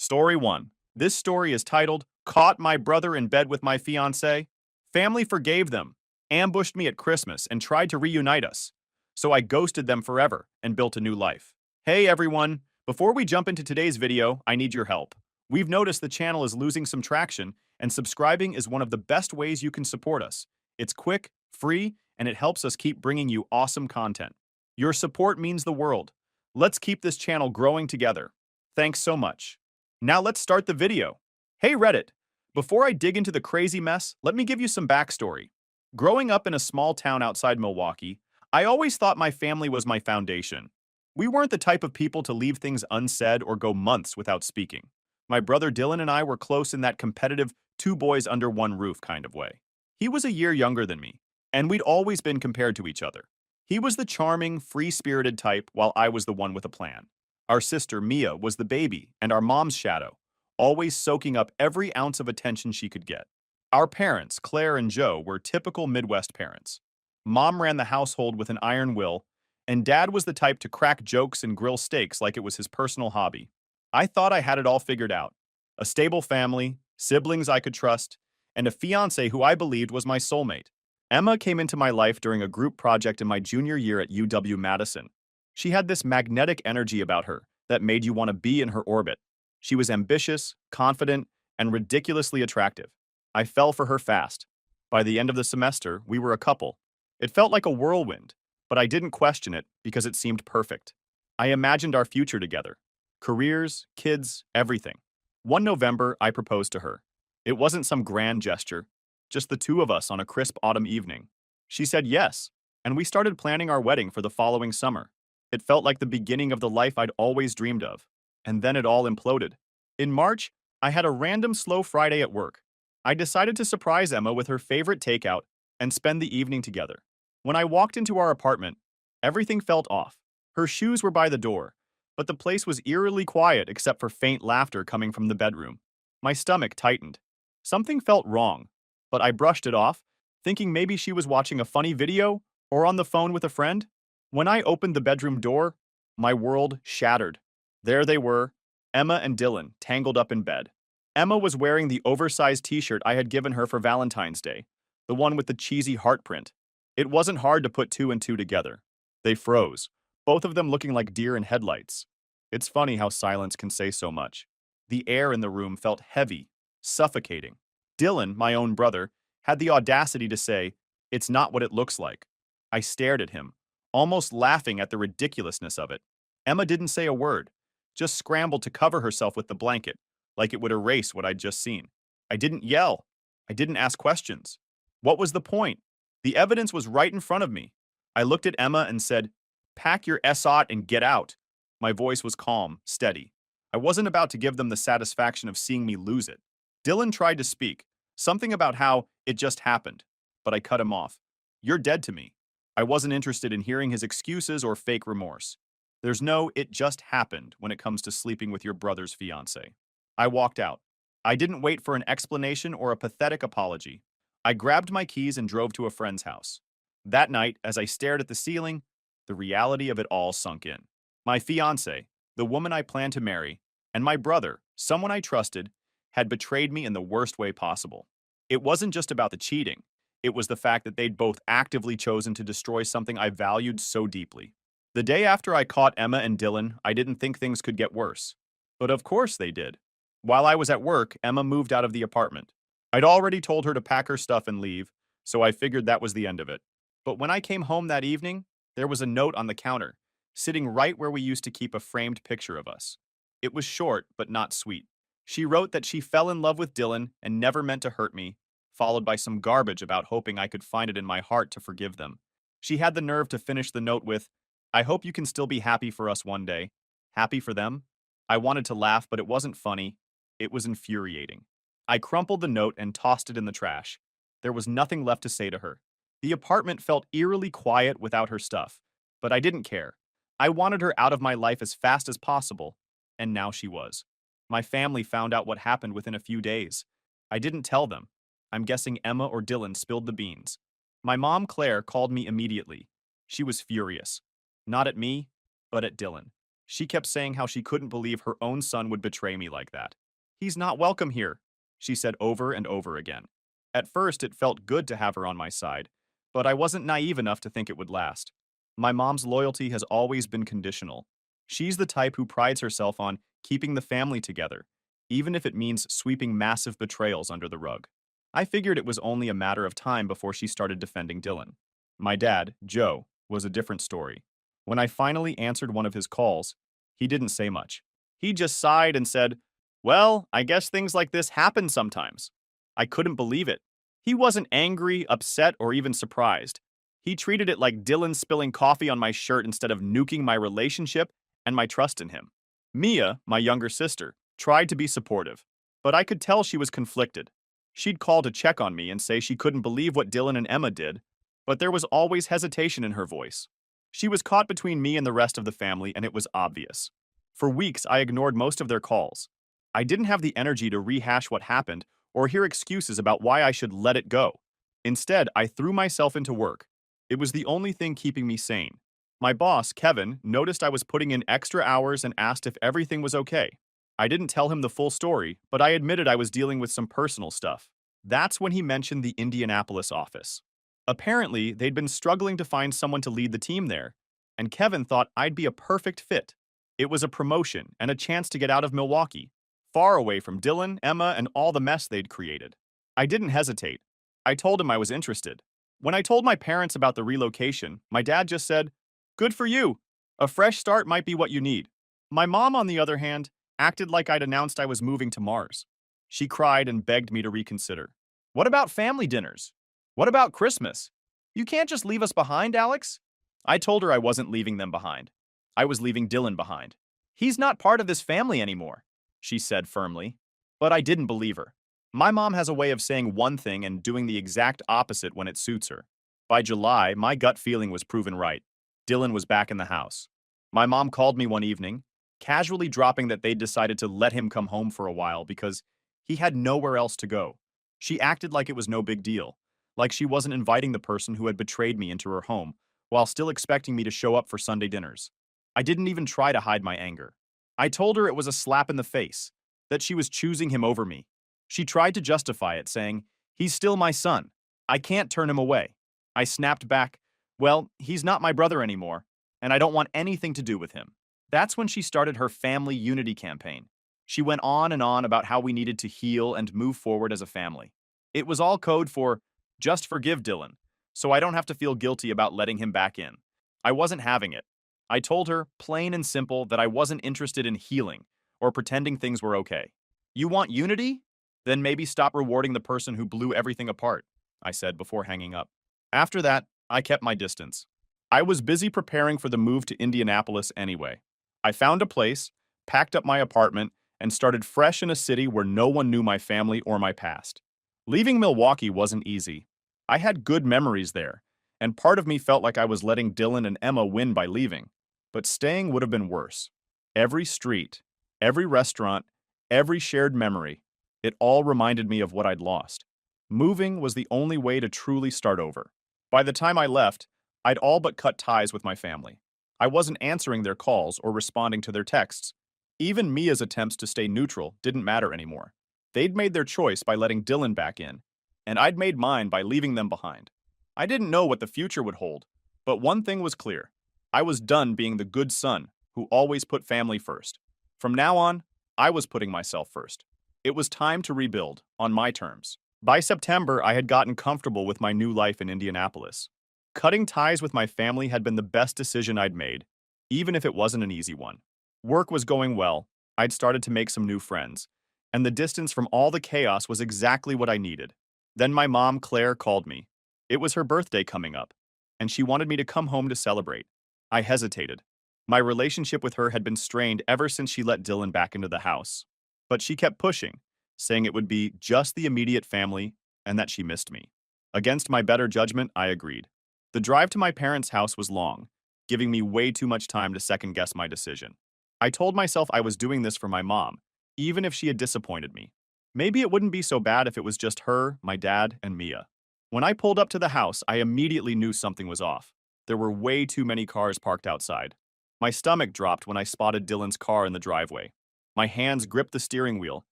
Story 1. This story is titled, Caught My Brother in Bed with My Fiancé. Family forgave them, ambushed me at Christmas, and tried to reunite us. So I ghosted them forever and built a new life. Hey everyone, before we jump into today's video, I need your help. We've noticed the channel is losing some traction, and subscribing is one of the best ways you can support us. It's quick, free, and it helps us keep bringing you awesome content. Your support means the world. Let's keep this channel growing together. Thanks so much. Now let's start the video. Hey Reddit! Before I dig into the crazy mess, let me give you some backstory. Growing up in a small town outside Milwaukee, I always thought my family was my foundation. We weren't the type of people to leave things unsaid or go months without speaking. My brother Dylan and I were close in that competitive two boys under one roof kind of way. He was a year younger than me, and we'd always been compared to each other. He was the charming, free-spirited type, while I was the one with a plan. Our sister, Mia, was the baby and our mom's shadow, always soaking up every ounce of attention she could get. Our parents, Claire and Joe, were typical Midwest parents. Mom ran the household with an iron will, and Dad was the type to crack jokes and grill steaks like it was his personal hobby. I thought I had it all figured out. A stable family, siblings I could trust, and a fiancé who I believed was my soulmate. Emma came into my life during a group project in my junior year at UW-Madison. She had this magnetic energy about her that made you want to be in her orbit. She was ambitious, confident, and ridiculously attractive. I fell for her fast. By the end of the semester, we were a couple. It felt like a whirlwind, but I didn't question it because it seemed perfect. I imagined our future together. Careers, kids, everything. One November, I proposed to her. It wasn't some grand gesture, just the two of us on a crisp autumn evening. She said yes, and we started planning our wedding for the following summer. It felt like the beginning of the life I'd always dreamed of. And then it all imploded. In March, I had a random slow Friday at work. I decided to surprise Emma with her favorite takeout and spend the evening together. When I walked into our apartment, everything felt off. Her shoes were by the door, but the place was eerily quiet except for faint laughter coming from the bedroom. My stomach tightened. Something felt wrong, but I brushed it off, thinking maybe she was watching a funny video or on the phone with a friend. When I opened the bedroom door, my world shattered. There they were, Emma and Dylan, tangled up in bed. Emma was wearing the oversized t-shirt I had given her for Valentine's Day, the one with the cheesy heart print. It wasn't hard to put two and two together. They froze, both of them looking like deer in headlights. It's funny how silence can say so much. The air in the room felt heavy, suffocating. Dylan, my own brother, had the audacity to say, "It's not what it looks like." I stared at him, almost laughing at the ridiculousness of it. Emma didn't say a word, just scrambled to cover herself with the blanket, like it would erase what I'd just seen. I didn't yell. I didn't ask questions. What was the point? The evidence was right in front of me. I looked at Emma and said, "Pack your SOT and get out." My voice was calm, steady. I wasn't about to give them the satisfaction of seeing me lose it. Dylan tried to speak, something about how it just happened, but I cut him off. "You're dead to me." I wasn't interested in hearing his excuses or fake remorse. There's no "it just happened" when it comes to sleeping with your brother's fiancé. I walked out. I didn't wait for an explanation or a pathetic apology. I grabbed my keys and drove to a friend's house. That night, as I stared at the ceiling, the reality of it all sunk in. My fiancé, the woman I planned to marry, and my brother, someone I trusted, had betrayed me in the worst way possible. It wasn't just about the cheating. It was the fact that they'd both actively chosen to destroy something I valued so deeply. The day after I caught Emma and Dylan, I didn't think things could get worse. But of course they did. While I was at work, Emma moved out of the apartment. I'd already told her to pack her stuff and leave, so I figured that was the end of it. But when I came home that evening, there was a note on the counter, sitting right where we used to keep a framed picture of us. It was short, but not sweet. She wrote that she fell in love with Dylan and never meant to hurt me, followed by some garbage about hoping I could find it in my heart to forgive them. She had the nerve to finish the note with, "I hope you can still be happy for us one day." Happy for them? I wanted to laugh, but it wasn't funny. It was infuriating. I crumpled the note and tossed it in the trash. There was nothing left to say to her. The apartment felt eerily quiet without her stuff, but I didn't care. I wanted her out of my life as fast as possible, and now she was. My family found out what happened within a few days. I didn't tell them. I'm guessing Emma or Dylan spilled the beans. My mom, Claire, called me immediately. She was furious. Not at me, but at Dylan. She kept saying how she couldn't believe her own son would betray me like that. "He's not welcome here," she said over and over again. At first, it felt good to have her on my side, but I wasn't naive enough to think it would last. My mom's loyalty has always been conditional. She's the type who prides herself on keeping the family together, even if it means sweeping massive betrayals under the rug. I figured it was only a matter of time before she started defending Dylan. My dad, Joe, was a different story. When I finally answered one of his calls, he didn't say much. He just sighed and said, "Well, I guess things like this happen sometimes." I couldn't believe it. He wasn't angry, upset, or even surprised. He treated it like Dylan spilling coffee on my shirt instead of nuking my relationship and my trust in him. Mia, my younger sister, tried to be supportive, but I could tell she was conflicted. She'd call to check on me and say she couldn't believe what Dylan and Emma did, but there was always hesitation in her voice. She was caught between me and the rest of the family, and it was obvious. For weeks, I ignored most of their calls. I didn't have the energy to rehash what happened or hear excuses about why I should let it go. Instead, I threw myself into work. It was the only thing keeping me sane. My boss, Kevin, noticed I was putting in extra hours and asked if everything was okay. I didn't tell him the full story, but I admitted I was dealing with some personal stuff. That's when he mentioned the Indianapolis office. Apparently, they'd been struggling to find someone to lead the team there, and Kevin thought I'd be a perfect fit. It was a promotion and a chance to get out of Milwaukee, far away from Dylan, Emma, and all the mess they'd created. I didn't hesitate. I told him I was interested. When I told my parents about the relocation, my dad just said, "Good for you. A fresh start might be what you need." My mom, on the other hand, acted like I'd announced I was moving to Mars. She cried and begged me to reconsider. "What about family dinners? What about Christmas? You can't just leave us behind, Alex." I told her I wasn't leaving them behind. I was leaving Dylan behind. "He's not part of this family anymore," she said firmly. But I didn't believe her. My mom has a way of saying one thing and doing the exact opposite when it suits her. By July, my gut feeling was proven right. Dylan was back in the house. My mom called me one evening, casually dropping that they'd decided to let him come home for a while because he had nowhere else to go. She acted like it was no big deal, like she wasn't inviting the person who had betrayed me into her home, while still expecting me to show up for Sunday dinners. I didn't even try to hide my anger. I told her it was a slap in the face, that she was choosing him over me. She tried to justify it, saying, "He's still my son. I can't turn him away." I snapped back, "Well, he's not my brother anymore, and I don't want anything to do with him." That's when she started her family unity campaign. She went on and on about how we needed to heal and move forward as a family. It was all code for, "Just forgive Dylan, so I don't have to feel guilty about letting him back in." I wasn't having it. I told her, plain and simple, that I wasn't interested in healing or pretending things were okay. "You want unity? Then maybe stop rewarding the person who blew everything apart," I said before hanging up. After that, I kept my distance. I was busy preparing for the move to Indianapolis anyway. I found a place, packed up my apartment, and started fresh in a city where no one knew my family or my past. Leaving Milwaukee wasn't easy. I had good memories there, and part of me felt like I was letting Dylan and Emma win by leaving. But staying would have been worse. Every street, every restaurant, every shared memory, it all reminded me of what I'd lost. Moving was the only way to truly start over. By the time I left, I'd all but cut ties with my family. I wasn't answering their calls or responding to their texts. Even Mia's attempts to stay neutral didn't matter anymore. They'd made their choice by letting Dylan back in, and I'd made mine by leaving them behind. I didn't know what the future would hold, but one thing was clear. I was done being the good son who always put family first. From now on, I was putting myself first. It was time to rebuild, on my terms. By September, I had gotten comfortable with my new life in Indianapolis. Cutting ties with my family had been the best decision I'd made, even if it wasn't an easy one. Work was going well, I'd started to make some new friends, and the distance from all the chaos was exactly what I needed. Then my mom, Claire, called me. It was her birthday coming up, and she wanted me to come home to celebrate. I hesitated. My relationship with her had been strained ever since she let Dylan back into the house. But she kept pushing, saying it would be just the immediate family and that she missed me. Against my better judgment, I agreed. The drive to my parents' house was long, giving me way too much time to second-guess my decision. I told myself I was doing this for my mom, even if she had disappointed me. Maybe it wouldn't be so bad if it was just her, my dad, and Mia. When I pulled up to the house, I immediately knew something was off. There were way too many cars parked outside. My stomach dropped when I spotted Dylan's car in the driveway. My hands gripped the steering wheel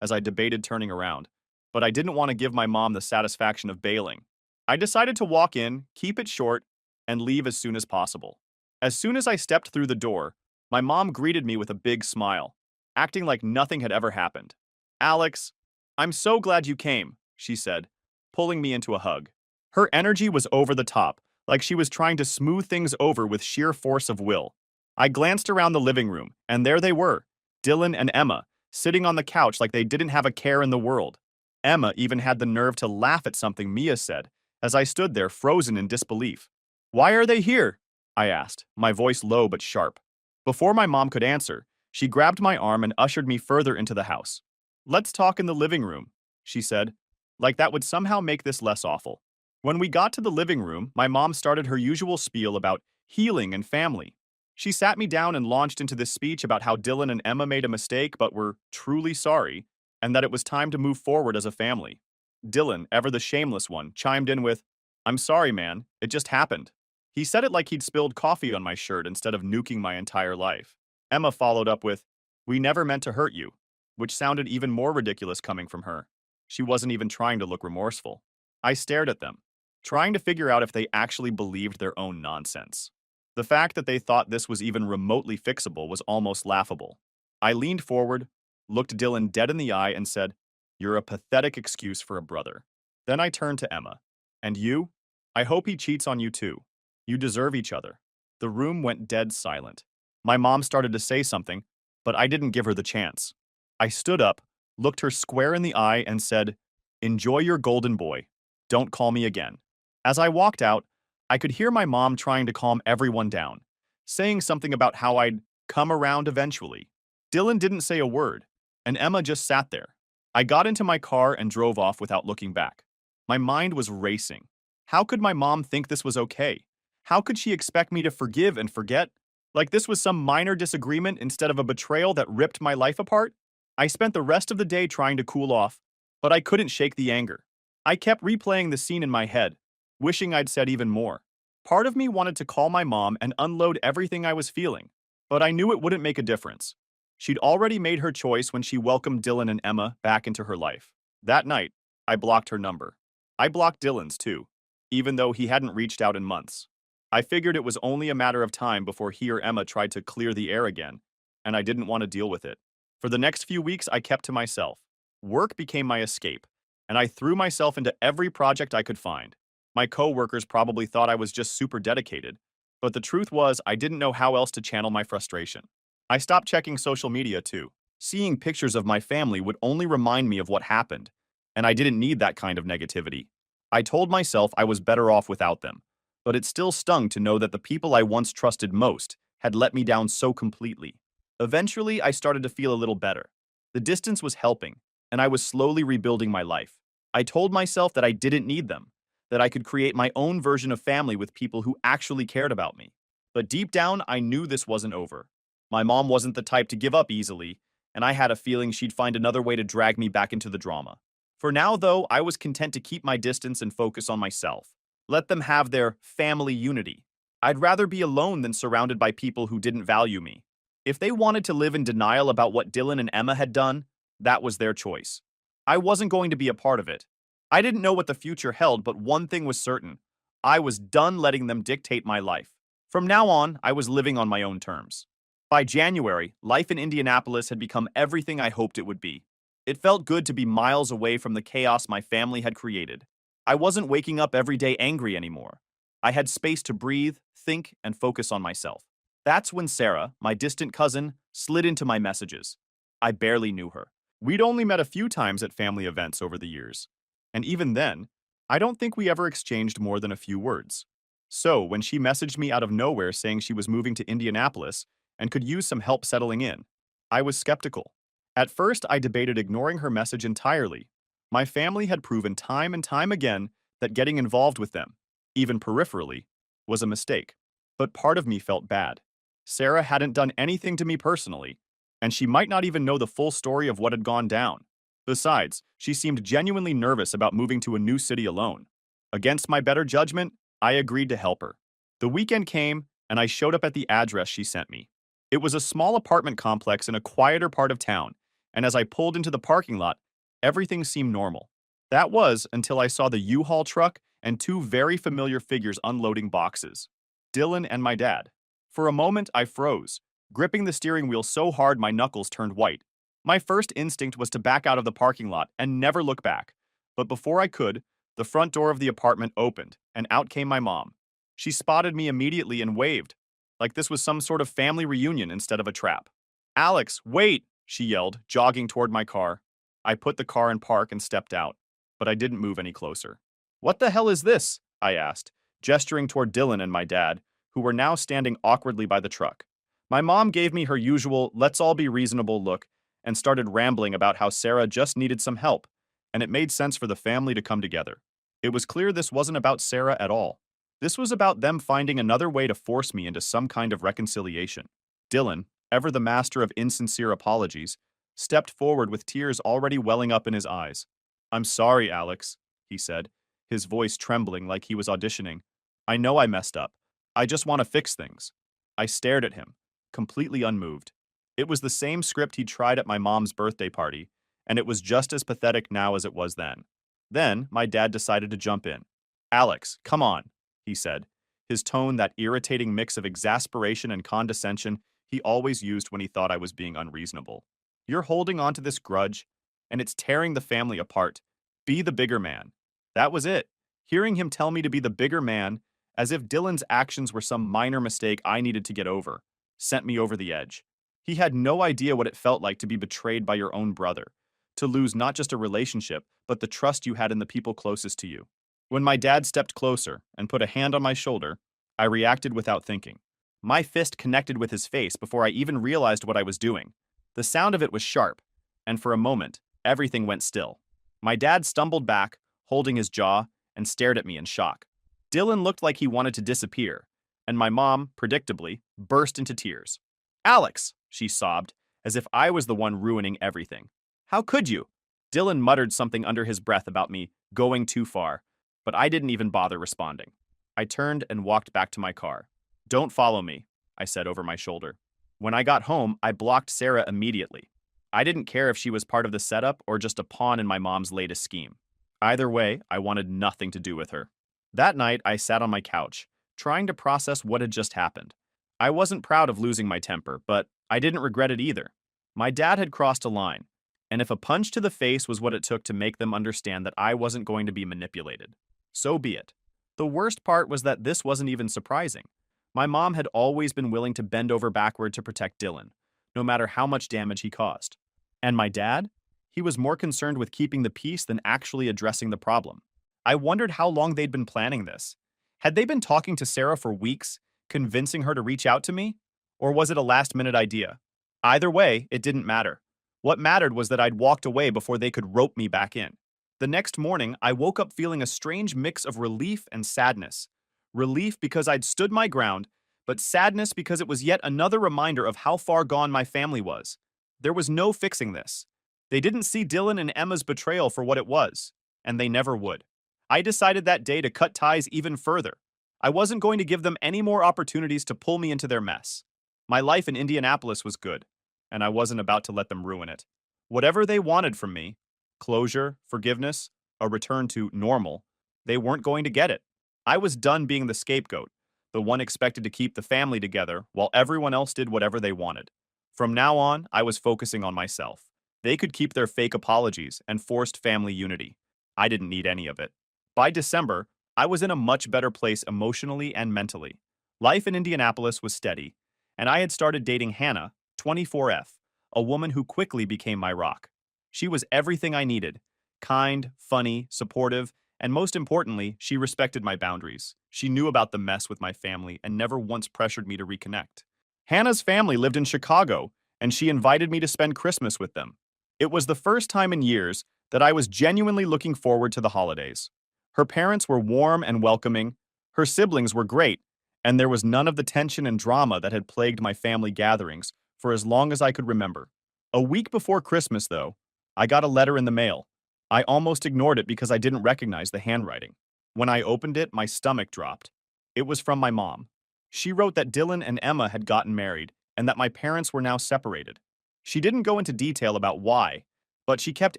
as I debated turning around, but I didn't want to give my mom the satisfaction of bailing. I decided to walk in, keep it short, and leave as soon as possible. As soon as I stepped through the door, my mom greeted me with a big smile, acting like nothing had ever happened. "Alex, I'm so glad you came," she said, pulling me into a hug. Her energy was over the top, like she was trying to smooth things over with sheer force of will. I glanced around the living room, and there they were, Dylan and Emma, sitting on the couch like they didn't have a care in the world. Emma even had the nerve to laugh at something Mia said, as I stood there frozen in disbelief. "Why are they here?" I asked, my voice low but sharp. Before my mom could answer, she grabbed my arm and ushered me further into the house. "Let's talk in the living room," she said, like that would somehow make this less awful. When we got to the living room, my mom started her usual spiel about healing and family. She sat me down and launched into this speech about how Dylan and Emma made a mistake but were truly sorry, and that it was time to move forward as a family. Dylan, ever the shameless one, chimed in with, "I'm sorry, man, it just happened." He said it like he'd spilled coffee on my shirt instead of nuking my entire life. Emma followed up with, "We never meant to hurt you," which sounded even more ridiculous coming from her. She wasn't even trying to look remorseful. I stared at them, trying to figure out if they actually believed their own nonsense. The fact that they thought this was even remotely fixable was almost laughable. I leaned forward, looked Dylan dead in the eye, and said, "You're a pathetic excuse for a brother." Then I turned to Emma. "And you? I hope he cheats on you too. You deserve each other." The room went dead silent. My mom started to say something, but I didn't give her the chance. I stood up, looked her square in the eye, and said, "Enjoy your golden boy. Don't call me again." As I walked out, I could hear my mom trying to calm everyone down, saying something about how I'd come around eventually. Dylan didn't say a word, and Emma just sat there. I got into my car and drove off without looking back. My mind was racing. How could my mom think this was okay? How could she expect me to forgive and forget? Like this was some minor disagreement instead of a betrayal that ripped my life apart? I spent the rest of the day trying to cool off, but I couldn't shake the anger. I kept replaying the scene in my head, wishing I'd said even more. Part of me wanted to call my mom and unload everything I was feeling, but I knew it wouldn't make a difference. She'd already made her choice when she welcomed Dylan and Emma back into her life. That night, I blocked her number. I blocked Dylan's too, even though he hadn't reached out in months. I figured it was only a matter of time before he or Emma tried to clear the air again, and I didn't want to deal with it. For the next few weeks, I kept to myself. Work became my escape, and I threw myself into every project I could find. My coworkers probably thought I was just super dedicated, but the truth was I didn't know how else to channel my frustration. I stopped checking social media too. Seeing pictures of my family would only remind me of what happened, and I didn't need that kind of negativity. I told myself I was better off without them, but it still stung to know that the people I once trusted most had let me down so completely. Eventually, I started to feel a little better. The distance was helping, and I was slowly rebuilding my life. I told myself that I didn't need them, that I could create my own version of family with people who actually cared about me. But deep down, I knew this wasn't over. My mom wasn't the type to give up easily, and I had a feeling she'd find another way to drag me back into the drama. For now, though, I was content to keep my distance and focus on myself. Let them have their family unity. I'd rather be alone than surrounded by people who didn't value me. If they wanted to live in denial about what Dylan and Emma had done, that was their choice. I wasn't going to be a part of it. I didn't know what the future held, but one thing was certain. I was done letting them dictate my life. From now on, I was living on my own terms. By January, life in Indianapolis had become everything I hoped it would be. It felt good to be miles away from the chaos my family had created. I wasn't waking up every day angry anymore. I had space to breathe, think, and focus on myself. That's when Sarah, my distant cousin, slid into my messages. I barely knew her. We'd only met a few times at family events over the years. And even then, I don't think we ever exchanged more than a few words. So, when she messaged me out of nowhere saying she was moving to Indianapolis and could use some help settling in, I was skeptical. At first, I debated ignoring her message entirely. My family had proven time and time again that getting involved with them, even peripherally, was a mistake. But part of me felt bad. Sarah hadn't done anything to me personally, and she might not even know the full story of what had gone down. Besides, she seemed genuinely nervous about moving to a new city alone. Against my better judgment, I agreed to help her. The weekend came, and I showed up at the address she sent me. It was a small apartment complex in a quieter part of town, and as I pulled into the parking lot, everything seemed normal. That was until I saw the U-Haul truck and two very familiar figures unloading boxes. Dylan and my dad. For a moment, I froze, gripping the steering wheel so hard my knuckles turned white. My first instinct was to back out of the parking lot and never look back. But before I could, the front door of the apartment opened, and out came my mom. She spotted me immediately and waved, like this was some sort of family reunion instead of a trap. "Alex, wait!" she yelled, jogging toward my car. I put the car in park and stepped out, but I didn't move any closer. "What the hell is this?" I asked, gesturing toward Dylan and my dad, who were now standing awkwardly by the truck. My mom gave me her usual let's all be reasonable look and started rambling about how Sarah just needed some help, and it made sense for the family to come together. It was clear this wasn't about Sarah at all. This was about them finding another way to force me into some kind of reconciliation. Dylan, ever the master of insincere apologies, stepped forward with tears already welling up in his eyes. "I'm sorry, Alex," he said, his voice trembling like he was auditioning. "I know I messed up. I just want to fix things." I stared at him, completely unmoved. It was the same script he tried at my mom's birthday party, and it was just as pathetic now as it was then. Then, my dad decided to jump in. "Alex, come on," he said, his tone that irritating mix of exasperation and condescension he always used when he thought I was being unreasonable. "You're holding on to this grudge, and it's tearing the family apart. Be the bigger man." That was it. Hearing him tell me to be the bigger man, as if Dylan's actions were some minor mistake I needed to get over, sent me over the edge. He had no idea what it felt like to be betrayed by your own brother, to lose not just a relationship, but the trust you had in the people closest to you. When my dad stepped closer and put a hand on my shoulder, I reacted without thinking. My fist connected with his face before I even realized what I was doing. The sound of it was sharp, and for a moment, everything went still. My dad stumbled back, holding his jaw, and stared at me in shock. Dylan looked like he wanted to disappear, and my mom, predictably, burst into tears. "Alex," she sobbed, as if I was the one ruining everything. "How could you?" Dylan muttered something under his breath about me going too far, but I didn't even bother responding. I turned and walked back to my car. "Don't follow me," I said over my shoulder. When I got home, I blocked Sarah immediately. I didn't care if she was part of the setup or just a pawn in my mom's latest scheme. Either way, I wanted nothing to do with her. That night, I sat on my couch, trying to process what had just happened. I wasn't proud of losing my temper, but I didn't regret it either. My dad had crossed a line, and if a punch to the face was what it took to make them understand that I wasn't going to be manipulated, so be it. The worst part was that this wasn't even surprising. My mom had always been willing to bend over backward to protect Dylan, no matter how much damage he caused. And my dad? He was more concerned with keeping the peace than actually addressing the problem. I wondered how long they'd been planning this. Had they been talking to Sarah for weeks, convincing her to reach out to me? Or was it a last-minute idea? Either way, it didn't matter. What mattered was that I'd walked away before they could rope me back in. The next morning, I woke up feeling a strange mix of relief and sadness. Relief because I'd stood my ground, but sadness because it was yet another reminder of how far gone my family was. There was no fixing this. They didn't see Dylan and Emma's betrayal for what it was, and they never would. I decided that day to cut ties even further. I wasn't going to give them any more opportunities to pull me into their mess. My life in Indianapolis was good, and I wasn't about to let them ruin it. Whatever they wanted from me, closure, forgiveness, a return to normal, they weren't going to get it. I was done being the scapegoat, the one expected to keep the family together while everyone else did whatever they wanted. From now on, I was focusing on myself. They could keep their fake apologies and forced family unity. I didn't need any of it. By December, I was in a much better place emotionally and mentally. Life in Indianapolis was steady, and I had started dating Hannah, 24F, a woman who quickly became my rock. She was everything I needed: kind, funny, supportive, and most importantly, she respected my boundaries. She knew about the mess with my family and never once pressured me to reconnect. Hannah's family lived in Chicago, and she invited me to spend Christmas with them. It was the first time in years that I was genuinely looking forward to the holidays. Her parents were warm and welcoming, her siblings were great, and there was none of the tension and drama that had plagued my family gatherings for as long as I could remember. A week before Christmas, though, I got a letter in the mail. I almost ignored it because I didn't recognize the handwriting. When I opened it, my stomach dropped. It was from my mom. She wrote that Dylan and Emma had gotten married, and that my parents were now separated. She didn't go into detail about why, but she kept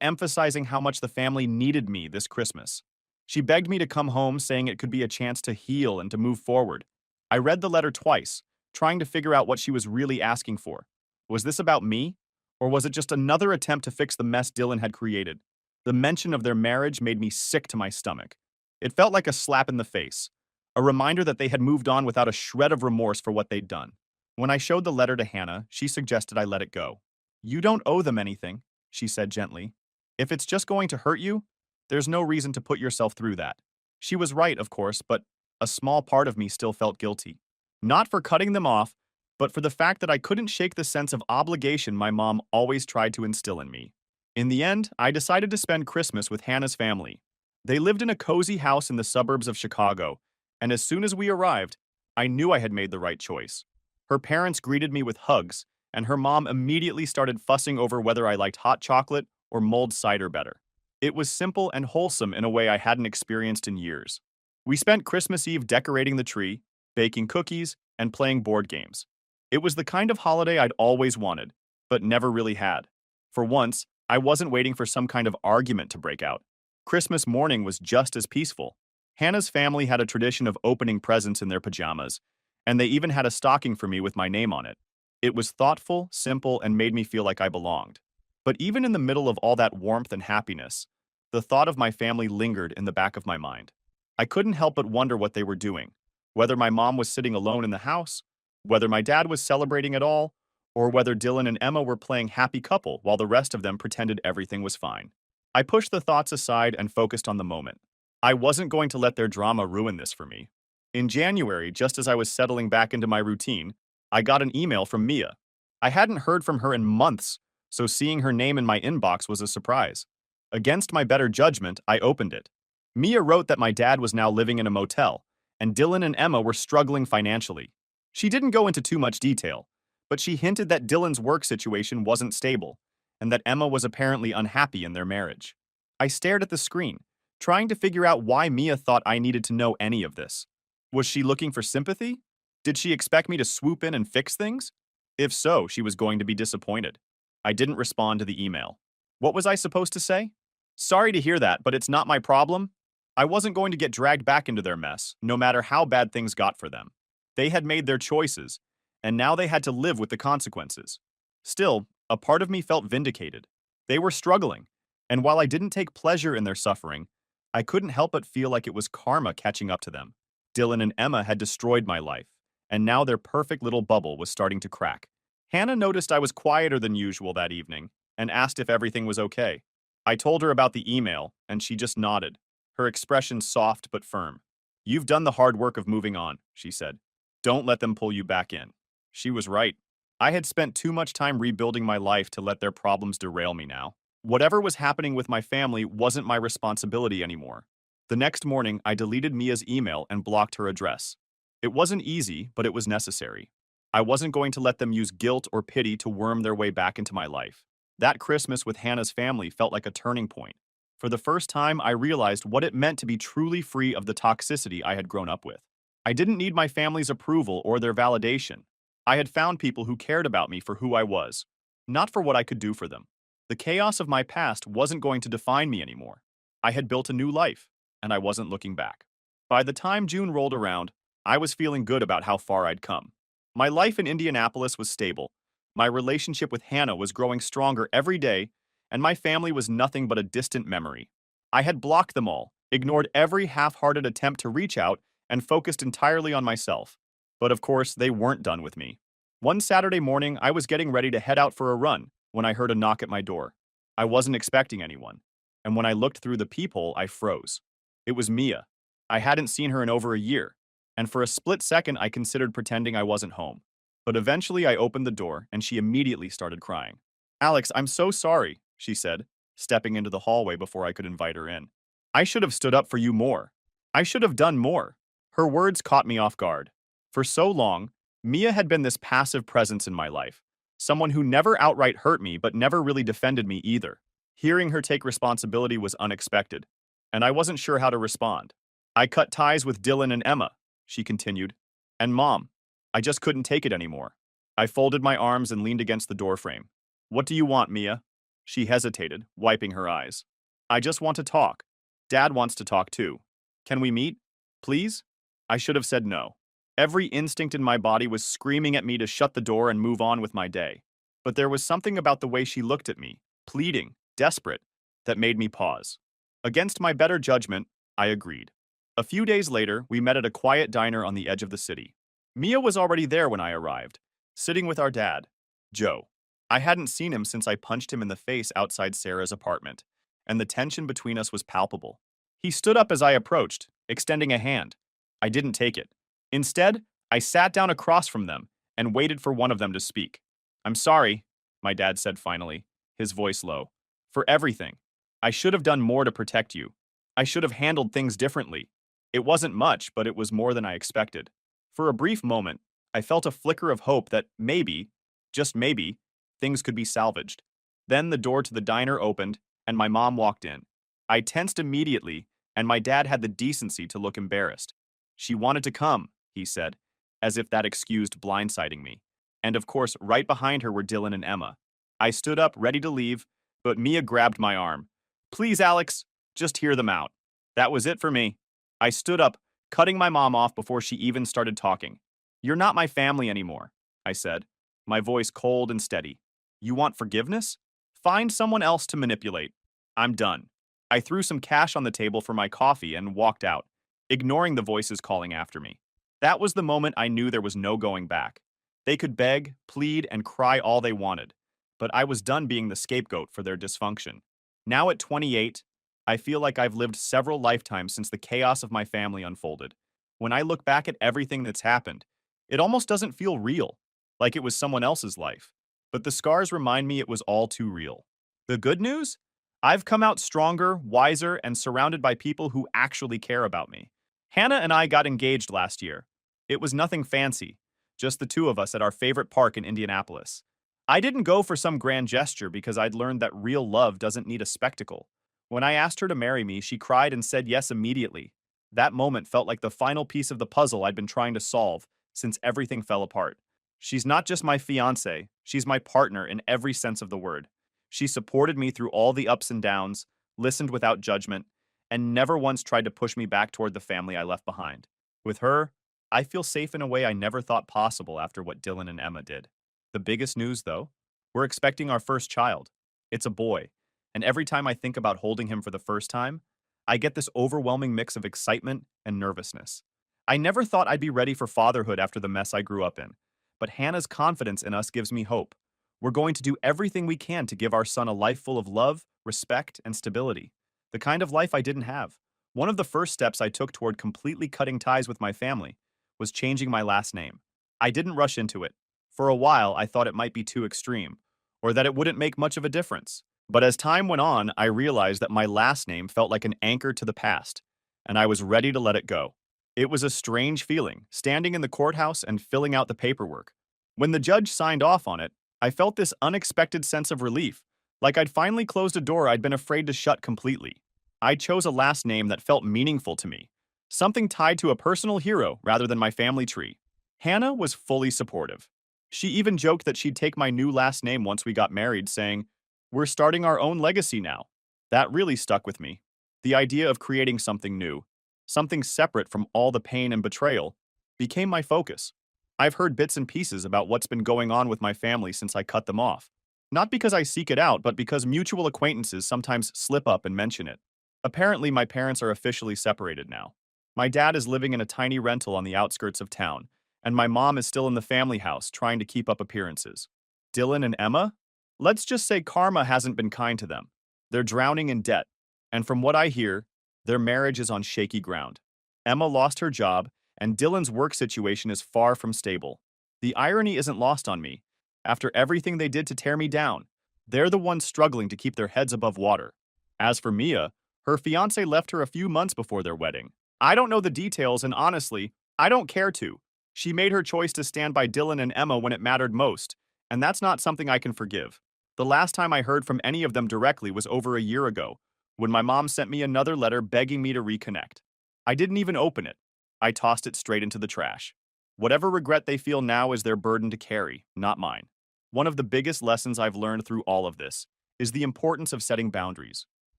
emphasizing how much the family needed me this Christmas. She begged me to come home, saying it could be a chance to heal and to move forward. I read the letter twice, trying to figure out what she was really asking for. Was this about me? Or was it just another attempt to fix the mess Dylan had created? The mention of their marriage made me sick to my stomach. It felt like a slap in the face, a reminder that they had moved on without a shred of remorse for what they'd done. When I showed the letter to Hannah, she suggested I let it go. "You don't owe them anything," she said gently. "If it's just going to hurt you, there's no reason to put yourself through that." She was right, of course, but a small part of me still felt guilty. Not for cutting them off, but for the fact that I couldn't shake the sense of obligation my mom always tried to instill in me. In the end, I decided to spend Christmas with Hannah's family. They lived in a cozy house in the suburbs of Chicago, and as soon as we arrived, I knew I had made the right choice. Her parents greeted me with hugs, and her mom immediately started fussing over whether I liked hot chocolate or mulled cider better. It was simple and wholesome in a way I hadn't experienced in years. We spent Christmas Eve decorating the tree, baking cookies, and playing board games. It was the kind of holiday I'd always wanted, but never really had. For once, I wasn't waiting for some kind of argument to break out. Christmas morning was just as peaceful. Hannah's family had a tradition of opening presents in their pajamas, and they even had a stocking for me with my name on it. It was thoughtful, simple, and made me feel like I belonged. But even in the middle of all that warmth and happiness, the thought of my family lingered in the back of my mind. I couldn't help but wonder what they were doing, whether my mom was sitting alone in the house, whether my dad was celebrating at all, or whether Dylan and Emma were playing happy couple while the rest of them pretended everything was fine. I pushed the thoughts aside and focused on the moment. I wasn't going to let their drama ruin this for me. In January, just as I was settling back into my routine, I got an email from Mia. I hadn't heard from her in months, so seeing her name in my inbox was a surprise. Against my better judgment, I opened it. Mia wrote that my dad was now living in a motel, and Dylan and Emma were struggling financially. She didn't go into too much detail, but she hinted that Dylan's work situation wasn't stable, and that Emma was apparently unhappy in their marriage. I stared at the screen, trying to figure out why Mia thought I needed to know any of this. Was she looking for sympathy? Did she expect me to swoop in and fix things? If so, she was going to be disappointed. I didn't respond to the email. What was I supposed to say? "Sorry to hear that, but it's not my problem." I wasn't going to get dragged back into their mess, no matter how bad things got for them. They had made their choices, and now they had to live with the consequences. Still, a part of me felt vindicated. They were struggling, and while I didn't take pleasure in their suffering, I couldn't help but feel like it was karma catching up to them. Dylan and Emma had destroyed my life, and now their perfect little bubble was starting to crack. Hannah noticed I was quieter than usual that evening and asked if everything was okay. I told her about the email, and she just nodded, her expression soft but firm. "You've done the hard work of moving on," she said. "Don't let them pull you back in." She was right. I had spent too much time rebuilding my life to let their problems derail me now. Whatever was happening with my family wasn't my responsibility anymore. The next morning, I deleted Mia's email and blocked her address. It wasn't easy, but it was necessary. I wasn't going to let them use guilt or pity to worm their way back into my life. That Christmas with Hannah's family felt like a turning point. For the first time, I realized what it meant to be truly free of the toxicity I had grown up with. I didn't need my family's approval or their validation. I had found people who cared about me for who I was, not for what I could do for them. The chaos of my past wasn't going to define me anymore. I had built a new life, and I wasn't looking back. By the time June rolled around, I was feeling good about how far I'd come. My life in Indianapolis was stable. My relationship with Hannah was growing stronger every day, and my family was nothing but a distant memory. I had blocked them all, ignored every half-hearted attempt to reach out, and focused entirely on myself. But of course, they weren't done with me. One Saturday morning, I was getting ready to head out for a run when I heard a knock at my door. I wasn't expecting anyone, and when I looked through the peephole, I froze. It was Mia. I hadn't seen her in over a year, and for a split second, I considered pretending I wasn't home. But eventually, I opened the door, and she immediately started crying. "Alex, I'm so sorry," she said, stepping into the hallway before I could invite her in. "I should have stood up for you more. I should have done more." Her words caught me off guard. For so long, Mia had been this passive presence in my life, someone who never outright hurt me but never really defended me either. Hearing her take responsibility was unexpected, and I wasn't sure how to respond. "I cut ties with Dylan and Emma," she continued. "And Mom, I just couldn't take it anymore. I folded my arms and leaned against the doorframe. What do you want, Mia? She hesitated, wiping her eyes. I just want to talk. Dad wants to talk too. Can we meet? Please? I should have said no. Every instinct in my body was screaming at me to shut the door and move on with my day. But there was something about the way she looked at me, pleading, desperate, that made me pause. Against my better judgment, I agreed. A few days later, we met at a quiet diner on the edge of the city. Mia was already there when I arrived, sitting with our dad, Joe. I hadn't seen him since I punched him in the face outside Sarah's apartment, and the tension between us was palpable. He stood up as I approached, extending a hand. I didn't take it. Instead, I sat down across from them and waited for one of them to speak. I'm sorry, my dad said finally, his voice low. For everything. I should have done more to protect you. I should have handled things differently. It wasn't much, but it was more than I expected. For a brief moment, I felt a flicker of hope that maybe, just maybe, things could be salvaged. Then the door to the diner opened, and my mom walked in. I tensed immediately, and my dad had the decency to look embarrassed. She wanted to come, he said, as if that excused blindsiding me. And of course, right behind her were Dylan and Emma. I stood up, ready to leave, but Mia grabbed my arm. Please, Alex, just hear them out. That was it for me. I stood up, cutting my mom off before she even started talking. You're not my family anymore, I said, my voice cold and steady. You want forgiveness? Find someone else to manipulate. I'm done. I threw some cash on the table for my coffee and walked out, ignoring the voices calling after me. That was the moment I knew there was no going back. They could beg, plead, and cry all they wanted, but I was done being the scapegoat for their dysfunction. Now at 28, I feel like I've lived several lifetimes since the chaos of my family unfolded. When I look back at everything that's happened, it almost doesn't feel real, like it was someone else's life. But the scars remind me it was all too real. The good news? I've come out stronger, wiser, and surrounded by people who actually care about me. Hannah and I got engaged last year. It was nothing fancy, just the two of us at our favorite park in Indianapolis. I didn't go for some grand gesture because I'd learned that real love doesn't need a spectacle. When I asked her to marry me, she cried and said yes immediately. That moment felt like the final piece of the puzzle I'd been trying to solve since everything fell apart. She's not just my fiancée, she's my partner in every sense of the word. She supported me through all the ups and downs, listened without judgment, and never once tried to push me back toward the family I left behind. With her, I feel safe in a way I never thought possible after what Dylan and Emma did. The biggest news, though, we're expecting our first child. It's a boy, and every time I think about holding him for the first time, I get this overwhelming mix of excitement and nervousness. I never thought I'd be ready for fatherhood after the mess I grew up in, but Hannah's confidence in us gives me hope. We're going to do everything we can to give our son a life full of love, respect, and stability. The kind of life I didn't have. One of the first steps I took toward completely cutting ties with my family was changing my last name. I didn't rush into it. For a while, I thought it might be too extreme, or that it wouldn't make much of a difference. But as time went on, I realized that my last name felt like an anchor to the past, and I was ready to let it go. It was a strange feeling, standing in the courthouse and filling out the paperwork. When the judge signed off on it, I felt this unexpected sense of relief, like I'd finally closed a door I'd been afraid to shut completely. I chose a last name that felt meaningful to me, something tied to a personal hero rather than my family tree. Hannah was fully supportive. She even joked that she'd take my new last name once we got married, saying, "We're starting our own legacy now." That really stuck with me. The idea of creating something new, something separate from all the pain and betrayal, became my focus. I've heard bits and pieces about what's been going on with my family since I cut them off. Not because I seek it out, but because mutual acquaintances sometimes slip up and mention it. Apparently, my parents are officially separated now. My dad is living in a tiny rental on the outskirts of town, and my mom is still in the family house trying to keep up appearances. Dylan and Emma? Let's just say karma hasn't been kind to them. They're drowning in debt, and from what I hear, their marriage is on shaky ground. Emma lost her job, and Dylan's work situation is far from stable. The irony isn't lost on me. After everything they did to tear me down, they're the ones struggling to keep their heads above water. As for Mia, her fiancé left her a few months before their wedding. I don't know the details, and honestly, I don't care to. She made her choice to stand by Dylan and Emma when it mattered most, and that's not something I can forgive. The last time I heard from any of them directly was over a year ago, when my mom sent me another letter begging me to reconnect. I didn't even open it. I tossed it straight into the trash. Whatever regret they feel now is their burden to carry, not mine. One of the biggest lessons I've learned through all of this is the importance of setting boundaries.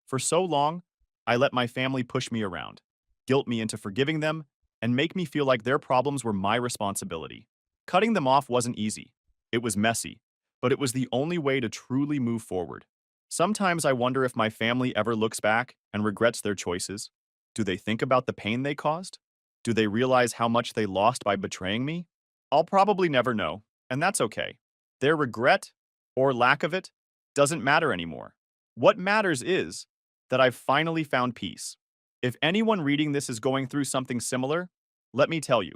For so long, I let my family push me around, guilt me into forgiving them, and make me feel like their problems were my responsibility. Cutting them off wasn't easy. It was messy, but it was the only way to truly move forward. Sometimes I wonder if my family ever looks back and regrets their choices. Do they think about the pain they caused? Do they realize how much they lost by betraying me? I'll probably never know, and that's okay. Their regret, or lack of it, doesn't matter anymore. What matters is that I've finally found peace. If anyone reading this is going through something similar, let me tell you,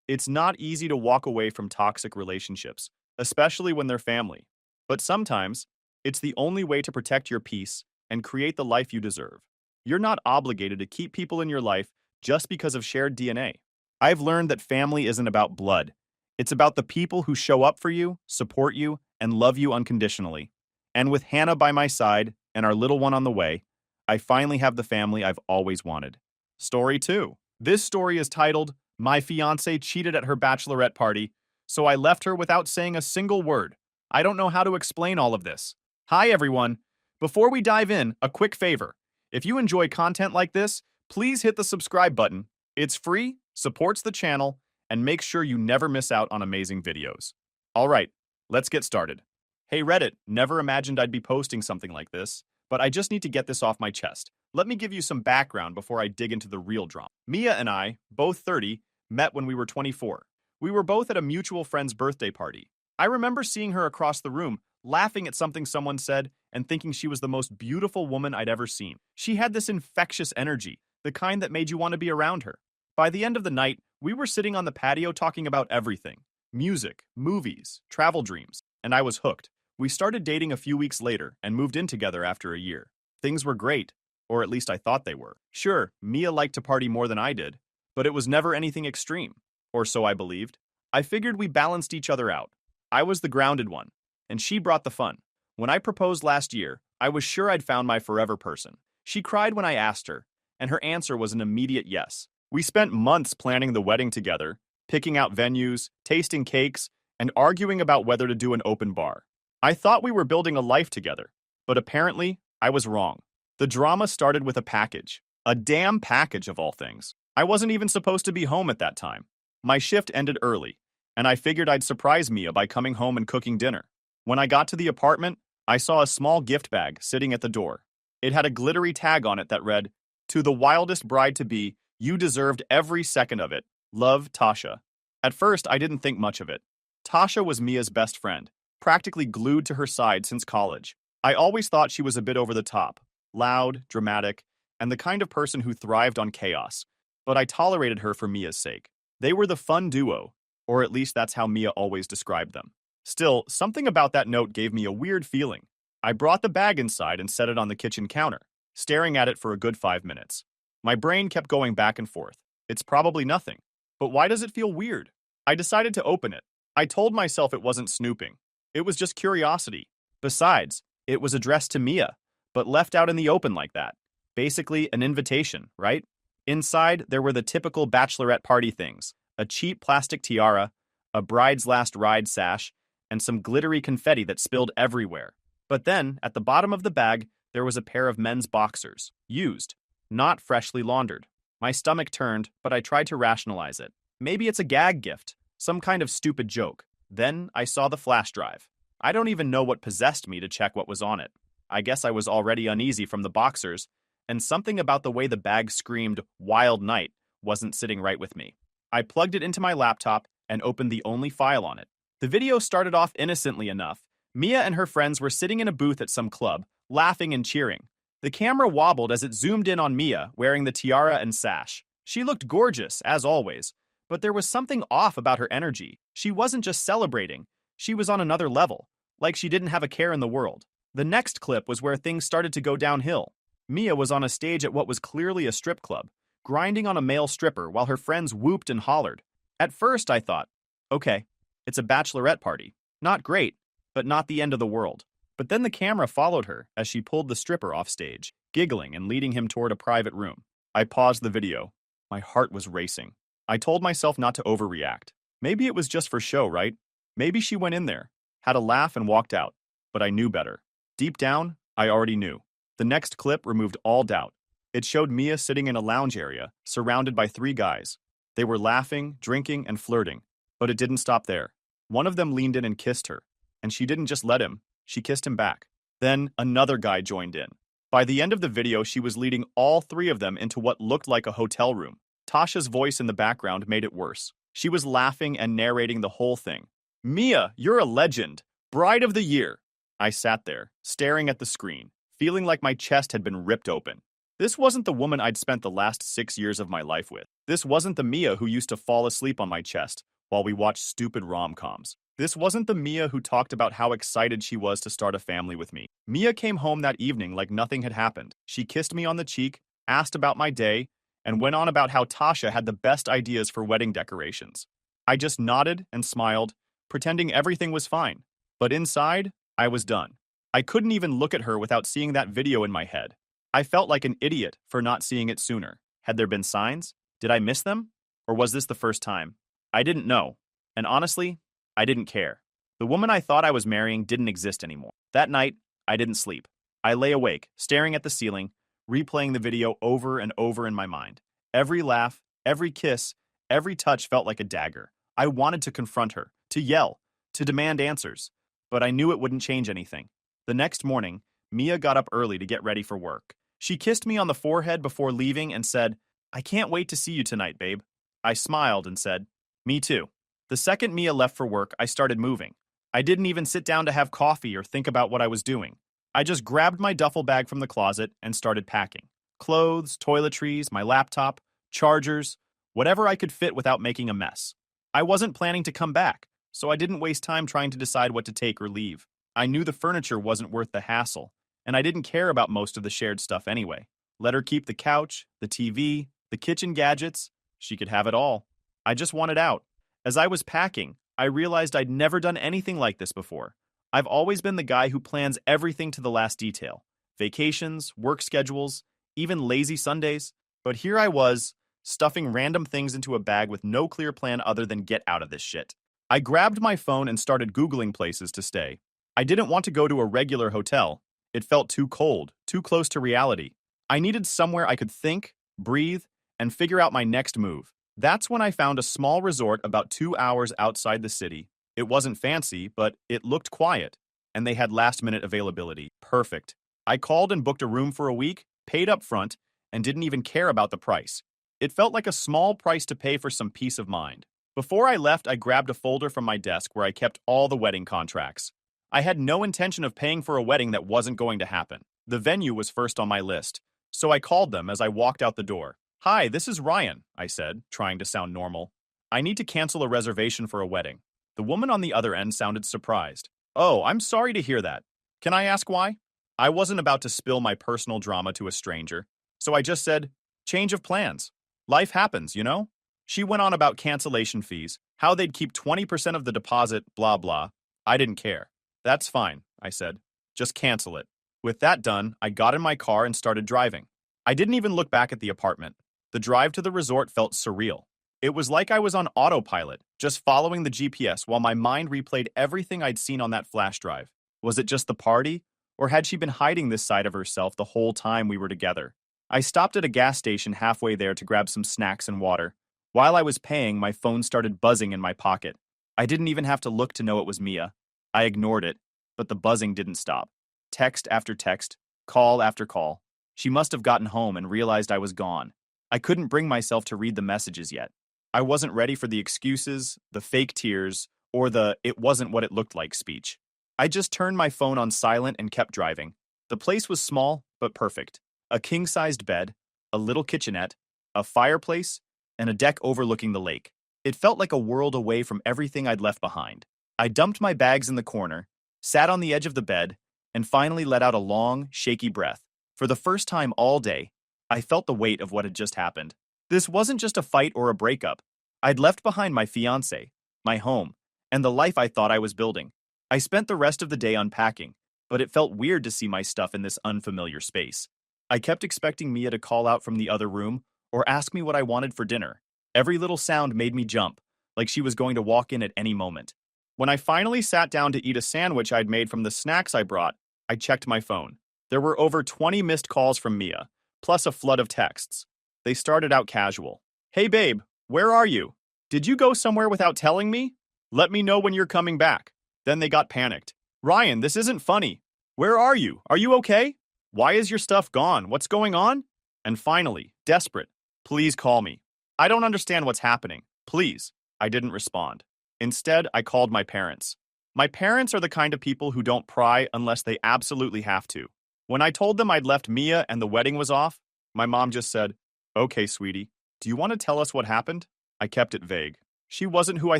it's not easy to walk away from toxic relationships, especially when they're family. But sometimes, it's the only way to protect your peace and create the life you deserve. You're not obligated to keep people in your life just because of shared DNA. I've learned that family isn't about blood. It's about the people who show up for you, support you, and love you unconditionally. And with Hannah by my side and our little one on the way, I finally have the family I've always wanted. Story 2. This story is titled, My Fiancé Cheated at Her Bachelorette Party, so I left her without saying a single word. I don't know how to explain all of this. Hi everyone. Before we dive in, a quick favor. If you enjoy content like this, please hit the subscribe button. It's free, supports the channel, and makes sure you never miss out on amazing videos. Alright, let's get started. Hey Reddit, never imagined I'd be posting something like this, but I just need to get this off my chest. Let me give you some background before I dig into the real drama. Mia and I, both 30, met when we were 24. We were both at a mutual friend's birthday party. I remember seeing her across the room, laughing at something someone said, and thinking she was the most beautiful woman I'd ever seen. She had this infectious energy, the kind that made you want to be around her. By the end of the night, we were sitting on the patio talking about everything. Music, movies, travel dreams, and I was hooked. We started dating a few weeks later and moved in together after a year. Things were great, or at least I thought they were. Sure, Mia liked to party more than I did, but it was never anything extreme, or so I believed. I figured we balanced each other out. I was the grounded one, and she brought the fun. When I proposed last year, I was sure I'd found my forever person. She cried when I asked her, and her answer was an immediate yes. We spent months planning the wedding together, picking out venues, tasting cakes, and arguing about whether to do an open bar. I thought we were building a life together, but apparently, I was wrong. The drama started with a package. A damn package of all things. I wasn't even supposed to be home at that time. My shift ended early, and I figured I'd surprise Mia by coming home and cooking dinner. When I got to the apartment, I saw a small gift bag sitting at the door. It had a glittery tag on it that read, "To the wildest bride-to-be, you deserved every second of it. Love, Tasha." At first, I didn't think much of it. Tasha was Mia's best friend, practically glued to her side since college. I always thought she was a bit over the top, loud, dramatic, and the kind of person who thrived on chaos, but I tolerated her for Mia's sake. They were the fun duo, or at least that's how Mia always described them. Still, something about that note gave me a weird feeling. I brought the bag inside and set it on the kitchen counter, staring at it for a good 5 minutes. My brain kept going back and forth. It's probably nothing, but why does it feel weird? I decided to open it. I told myself it wasn't snooping. It was just curiosity. Besides, it was addressed to Mia, but left out in the open like that. Basically, an invitation, right? Inside, there were the typical bachelorette party things. A cheap plastic tiara, a bride's last ride sash, and some glittery confetti that spilled everywhere. But then, at the bottom of the bag, there was a pair of men's boxers. Used, not freshly laundered. My stomach turned, but I tried to rationalize it. Maybe it's a gag gift, some kind of stupid joke. Then I saw the flash drive. I don't even know what possessed me to check what was on it. I guess I was already uneasy from the boxers, and something about the way the bag screamed "Wild Night" wasn't sitting right with me. I plugged it into my laptop and opened the only file on it. The video started off innocently enough. Mia and her friends were sitting in a booth at some club, laughing and cheering. The camera wobbled as it zoomed in on Mia, wearing the tiara and sash. She looked gorgeous, as always, but there was something off about her energy. She wasn't just celebrating, she was on another level, like she didn't have a care in the world. The next clip was where things started to go downhill. Mia was on a stage at what was clearly a strip club, grinding on a male stripper while her friends whooped and hollered. At first, I thought, okay, it's a bachelorette party. Not great, but not the end of the world. But then the camera followed her as she pulled the stripper off stage, giggling and leading him toward a private room. I paused the video. My heart was racing. I told myself not to overreact. Maybe it was just for show, right? Maybe she went in there, had a laugh and walked out. But I knew better. Deep down, I already knew. The next clip removed all doubt. It showed Mia sitting in a lounge area, surrounded by 3 guys. They were laughing, drinking, and flirting. But it didn't stop there. One of them leaned in and kissed her. And she didn't just let him, she kissed him back. Then another guy joined in. By the end of the video, she was leading all 3 of them into what looked like a hotel room. Tasha's voice in the background made it worse. She was laughing and narrating the whole thing. "Mia, you're a legend. Bride of the year." I sat there, staring at the screen, feeling like my chest had been ripped open. This wasn't the woman I'd spent the last 6 years of my life with. This wasn't the Mia who used to fall asleep on my chest while we watched stupid rom-coms. This wasn't the Mia who talked about how excited she was to start a family with me. Mia came home that evening like nothing had happened. She kissed me on the cheek, asked about my day, and went on about how Tasha had the best ideas for wedding decorations. I just nodded and smiled, pretending everything was fine. But inside, I was done. I couldn't even look at her without seeing that video in my head. I felt like an idiot for not seeing it sooner. Had there been signs? Did I miss them? Or was this the first time? I didn't know. And honestly, I didn't care. The woman I thought I was marrying didn't exist anymore. That night, I didn't sleep. I lay awake, staring at the ceiling, replaying the video over and over in my mind. Every laugh, every kiss, every touch felt like a dagger. I wanted to confront her, to yell, to demand answers. But I knew it wouldn't change anything. The next morning, Mia got up early to get ready for work. She kissed me on the forehead before leaving and said, "I can't wait to see you tonight, babe." I smiled and said, "Me too." The second Mia left for work, I started moving. I didn't even sit down to have coffee or think about what I was doing. I just grabbed my duffel bag from the closet and started packing. Clothes, toiletries, my laptop, chargers, whatever I could fit without making a mess. I wasn't planning to come back, so I didn't waste time trying to decide what to take or leave. I knew the furniture wasn't worth the hassle, and I didn't care about most of the shared stuff anyway. Let her keep the couch, the TV, the kitchen gadgets. She could have it all. I just wanted out. As I was packing, I realized I'd never done anything like this before. I've always been the guy who plans everything to the last detail. Vacations, work schedules, even lazy Sundays. But here I was, stuffing random things into a bag with no clear plan other than get out of this shit. I grabbed my phone and started Googling places to stay. I didn't want to go to a regular hotel. It felt too cold, too close to reality. I needed somewhere I could think, breathe, and figure out my next move. That's when I found a small resort about 2 hours outside the city. It wasn't fancy, but it looked quiet, and they had last-minute availability. Perfect. I called and booked a room for a week, paid up front, and didn't even care about the price. It felt like a small price to pay for some peace of mind. Before I left, I grabbed a folder from my desk where I kept all the wedding contracts. I had no intention of paying for a wedding that wasn't going to happen. The venue was first on my list, so I called them as I walked out the door. "Hi, this is Ryan," I said, trying to sound normal. "I need to cancel a reservation for a wedding." The woman on the other end sounded surprised. "Oh, I'm sorry to hear that. Can I ask why?" I wasn't about to spill my personal drama to a stranger, so I just said, "Change of plans. Life happens, you know?" She went on about cancellation fees, how they'd keep 20% of the deposit, blah blah. I didn't care. "That's fine," I said. "Just cancel it." With that done, I got in my car and started driving. I didn't even look back at the apartment. The drive to the resort felt surreal. It was like I was on autopilot, just following the GPS while my mind replayed everything I'd seen on that flash drive. Was it just the party? Or had she been hiding this side of herself the whole time we were together? I stopped at a gas station halfway there to grab some snacks and water. While I was paying, my phone started buzzing in my pocket. I didn't even have to look to know it was Mia. I ignored it, but the buzzing didn't stop. Text after text, call after call. She must have gotten home and realized I was gone. I couldn't bring myself to read the messages yet. I wasn't ready for the excuses, the fake tears, or the "it wasn't what it looked like" speech. I just turned my phone on silent and kept driving. The place was small, but perfect. A king-sized bed, a little kitchenette, a fireplace, and a deck overlooking the lake. It felt like a world away from everything I'd left behind. I dumped my bags in the corner, sat on the edge of the bed, and finally let out a long, shaky breath. For the first time all day, I felt the weight of what had just happened. This wasn't just a fight or a breakup. I'd left behind my fiancé, my home, and the life I thought I was building. I spent the rest of the day unpacking, but it felt weird to see my stuff in this unfamiliar space. I kept expecting Mia to call out from the other room or ask me what I wanted for dinner. Every little sound made me jump, like she was going to walk in at any moment. When I finally sat down to eat a sandwich I'd made from the snacks I brought, I checked my phone. There were over 20 missed calls from Mia, plus a flood of texts. They started out casual. Hey babe, where are you? Did you go somewhere without telling me? Let me know when you're coming back. Then they got panicked. Ryan, this isn't funny. Where are you? Are you okay? Why is your stuff gone? What's going on? And finally, desperate. Please call me. I don't understand what's happening. Please. I didn't respond. Instead, I called my parents. My parents are the kind of people who don't pry unless they absolutely have to. When I told them I'd left Mia and the wedding was off, my mom just said, "Okay, sweetie, do you want to tell us what happened?" I kept it vague. She wasn't who I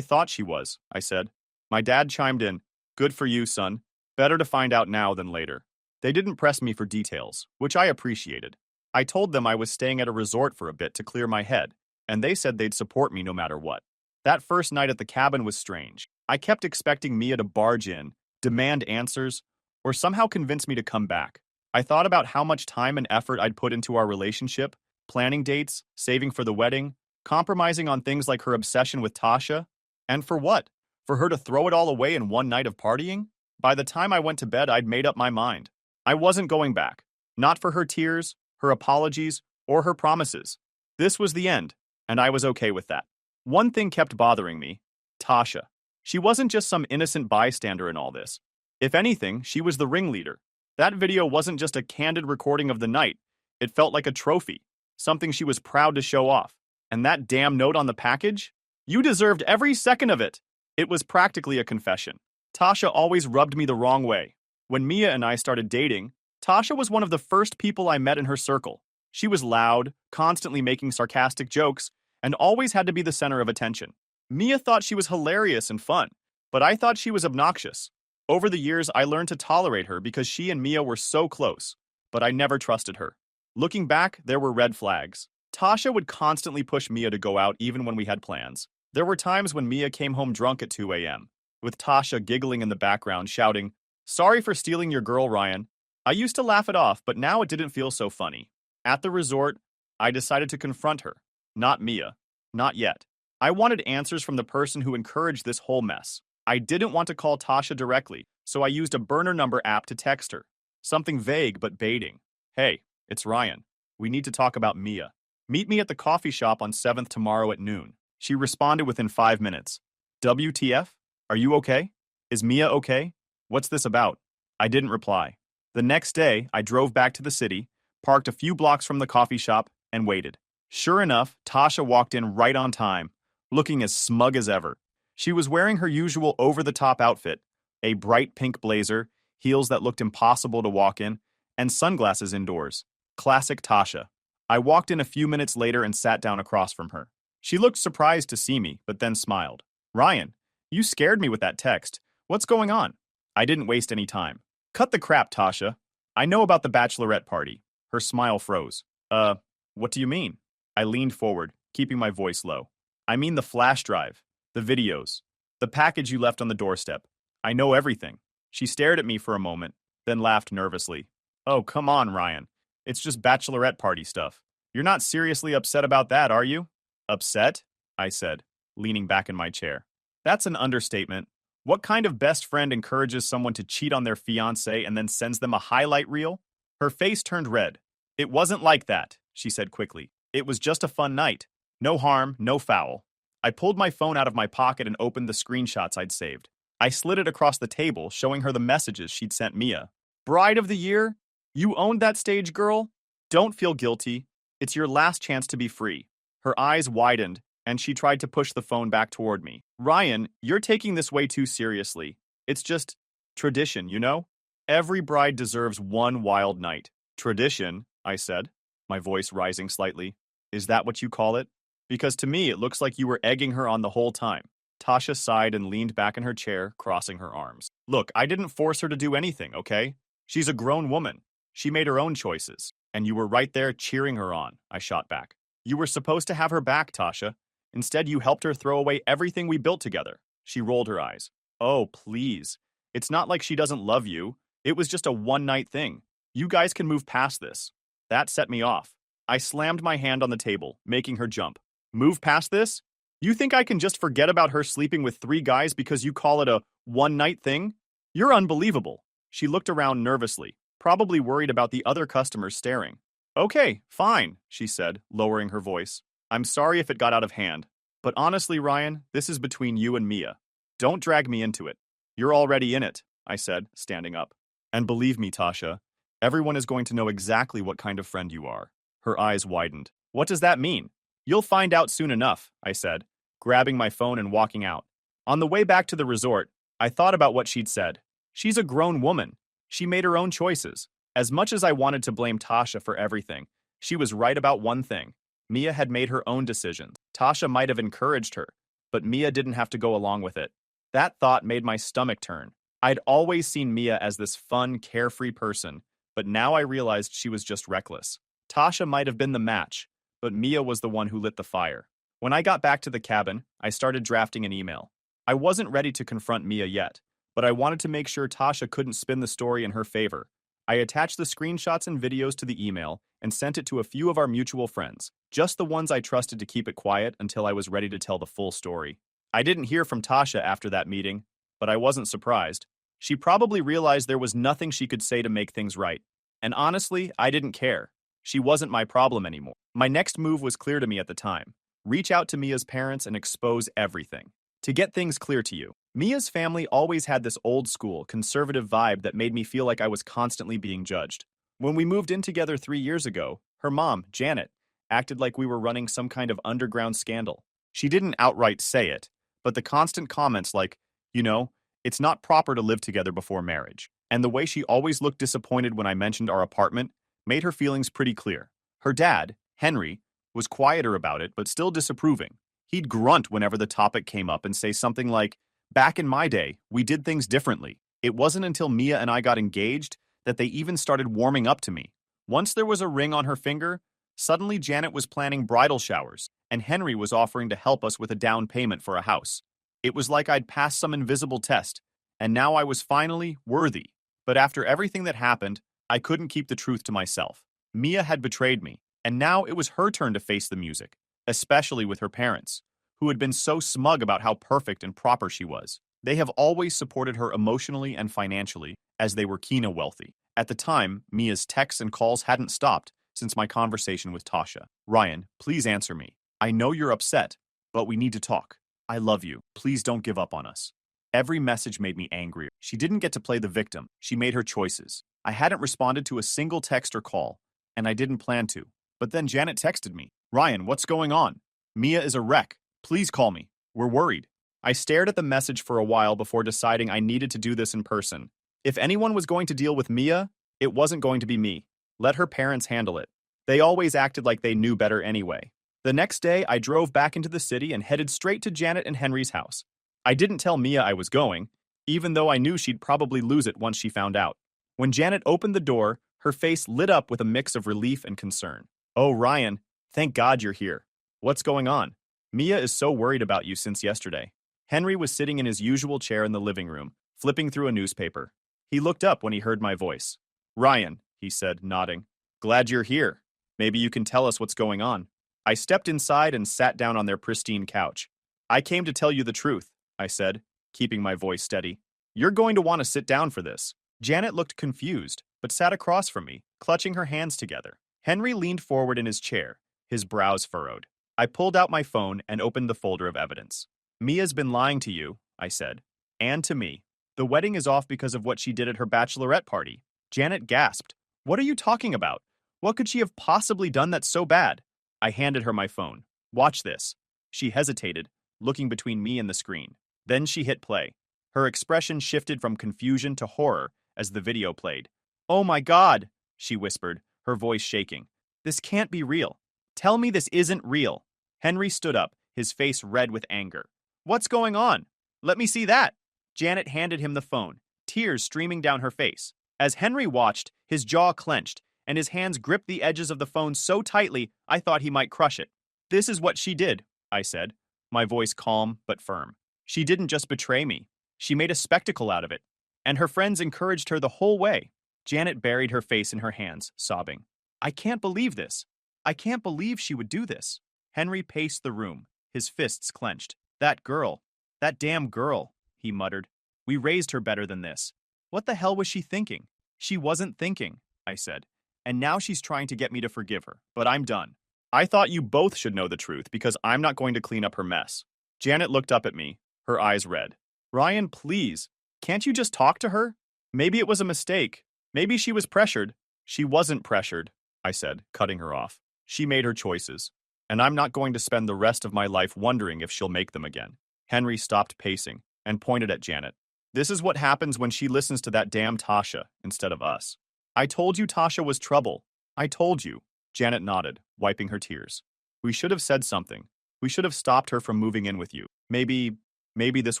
thought she was, I said. My dad chimed in, "Good for you, son. Better to find out now than later." They didn't press me for details, which I appreciated. I told them I was staying at a resort for a bit to clear my head, and they said they'd support me no matter what. That first night at the cabin was strange. I kept expecting Mia to barge in, demand answers, or somehow convince me to come back. I thought about how much time and effort I'd put into our relationship, planning dates, saving for the wedding, compromising on things like her obsession with Tasha. And for what? For her to throw it all away in one night of partying? By the time I went to bed, I'd made up my mind. I wasn't going back. Not for her tears, her apologies, or her promises. This was the end, and I was okay with that. One thing kept bothering me. Tasha. She wasn't just some innocent bystander in all this. If anything, she was the ringleader. That video wasn't just a candid recording of the night. It felt like a trophy, something she was proud to show off. And that damn note on the package? You deserved every second of it. It was practically a confession. Tasha always rubbed me the wrong way. When Mia and I started dating, Tasha was one of the first people I met in her circle. She was loud, constantly making sarcastic jokes, and always had to be the center of attention. Mia thought she was hilarious and fun, but I thought she was obnoxious. Over the years, I learned to tolerate her because she and Mia were so close, but I never trusted her. Looking back, there were red flags. Tasha would constantly push Mia to go out even when we had plans. There were times when Mia came home drunk at 2 a.m., with Tasha giggling in the background, shouting, "Sorry for stealing your girl, Ryan." I used to laugh it off, but now it didn't feel so funny. At the resort, I decided to confront her. Not Mia. Not yet. I wanted answers from the person who encouraged this whole mess. I didn't want to call Tasha directly, so I used a burner number app to text her. Something vague but baiting. "Hey, it's Ryan. We need to talk about Mia. Meet me at the coffee shop on 7th tomorrow at noon." She responded within 5 minutes. "WTF? Are you okay? Is Mia okay? What's this about?" I didn't reply. The next day, I drove back to the city, parked a few blocks from the coffee shop, and waited. Sure enough, Tasha walked in right on time, looking as smug as ever. She was wearing her usual over-the-top outfit, a bright pink blazer, heels that looked impossible to walk in, and sunglasses indoors. Classic Tasha. I walked in a few minutes later and sat down across from her. She looked surprised to see me, but then smiled. "Ryan, you scared me with that text. What's going on?" I didn't waste any time. "Cut the crap, Tasha. I know about the bachelorette party." Her smile froze. What do you mean?" I leaned forward, keeping my voice low. "I mean the flash drive, the videos, the package you left on the doorstep. I know everything." She stared at me for a moment, then laughed nervously. "Oh, come on, Ryan. It's just bachelorette party stuff. You're not seriously upset about that, are you?" "Upset?" I said, leaning back in my chair. "That's an understatement. What kind of best friend encourages someone to cheat on their fiancé and then sends them a highlight reel?" Her face turned red. "It wasn't like that," she said quickly. "It was just a fun night. No harm, no foul." I pulled my phone out of my pocket and opened the screenshots I'd saved. I slid it across the table, showing her the messages she'd sent Mia. "Bride of the year? You owned that stage, girl? Don't feel guilty. It's your last chance to be free." Her eyes widened, and she tried to push the phone back toward me. "Ryan, you're taking this way too seriously. It's just tradition, you know? Every bride deserves one wild night." "Tradition," I said, my voice rising slightly. "Is that what you call it? Because to me it looks like you were egging her on the whole time." Tasha sighed and leaned back in her chair, crossing her arms. "Look, I didn't force her to do anything, okay? She's a grown woman. She made her own choices. And you were right there cheering her on," I shot back. "You were supposed to have her back, Tasha. Instead, you helped her throw away everything we built together." She rolled her eyes. "Oh, please. It's not like she doesn't love you. It was just a one-night thing. You guys can move past this." That set me off. I slammed my hand on the table, making her jump. "Move past this? You think I can just forget about her sleeping with 3 guys because you call it a one-night thing? You're unbelievable. She looked around nervously, probably worried about the other customers staring. Okay, fine, she said, lowering her voice. I'm sorry if it got out of hand. But honestly, Ryan, this is between you and Mia. Don't drag me into it. You're already in it, I said, standing up. And believe me, Tasha, everyone is going to know exactly what kind of friend you are. Her eyes widened. What does that mean? You'll find out soon enough, I said, grabbing my phone and walking out. On the way back to the resort, I thought about what she'd said. She's a grown woman. She made her own choices. As much as I wanted to blame Tasha for everything, she was right about one thing. Mia had made her own decisions. Tasha might have encouraged her, but Mia didn't have to go along with it. That thought made my stomach turn. I'd always seen Mia as this fun, carefree person, but now I realized she was just reckless. Tasha might have been the match, but Mia was the one who lit the fire. When I got back to the cabin, I started drafting an email. I wasn't ready to confront Mia yet, but I wanted to make sure Tasha couldn't spin the story in her favor. I attached the screenshots and videos to the email and sent it to a few of our mutual friends, just the ones I trusted to keep it quiet until I was ready to tell the full story. I didn't hear from Tasha after that meeting, but I wasn't surprised. She probably realized there was nothing she could say to make things right. And honestly, I didn't care. She wasn't my problem anymore. My next move was clear to me at the time. Reach out to Mia's parents and expose everything. To get things clear to you, Mia's family always had this old-school, conservative vibe that made me feel like I was constantly being judged. When we moved in together 3 years ago, her mom, Janet, acted like we were running some kind of underground scandal. She didn't outright say it, but the constant comments like, it's not proper to live together before marriage, and the way she always looked disappointed when I mentioned our apartment made her feelings pretty clear. Her dad, Henry, was quieter about it, but still disapproving. He'd grunt whenever the topic came up and say something like, back in my day, we did things differently. It wasn't until Mia and I got engaged that they even started warming up to me. Once there was a ring on her finger, suddenly Janet was planning bridal showers, and Henry was offering to help us with a down payment for a house. It was like I'd passed some invisible test, and now I was finally worthy. But after everything that happened, I couldn't keep the truth to myself. Mia had betrayed me, and now it was her turn to face the music, especially with her parents, who had been so smug about how perfect and proper she was. They have always supported her emotionally and financially, as they were Kina wealthy. At the time, Mia's texts and calls hadn't stopped since my conversation with Tasha. Ryan, please answer me. I know you're upset, but we need to talk. I love you. Please don't give up on us. Every message made me angrier. She didn't get to play the victim. She made her choices. I hadn't responded to a single text or call, and I didn't plan to. But then Janet texted me. Ryan, what's going on? Mia is a wreck. Please call me. We're worried. I stared at the message for a while before deciding I needed to do this in person. If anyone was going to deal with Mia, it wasn't going to be me. Let her parents handle it. They always acted like they knew better anyway. The next day, I drove back into the city and headed straight to Janet and Henry's house. I didn't tell Mia I was going, even though I knew she'd probably lose it once she found out. When Janet opened the door, her face lit up with a mix of relief and concern. Oh, Ryan, thank God you're here. What's going on? Mia is so worried about you since yesterday. Henry was sitting in his usual chair in the living room, flipping through a newspaper. He looked up when he heard my voice. Ryan, he said, nodding. Glad you're here. Maybe you can tell us what's going on. I stepped inside and sat down on their pristine couch. I came to tell you the truth, I said, keeping my voice steady. You're going to want to sit down for this. Janet looked confused, but sat across from me, clutching her hands together. Henry leaned forward in his chair, his brows furrowed. I pulled out my phone and opened the folder of evidence. Mia's been lying to you, I said, and to me. The wedding is off because of what she did at her bachelorette party. Janet gasped. What are you talking about? What could she have possibly done that's so bad? I handed her my phone. Watch this. She hesitated, looking between me and the screen. Then she hit play. Her expression shifted from confusion to horror as the video played. Oh my God, she whispered, her voice shaking. This can't be real. Tell me this isn't real. Henry stood up, his face red with anger. What's going on? Let me see that. Janet handed him the phone, tears streaming down her face. As Henry watched, his jaw clenched, and his hands gripped the edges of the phone so tightly I thought he might crush it. This is what she did, I said, my voice calm but firm. She didn't just betray me. She made a spectacle out of it, and her friends encouraged her the whole way. Janet buried her face in her hands, sobbing. I can't believe this. I can't believe she would do this. Henry paced the room, His fists clenched. That girl. That damn girl, he muttered. We raised her better than this. What the hell was she thinking? She wasn't thinking, I said. And now she's trying to get me to forgive her, but I'm done. I thought you both should know the truth because I'm not going to clean up her mess. Janet looked up at me, her eyes red. Ryan, please, can't you just talk to her? Maybe it was a mistake. Maybe she was pressured. She wasn't pressured, I said, cutting her off. She made her choices, and I'm not going to spend the rest of my life wondering if she'll make them again. Henry stopped pacing and pointed at Janet. This is what happens when she listens to that damn Tasha instead of us. I told you Tasha was trouble. I told you. Janet nodded, wiping her tears. We should have said something. We should have stopped her from moving in with you. Maybe this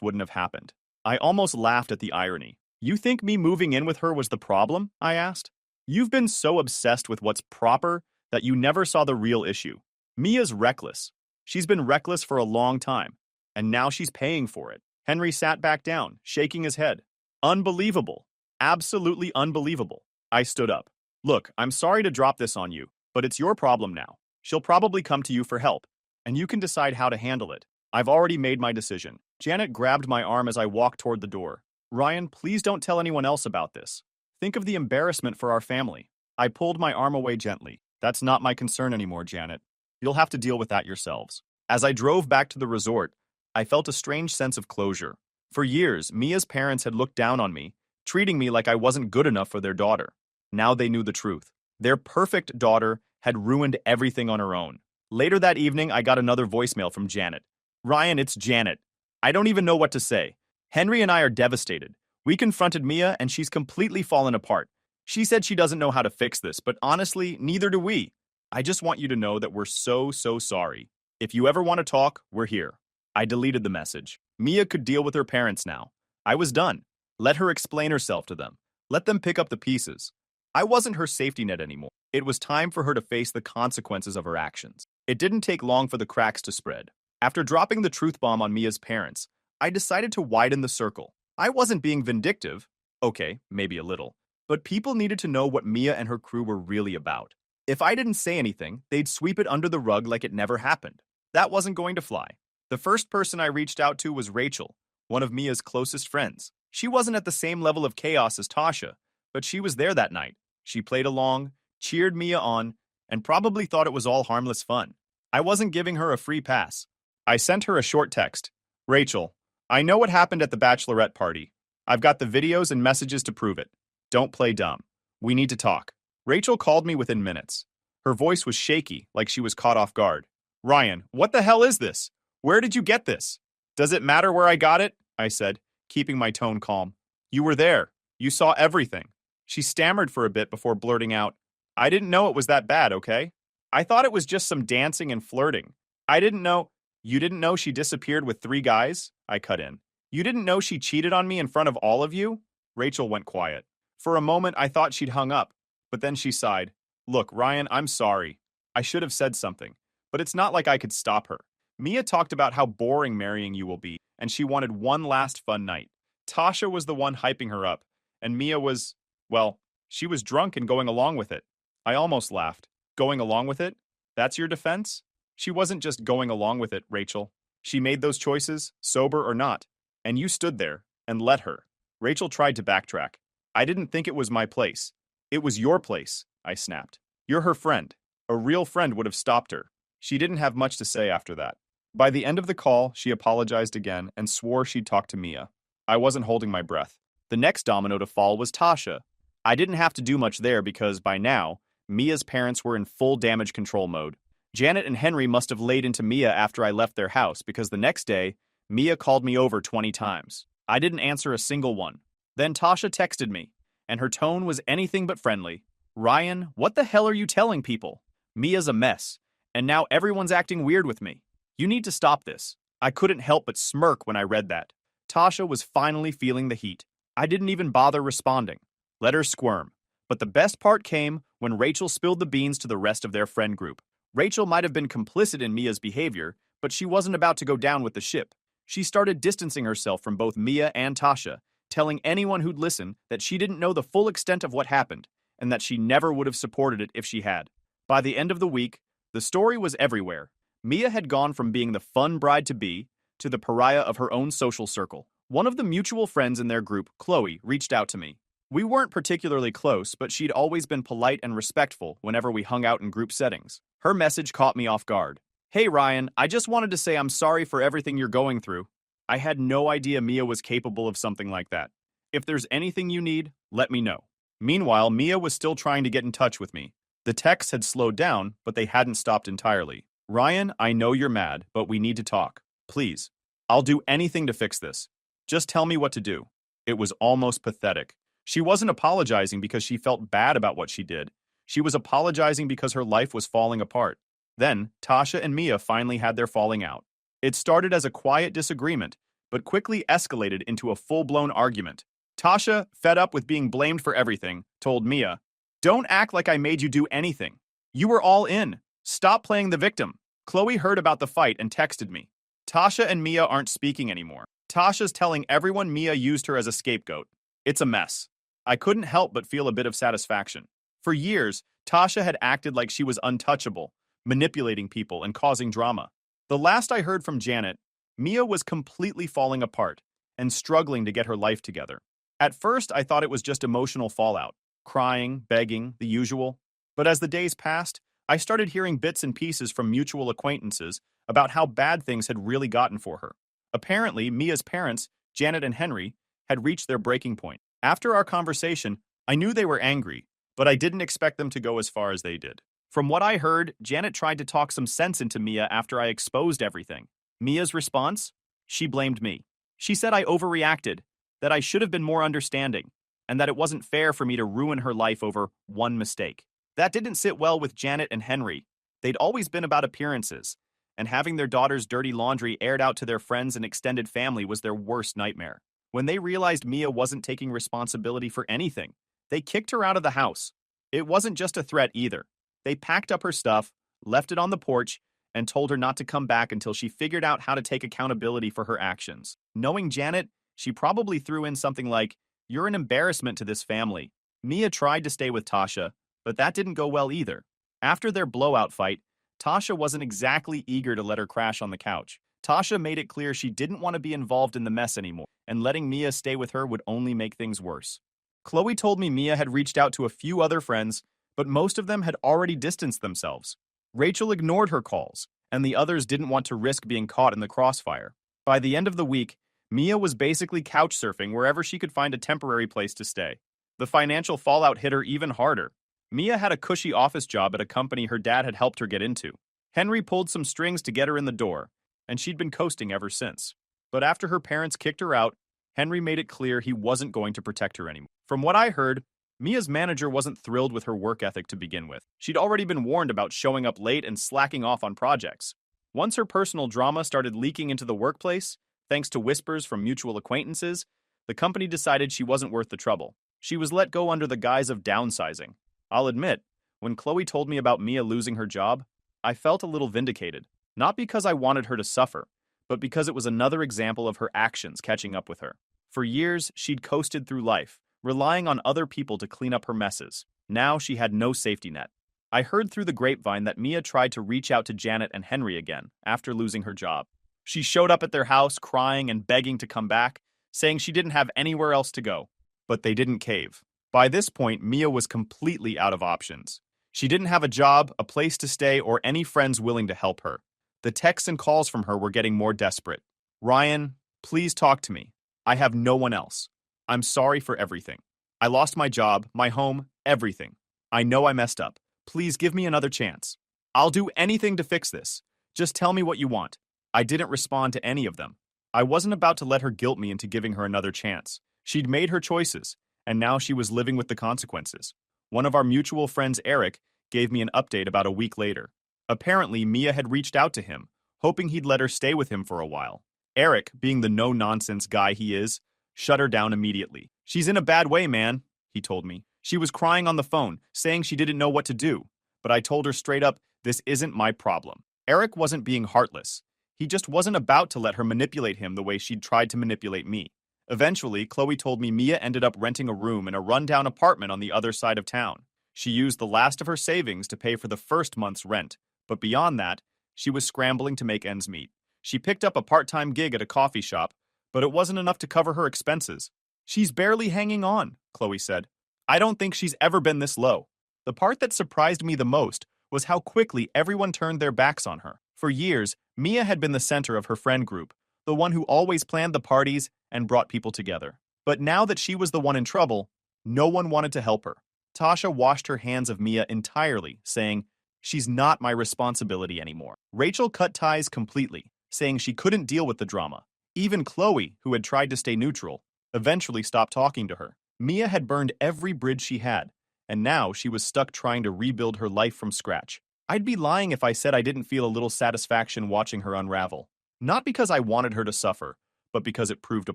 wouldn't have happened. I almost laughed at the irony. You think me moving in with her was the problem? I asked. You've been so obsessed with what's proper that you never saw the real issue. Mia's reckless. She's been reckless for a long time, and now she's paying for it. Henry sat back down, shaking his head. Unbelievable. Absolutely unbelievable. I stood up. Look, I'm sorry to drop this on you, but it's your problem now. She'll probably come to you for help, and you can decide how to handle it. I've already made my decision. Janet grabbed my arm as I walked toward the door. Ryan, please don't tell anyone else about this. Think of the embarrassment for our family. I pulled my arm away gently. That's not my concern anymore, Janet. You'll have to deal with that yourselves. As I drove back to the resort, I felt a strange sense of closure. For years, Mia's parents had looked down on me, treating me like I wasn't good enough for their daughter. Now they knew the truth. Their perfect daughter had ruined everything on her own. Later that evening, I got another voicemail from Janet. Ryan, it's Janet. I don't even know what to say. Henry and I are devastated. We confronted Mia and she's completely fallen apart. She said she doesn't know how to fix this, but honestly, neither do we. I just want you to know that we're so sorry. If you ever want to talk, we're here. I deleted the message. Mia could deal with her parents now. I was done. Let her explain herself to them. Let them pick up the pieces. I wasn't her safety net anymore. It was time for her to face the consequences of her actions. It didn't take long for the cracks to spread. After dropping the truth bomb on Mia's parents, I decided to widen the circle. I wasn't being vindictive. Okay, maybe a little. But people needed to know what Mia and her crew were really about. If I didn't say anything, they'd sweep it under the rug like it never happened. That wasn't going to fly. The first person I reached out to was Rachel, one of Mia's closest friends. She wasn't at the same level of chaos as Tasha, but she was there that night. She played along, cheered Mia on, and probably thought it was all harmless fun. I wasn't giving her a free pass. I sent her a short text. Rachel, I know what happened at the bachelorette party. I've got the videos and messages to prove it. Don't play dumb. We need to talk. Rachel called me within minutes. Her voice was shaky, like she was caught off guard. Ryan, what the hell is this? Where did you get this? Does it matter where I got it? I said, keeping my tone calm. You were there. You saw everything. She stammered for a bit before blurting out, I didn't know it was that bad, okay? I thought it was just some dancing and flirting. I didn't know. You didn't know she disappeared with 3 guys? I cut in. You didn't know she cheated on me in front of all of you? Rachel went quiet. For a moment, I thought she'd hung up, but then she sighed. Look, Ryan, I'm sorry. I should have said something, but it's not like I could stop her. Mia talked about how boring marrying you will be, and she wanted one last fun night. Tasha was the one hyping her up, and Mia was, well, she was drunk and going along with it. I almost laughed. Going along with it? That's your defense? She wasn't just going along with it, Rachel. She made those choices, sober or not, and you stood there and let her. Rachel tried to backtrack. I didn't think it was my place. It was your place, I snapped. You're her friend. A real friend would have stopped her. She didn't have much to say after that. By the end of the call, she apologized again and swore she'd talk to Mia. I wasn't holding my breath. The next domino to fall was Tasha. I didn't have to do much there because, by now, Mia's parents were in full damage control mode. Janet and Henry must have laid into Mia after I left their house because the next day, Mia called me over 20 times. I didn't answer a single one. Then Tasha texted me, and her tone was anything but friendly. Ryan, what the hell are you telling people? Mia's a mess, and now everyone's acting weird with me. You need to stop this. I couldn't help but smirk when I read that. Tasha was finally feeling the heat. I didn't even bother responding. Let her squirm. But the best part came when Rachel spilled the beans to the rest of their friend group. Rachel might have been complicit in Mia's behavior, but she wasn't about to go down with the ship. She started distancing herself from both Mia and Tasha, telling anyone who'd listen that she didn't know the full extent of what happened, and that she never would have supported it if she had. By the end of the week, the story was everywhere. Mia had gone from being the fun bride-to-be to the pariah of her own social circle. One of the mutual friends in their group, Chloe, reached out to me. We weren't particularly close, but she'd always been polite and respectful whenever we hung out in group settings. Her message caught me off guard. "Hey Ryan, I just wanted to say I'm sorry for everything you're going through." I had no idea Mia was capable of something like that. "If there's anything you need, let me know." Meanwhile, Mia was still trying to get in touch with me. The texts had slowed down, but they hadn't stopped entirely. "Ryan, I know you're mad, but we need to talk. Please. I'll do anything to fix this. Just tell me what to do." It was almost pathetic. She wasn't apologizing because she felt bad about what she did. She was apologizing because her life was falling apart. Then, Tasha and Mia finally had their falling out. It started as a quiet disagreement, but quickly escalated into a full-blown argument. Tasha, fed up with being blamed for everything, told Mia, "Don't act like I made you do anything. You were all in. Stop playing the victim." Chloe heard about the fight and texted me. Tasha and Mia aren't speaking anymore. Tasha's telling everyone Mia used her as a scapegoat. It's a mess. I couldn't help but feel a bit of satisfaction. For years, Tasha had acted like she was untouchable, manipulating people and causing drama. The last I heard from Janet, Mia was completely falling apart and struggling to get her life together. At first, I thought it was just emotional fallout, crying, begging, the usual. But as the days passed, I started hearing bits and pieces from mutual acquaintances about how bad things had really gotten for her. Apparently, Mia's parents, Janet and Henry, had reached their breaking point. After our conversation, I knew they were angry, but I didn't expect them to go as far as they did. From what I heard, Janet tried to talk some sense into Mia after I exposed everything. Mia's response? She blamed me. She said I overreacted, that I should have been more understanding, and that it wasn't fair for me to ruin her life over one mistake. That didn't sit well with Janet and Henry. They'd always been about appearances, and having their daughter's dirty laundry aired out to their friends and extended family was their worst nightmare. When they realized Mia wasn't taking responsibility for anything, they kicked her out of the house. It wasn't just a threat either. They packed up her stuff, left it on the porch, and told her not to come back until she figured out how to take accountability for her actions. Knowing Janet, she probably threw in something like, "You're an embarrassment to this family." Mia tried to stay with Tasha, but that didn't go well either. After their blowout fight, Tasha wasn't exactly eager to let her crash on the couch. Tasha made it clear she didn't want to be involved in the mess anymore, and letting Mia stay with her would only make things worse. Chloe told me Mia had reached out to a few other friends, but most of them had already distanced themselves. Rachel ignored her calls, and the others didn't want to risk being caught in the crossfire. By the end of the week, Mia was basically couch surfing wherever she could find a temporary place to stay. The financial fallout hit her even harder. Mia had a cushy office job at a company her dad had helped her get into. Henry pulled some strings to get her in the door, and she'd been coasting ever since. But after her parents kicked her out, Henry made it clear he wasn't going to protect her anymore. From what I heard, Mia's manager wasn't thrilled with her work ethic to begin with. She'd already been warned about showing up late and slacking off on projects. Once her personal drama started leaking into the workplace, thanks to whispers from mutual acquaintances, the company decided she wasn't worth the trouble. She was let go under the guise of downsizing. I'll admit, when Chloe told me about Mia losing her job, I felt a little vindicated. Not because I wanted her to suffer, but because it was another example of her actions catching up with her. For years, she'd coasted through life, relying on other people to clean up her messes. Now she had no safety net. I heard through the grapevine that Mia tried to reach out to Janet and Henry again after losing her job. She showed up at their house crying and begging to come back, saying she didn't have anywhere else to go. But they didn't cave. By this point, Mia was completely out of options. She didn't have a job, a place to stay, or any friends willing to help her. The texts and calls from her were getting more desperate. "Ryan, please talk to me. I have no one else. I'm sorry for everything. I lost my job, my home, everything. I know I messed up. Please give me another chance. I'll do anything to fix this. Just tell me what you want." I didn't respond to any of them. I wasn't about to let her guilt me into giving her another chance. She'd made her choices, and now she was living with the consequences. One of our mutual friends, Eric, gave me an update about a week later. Apparently, Mia had reached out to him, hoping he'd let her stay with him for a while. Eric, being the no-nonsense guy he is, shut her down immediately. "She's in a bad way, man," he told me. "She was crying on the phone, saying she didn't know what to do. But I told her straight up, this isn't my problem." Eric wasn't being heartless. He just wasn't about to let her manipulate him the way she'd tried to manipulate me. Eventually, Chloe told me Mia ended up renting a room in a rundown apartment on the other side of town. She used the last of her savings to pay for the first month's rent, but beyond that, She was scrambling to make ends meet. She picked up a part-time gig at a coffee shop, but it wasn't enough to cover her expenses. She's barely hanging on, Chloe said. I don't think she's ever been this low. The part that surprised me the most was how quickly everyone turned their backs on her. For years, Mia had been the center of her friend group, the one who always planned the parties and brought people together. But now that she was the one in trouble, no one wanted to help her. Tasha washed her hands of Mia entirely, saying, "She's not my responsibility anymore." Rachel cut ties completely, saying she couldn't deal with the drama. Even Chloe, who had tried to stay neutral, eventually stopped talking to her. Mia had burned every bridge she had, and now she was stuck trying to rebuild her life from scratch. I'd be lying if I said I didn't feel a little satisfaction watching her unravel. Not because I wanted her to suffer, but because it proved a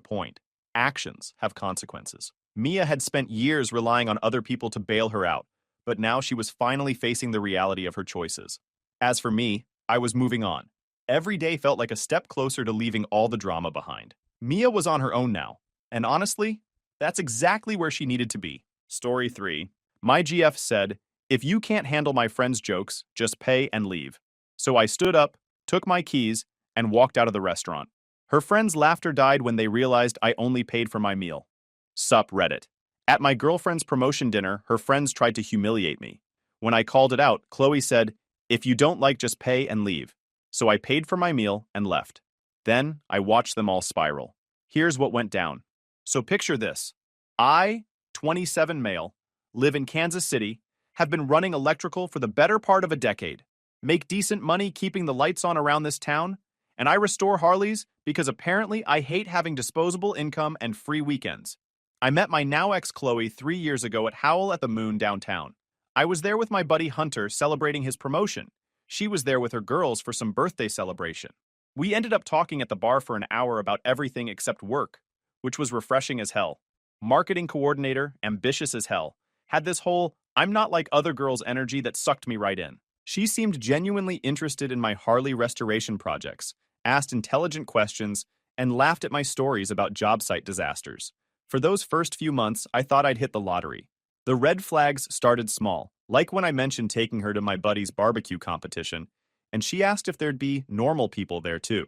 point. Actions have consequences. Mia had spent years relying on other people to bail her out, but now she was finally facing the reality of her choices. As for me, I was moving on. Every day felt like a step closer to leaving all the drama behind. Mia was on her own now, and honestly, that's exactly where she needed to be. Story 3. My GF said, "If you can't handle my friends' jokes, just pay and leave." So I stood up, took my keys, and walked out of the restaurant. Her friends' laughter died when they realized I only paid for my meal. Sup Reddit. At my girlfriend's promotion dinner, her friends tried to humiliate me. When I called it out, Chloe said, "If you don't like, just pay and leave." So I paid for my meal and left. Then I watched them all spiral. Here's what went down. So picture this. I, 27 male, live in Kansas City, have been running electrical for the better part of a decade, make decent money keeping the lights on around this town, and I restore Harleys because apparently I hate having disposable income and free weekends. I met my now ex Chloe 3 years ago at Howl at the Moon downtown. I was there with my buddy Hunter celebrating his promotion. She was there with her girls for some birthday celebration. We ended up talking at the bar for an hour about everything except work, which was refreshing as hell. Marketing coordinator, ambitious as hell, had this whole "I'm not like other girls" energy that sucked me right in. She seemed genuinely interested in my Harley restoration projects, asked intelligent questions, and laughed at my stories about job site disasters. For those first few months, I thought I'd hit the lottery. The red flags started small, like when I mentioned taking her to my buddy's barbecue competition, and she asked if there'd be normal people there too.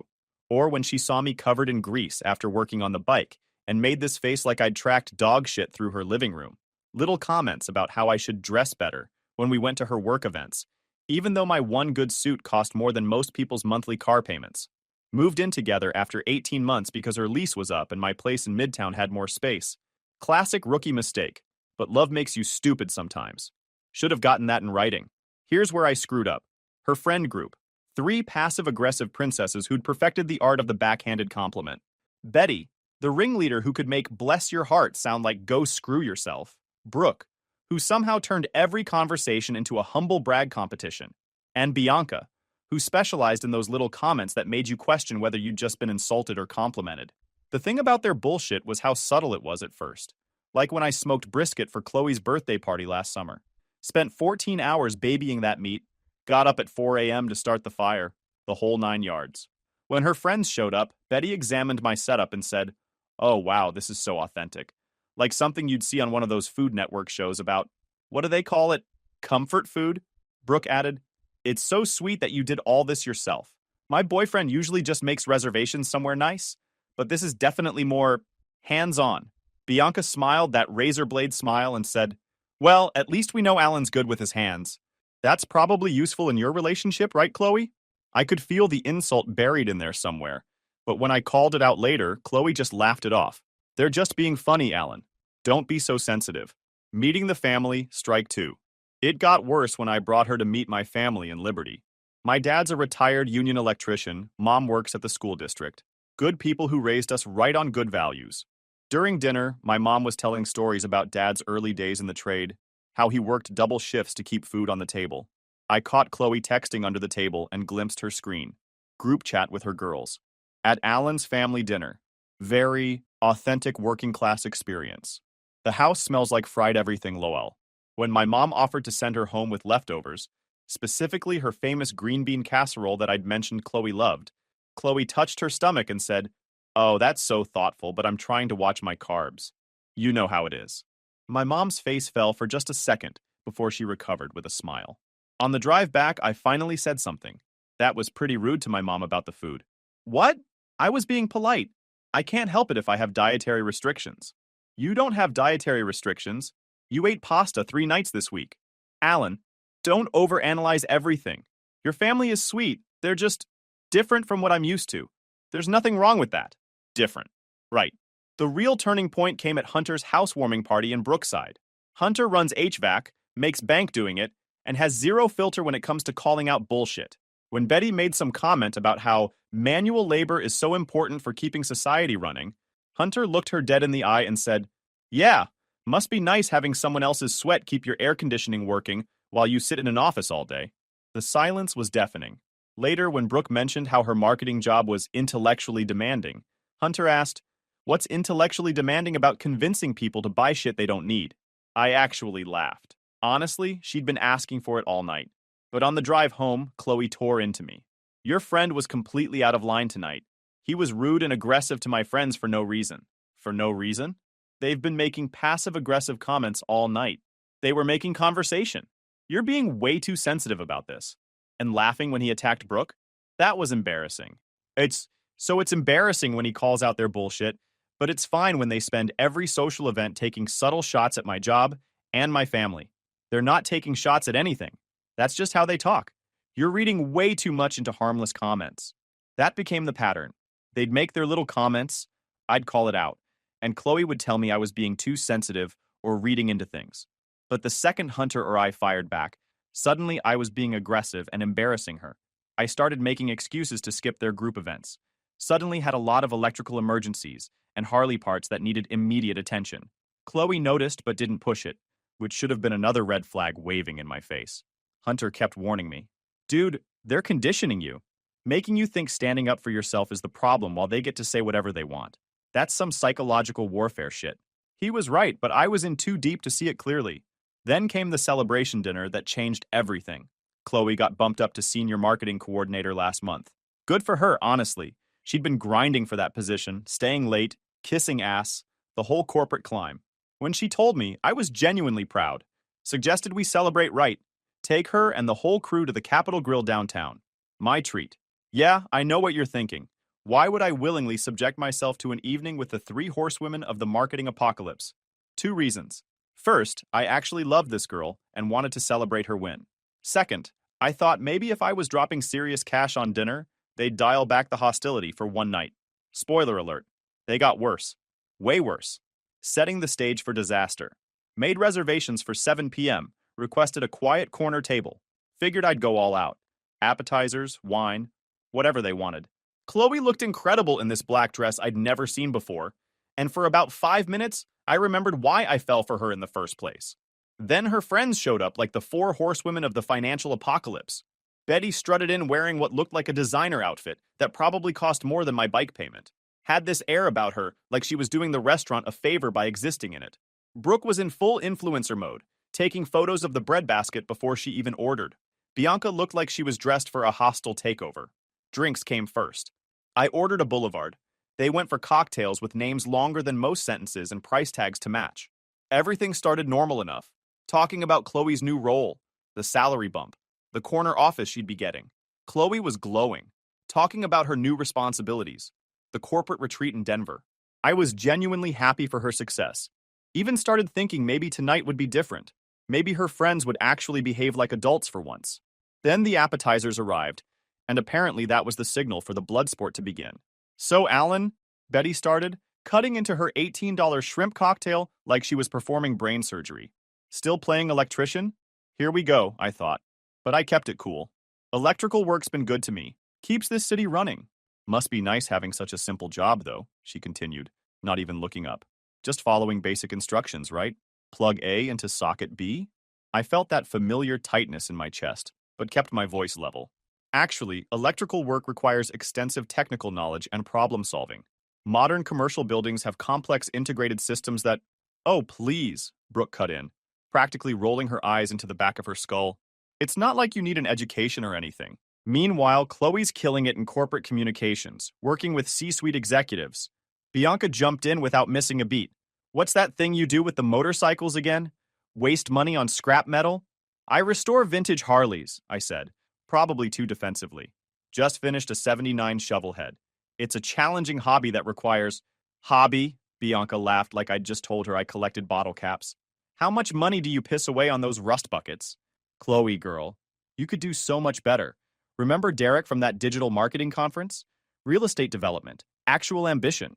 Or when she saw me covered in grease after working on the bike and made this face like I'd tracked dog shit through her living room. Little comments about how I should dress better when we went to her work events, even though my one good suit cost more than most people's monthly car payments. Moved in together after 18 months because her lease was up and my place in Midtown had more space. Classic rookie mistake, but love makes you stupid sometimes. Should have gotten that in writing. Here's where I screwed up. Her friend group. 3 passive-aggressive princesses who'd perfected the art of the backhanded compliment. Betty, the ringleader who could make "bless your heart" sound like "go screw yourself." Brooke, who somehow turned every conversation into a humble brag competition. And Bianca, who specialized in those little comments that made you question whether you'd just been insulted or complimented. The thing about their bullshit was how subtle it was at first. Like when I smoked brisket for Chloe's birthday party last summer. Spent 14 hours babying that meat, got up at 4 a.m. to start the fire, the whole 9 yards. When her friends showed up, Betty examined my setup and said, "Oh wow, this is so authentic." Like something you'd see on one of those Food Network shows about, what do they call it? Comfort food? Brooke added, "It's so sweet that you did all this yourself. My boyfriend usually just makes reservations somewhere nice, but this is definitely more hands-on." Bianca smiled that razor blade smile and said, "Well, at least we know Alan's good with his hands. That's probably useful in your relationship, right, Chloe?" I could feel the insult buried in there somewhere, but when I called it out later, Chloe just laughed it off. "They're just being funny, Alan. Don't be so sensitive." Meeting the family, strike 2. It got worse when I brought her to meet my family in Liberty. My dad's a retired union electrician, mom works at the school district. Good people who raised us right on good values. During dinner, my mom was telling stories about dad's early days in the trade, how he worked double shifts to keep food on the table. I caught Chloe texting under the table and glimpsed her screen. Group chat with her girls. At Alan's family dinner. Very authentic working class experience. The house smells like fried everything, lol. When my mom offered to send her home with leftovers, specifically her famous green bean casserole that I'd mentioned Chloe loved, Chloe touched her stomach and said, "Oh, that's so thoughtful, but I'm trying to watch my carbs." You know how it is. My mom's face fell for just a second before she recovered with a smile. On the drive back, I finally said something. That was pretty rude to my mom about the food. What? I was being polite. I can't help it if I have dietary restrictions. You don't have dietary restrictions. You ate pasta 3 nights this week. Alan, don't overanalyze everything. Your family is sweet. They're just different from what I'm used to. There's nothing wrong with that. Different. Right. The real turning point came at Hunter's housewarming party in Brookside. Hunter runs HVAC, makes bank doing it, and has zero filter when it comes to calling out bullshit. When Betty made some comment about how manual labor is so important for keeping society running, Hunter looked her dead in the eye and said, "Yeah, must be nice having someone else's sweat keep your air conditioning working while you sit in an office all day." The silence was deafening. Later, when Brooke mentioned how her marketing job was intellectually demanding, Hunter asked, "What's intellectually demanding about convincing people to buy shit they don't need?" I actually laughed. Honestly, she'd been asking for it all night. But on the drive home, Chloe tore into me. "Your friend was completely out of line tonight. He was rude and aggressive to my friends for no reason." For no reason? They've been making passive-aggressive comments all night. They were making conversation. You're being way too sensitive about this. And laughing when he attacked Brooke? That was embarrassing. It's embarrassing when he calls out their bullshit, but it's fine when they spend every social event taking subtle shots at my job and my family. They're not taking shots at anything. That's just how they talk. You're reading way too much into harmless comments. That became the pattern. They'd make their little comments, I'd call it out, and Chloe would tell me I was being too sensitive or reading into things. But the second Hunter or I fired back, suddenly I was being aggressive and embarrassing her. I started making excuses to skip their group events. Suddenly had a lot of electrical emergencies and Harley parts that needed immediate attention. Chloe noticed but didn't push it, which should have been another red flag waving in my face. Hunter kept warning me. "Dude, they're conditioning you, making you think standing up for yourself is the problem while they get to say whatever they want. That's some psychological warfare shit." He was right, but I was in too deep to see it clearly. Then came the celebration dinner that changed everything. Chloe got bumped up to senior marketing coordinator last month. Good for her, honestly. She'd been grinding for that position, staying late, kissing ass, the whole corporate climb. When she told me, I was genuinely proud. Suggested we celebrate right. Take her and the whole crew to the Capitol Grill downtown. My treat. Yeah, I know what you're thinking. Why would I willingly subject myself to an evening with the 3 horsewomen of the marketing apocalypse? 2 reasons. First, I actually loved this girl and wanted to celebrate her win. Second, I thought maybe if I was dropping serious cash on dinner, they'd dial back the hostility for one night. Spoiler alert. They got worse. Way worse. Setting the stage for disaster. Made reservations for 7 p.m., requested a quiet corner table. Figured I'd go all out. Appetizers, wine, whatever they wanted. Chloe looked incredible in this black dress I'd never seen before, and for about 5 minutes, I remembered why I fell for her in the first place. Then her friends showed up like the 4 horsewomen of the financial apocalypse. Betty strutted in wearing what looked like a designer outfit that probably cost more than my bike payment. Had this air about her like she was doing the restaurant a favor by existing in it. Brooke was in full influencer mode, taking photos of the breadbasket before she even ordered. Bianca looked like she was dressed for a hostile takeover. Drinks came first. I ordered a Boulevard. They went for cocktails with names longer than most sentences and price tags to match. Everything started normal enough. Talking about Chloe's new role, the salary bump, the corner office she'd be getting. Chloe was glowing, talking about her new responsibilities, the corporate retreat in Denver. I was genuinely happy for her success. Even started thinking maybe tonight would be different. Maybe her friends would actually behave like adults for once. Then the appetizers arrived, and apparently that was the signal for the blood sport to begin. "So, Alan," Betty started, cutting into her $18 shrimp cocktail like she was performing brain surgery. "Still playing electrician? Here we go," I thought. But I kept it cool. "Electrical work's been good to me. Keeps this city running." "Must be nice having such a simple job, though," she continued, not even looking up. "Just following basic instructions, right? Plug A into socket B?" I felt that familiar tightness in my chest, but kept my voice level. "Actually, electrical work requires extensive technical knowledge and problem solving. Modern commercial buildings have complex integrated systems that—" "Oh, please," Brooke cut in, practically rolling her eyes into the back of her skull. "It's not like you need an education or anything." Meanwhile, Chloe's killing it in corporate communications, working with C-suite executives. Bianca jumped in without missing a beat. "What's that thing you do with the motorcycles again? Waste money on scrap metal?" "I restore vintage Harleys," I said, probably too defensively. Just finished a 79 shovelhead. It's a challenging hobby that requires... Hobby? Bianca laughed like I'd just told her I collected bottle caps. How much money do you piss away on those rust buckets? Chloe, girl, you could do so much better. Remember Derek from that digital marketing conference? Real estate development. Actual ambition.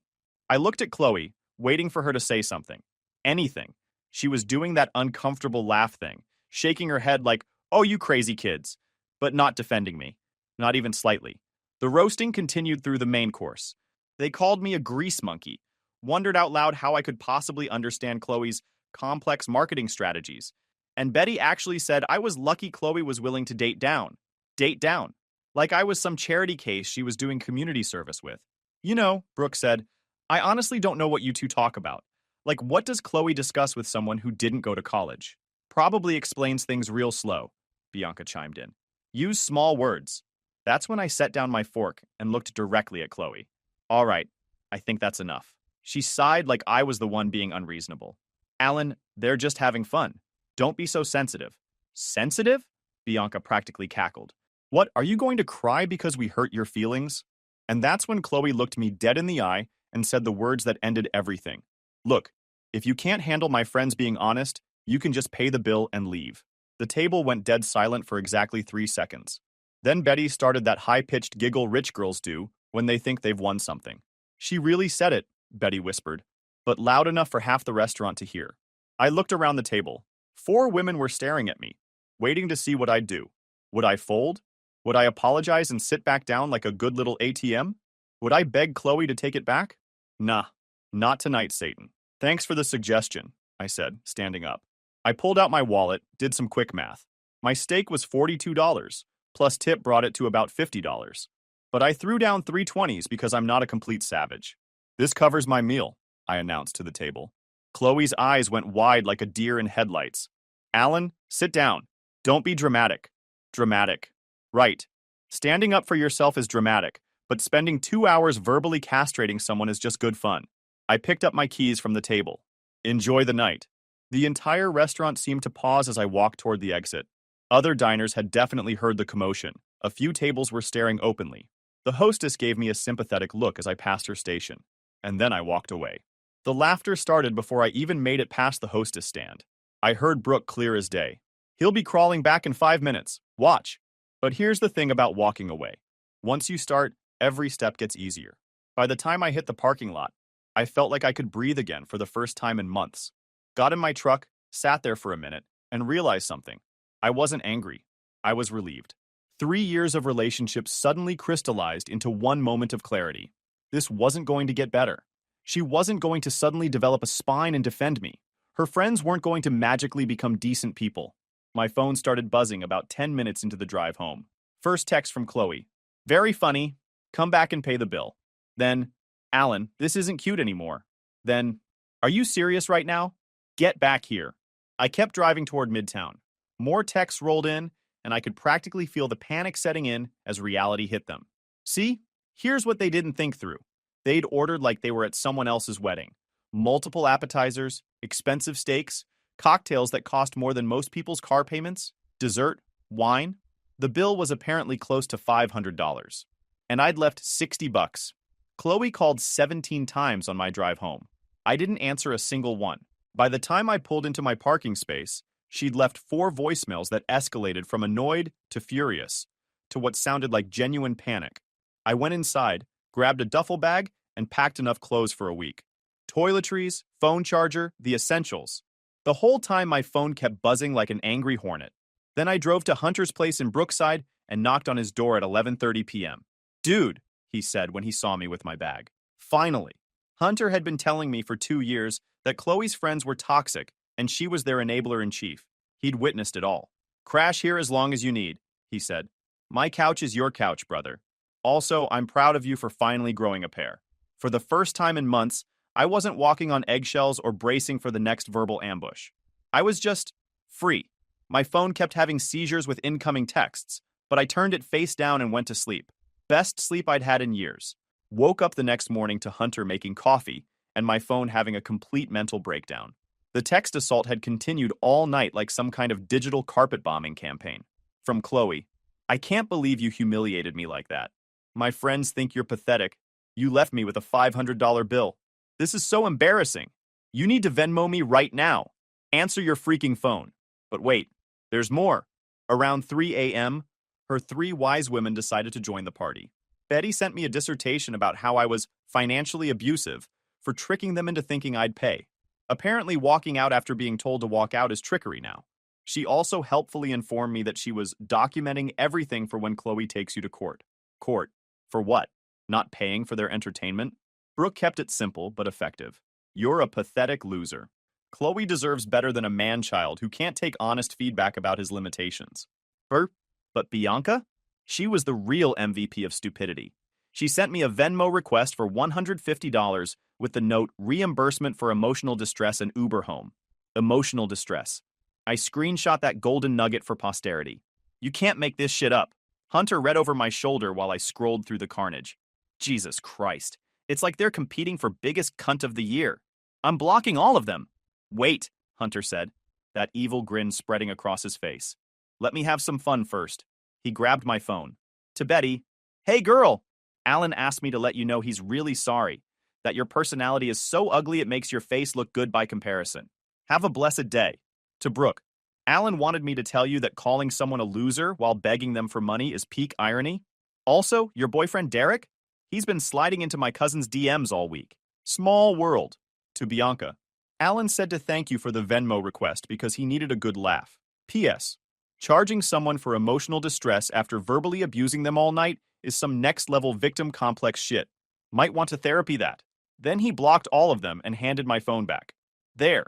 I looked at Chloe, waiting for her to say something. Anything. She was doing that uncomfortable laugh thing, shaking her head like, oh, you crazy kids, but not defending me. Not even slightly. The roasting continued through the main course. They called me a grease monkey, wondered out loud how I could possibly understand Chloe's complex marketing strategies. And Betty actually said I was lucky Chloe was willing to date down. Date down. Like I was some charity case she was doing community service with. You know, Brooke said, I honestly don't know what you two talk about. Like, what does Chloe discuss with someone who didn't go to college? Probably explains things real slow, Bianca chimed in. Use small words. That's when I set down my fork and looked directly at Chloe. All right, I think that's enough. She sighed like I was the one being unreasonable. Alan, they're just having fun. Don't be so sensitive. Sensitive? Bianca practically cackled. What, are you going to cry because we hurt your feelings? And that's when Chloe looked me dead in the eye and said the words that ended everything. Look, if you can't handle my friends being honest, you can just pay the bill and leave. The table went dead silent for exactly 3 seconds. Then Betty started that high-pitched giggle rich girls do when they think they've won something. She really said it, Betty whispered, but loud enough for half the restaurant to hear. I looked around the table. 4 women were staring at me, waiting to see what I'd do. Would I fold? Would I apologize and sit back down like a good little ATM? Would I beg Chloe to take it back? Nah, not tonight, Satan. Thanks for the suggestion, I said, standing up. I pulled out my wallet, did some quick math. My steak was $42, plus tip brought it to about $50. But I threw down 3 20s because I'm not a complete savage. This covers my meal, I announced to the table. Chloe's eyes went wide like a deer in headlights. Alan, sit down. Don't be dramatic. Dramatic. Right. Standing up for yourself is dramatic, but spending 2 hours verbally castrating someone is just good fun. I picked up my keys from the table. Enjoy the night. The entire restaurant seemed to pause as I walked toward the exit. Other diners had definitely heard the commotion. A few tables were staring openly. The hostess gave me a sympathetic look as I passed her station, and then I walked away. The laughter started before I even made it past the hostess stand. I heard Brooke clear as day. He'll be crawling back in 5 minutes. Watch. But here's the thing about walking away. Once you start, every step gets easier. By the time I hit the parking lot, I felt like I could breathe again for the first time in months. Got in my truck, sat there for a minute, and realized something. I wasn't angry. I was relieved. 3 years of relationships suddenly crystallized into one moment of clarity. This wasn't going to get better. She wasn't going to suddenly develop a spine and defend me. Her friends weren't going to magically become decent people. My phone started buzzing about 10 minutes into the drive home. First text from Chloe. Very funny. Come back and pay the bill. Then, Alan, this isn't cute anymore. Then, are you serious right now? Get back here. I kept driving toward Midtown. More texts rolled in, and I could practically feel the panic setting in as reality hit them. See? Here's what they didn't think through. They'd ordered like they were at someone else's wedding. Multiple appetizers, expensive steaks, cocktails that cost more than most people's car payments, dessert, wine. The bill was apparently close to $500. And I'd left $60. Chloe called 17 times on my drive home. I didn't answer a single one. By the time I pulled into my parking space, she'd left 4 voicemails that escalated from annoyed to furious to what sounded like genuine panic. I went inside, grabbed a duffel bag, and packed enough clothes for a week. Toiletries, phone charger, the essentials. The whole time my phone kept buzzing like an angry hornet. Then I drove to Hunter's place in Brookside and knocked on his door at 11:30 p.m. Dude, he said when he saw me with my bag. Finally. Hunter had been telling me for 2 years that Chloe's friends were toxic and she was their enabler-in-chief. He'd witnessed it all. Crash here as long as you need, he said. My couch is your couch, brother. Also, I'm proud of you for finally growing a pair. For the first time in months, I wasn't walking on eggshells or bracing for the next verbal ambush. I was just free. My phone kept having seizures with incoming texts, but I turned it face down and went to sleep. Best sleep I'd had in years. Woke up the next morning to Hunter making coffee and my phone having a complete mental breakdown. The text assault had continued all night like some kind of digital carpet bombing campaign. From Chloe, I can't believe you humiliated me like that. My friends think you're pathetic. You left me with a $500 bill. This is so embarrassing. You need to Venmo me right now. Answer your freaking phone. But wait, there's more. Around 3 a.m., her three wise women decided to join the party. Betty sent me a dissertation about how I was financially abusive for tricking them into thinking I'd pay. Apparently, walking out after being told to walk out is trickery now. She also helpfully informed me that she was documenting everything for when Chloe takes you to court. Court? For what? Not paying for their entertainment? Brooke kept it simple but effective. You're a pathetic loser. Chloe deserves better than a man-child who can't take honest feedback about his limitations. But Bianca? She was the real MVP of stupidity. She sent me a Venmo request for $150 with the note reimbursement for emotional distress and Uber home. Emotional distress. I screenshot that golden nugget for posterity. You can't make this shit up. Hunter read over my shoulder while I scrolled through the carnage. Jesus Christ. It's like they're competing for biggest cunt of the year. I'm blocking all of them. Wait, Hunter said, that evil grin spreading across his face. Let me have some fun first. He grabbed my phone. To Betty, hey girl, Alan asked me to let you know he's really sorry, that your personality is so ugly it makes your face look good by comparison. Have a blessed day. To Brooke, Alan wanted me to tell you that calling someone a loser while begging them for money is peak irony. Also, your boyfriend Derek? He's been sliding into my cousin's DMs all week. Small world. To Bianca, Alan said to thank you for the Venmo request because he needed a good laugh. P.S. Charging someone for emotional distress after verbally abusing them all night is some next-level victim complex shit. Might want to therapy that. Then he blocked all of them and handed my phone back. There.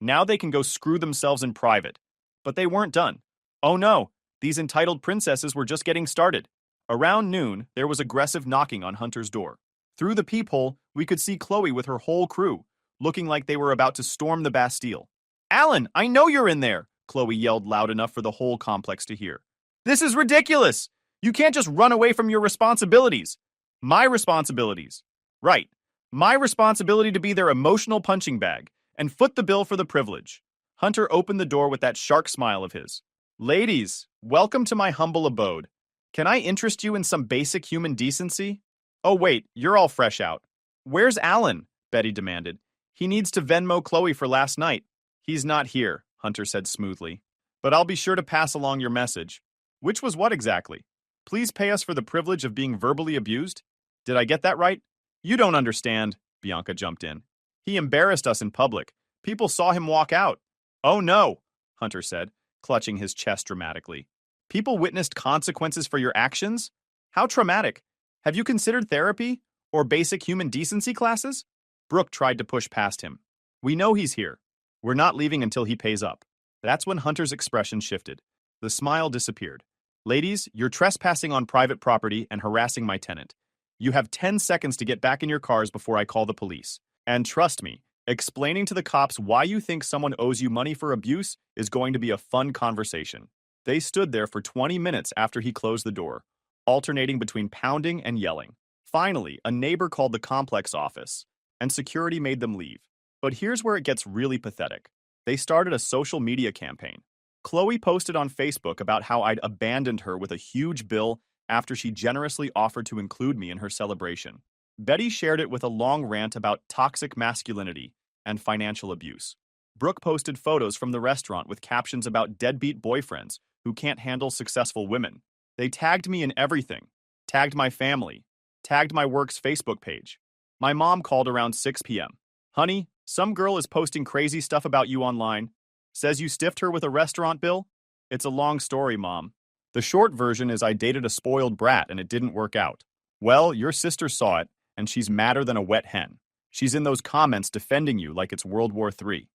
Now they can go screw themselves in private. But they weren't done. Oh no, these entitled princesses were just getting started. Around noon, there was aggressive knocking on Hunter's door. Through the peephole, we could see Chloe with her whole crew, looking like they were about to storm the Bastille. Alan, I know you're in there, Chloe yelled loud enough for the whole complex to hear. This is ridiculous! You can't just run away from your responsibilities. My responsibilities. Right. My responsibility to be their emotional punching bag and foot the bill for the privilege. Hunter opened the door with that shark smile of his. Ladies, welcome to my humble abode. Can I interest you in some basic human decency? Oh wait, you're all fresh out. Where's Alan? Betty demanded. He needs to Venmo Chloe for last night. He's not here, Hunter said smoothly. But I'll be sure to pass along your message. Which was what exactly? Please pay us for the privilege of being verbally abused? Did I get that right? You don't understand, Bianca jumped in. He embarrassed us in public. People saw him walk out. Oh no, Hunter said, clutching his chest dramatically. People witnessed consequences for your actions? How traumatic. Have you considered therapy? Or basic human decency classes? Brooke tried to push past him. We know he's here. We're not leaving until he pays up. That's when Hunter's expression shifted. The smile disappeared. Ladies, you're trespassing on private property and harassing my tenant. You have 10 seconds to get back in your cars before I call the police. And trust me, explaining to the cops why you think someone owes you money for abuse is going to be a fun conversation. They stood there for 20 minutes after he closed the door, alternating between pounding and yelling. Finally, a neighbor called the complex office, and security made them leave. But here's where it gets really pathetic. They started a social media campaign. Chloe posted on Facebook about how I'd abandoned her with a huge bill after she generously offered to include me in her celebration. Betty shared it with a long rant about toxic masculinity and financial abuse. Brooke posted photos from the restaurant with captions about deadbeat boyfriends who can't handle successful women. They tagged me in everything. Tagged my family. Tagged my work's Facebook page. My mom called around 6 p.m. Honey, some girl is posting crazy stuff about you online. Says you stiffed her with a restaurant bill? It's a long story, Mom. The short version is I dated a spoiled brat and it didn't work out. Well, your sister saw it, and she's madder than a wet hen. She's in those comments defending you like it's World War III.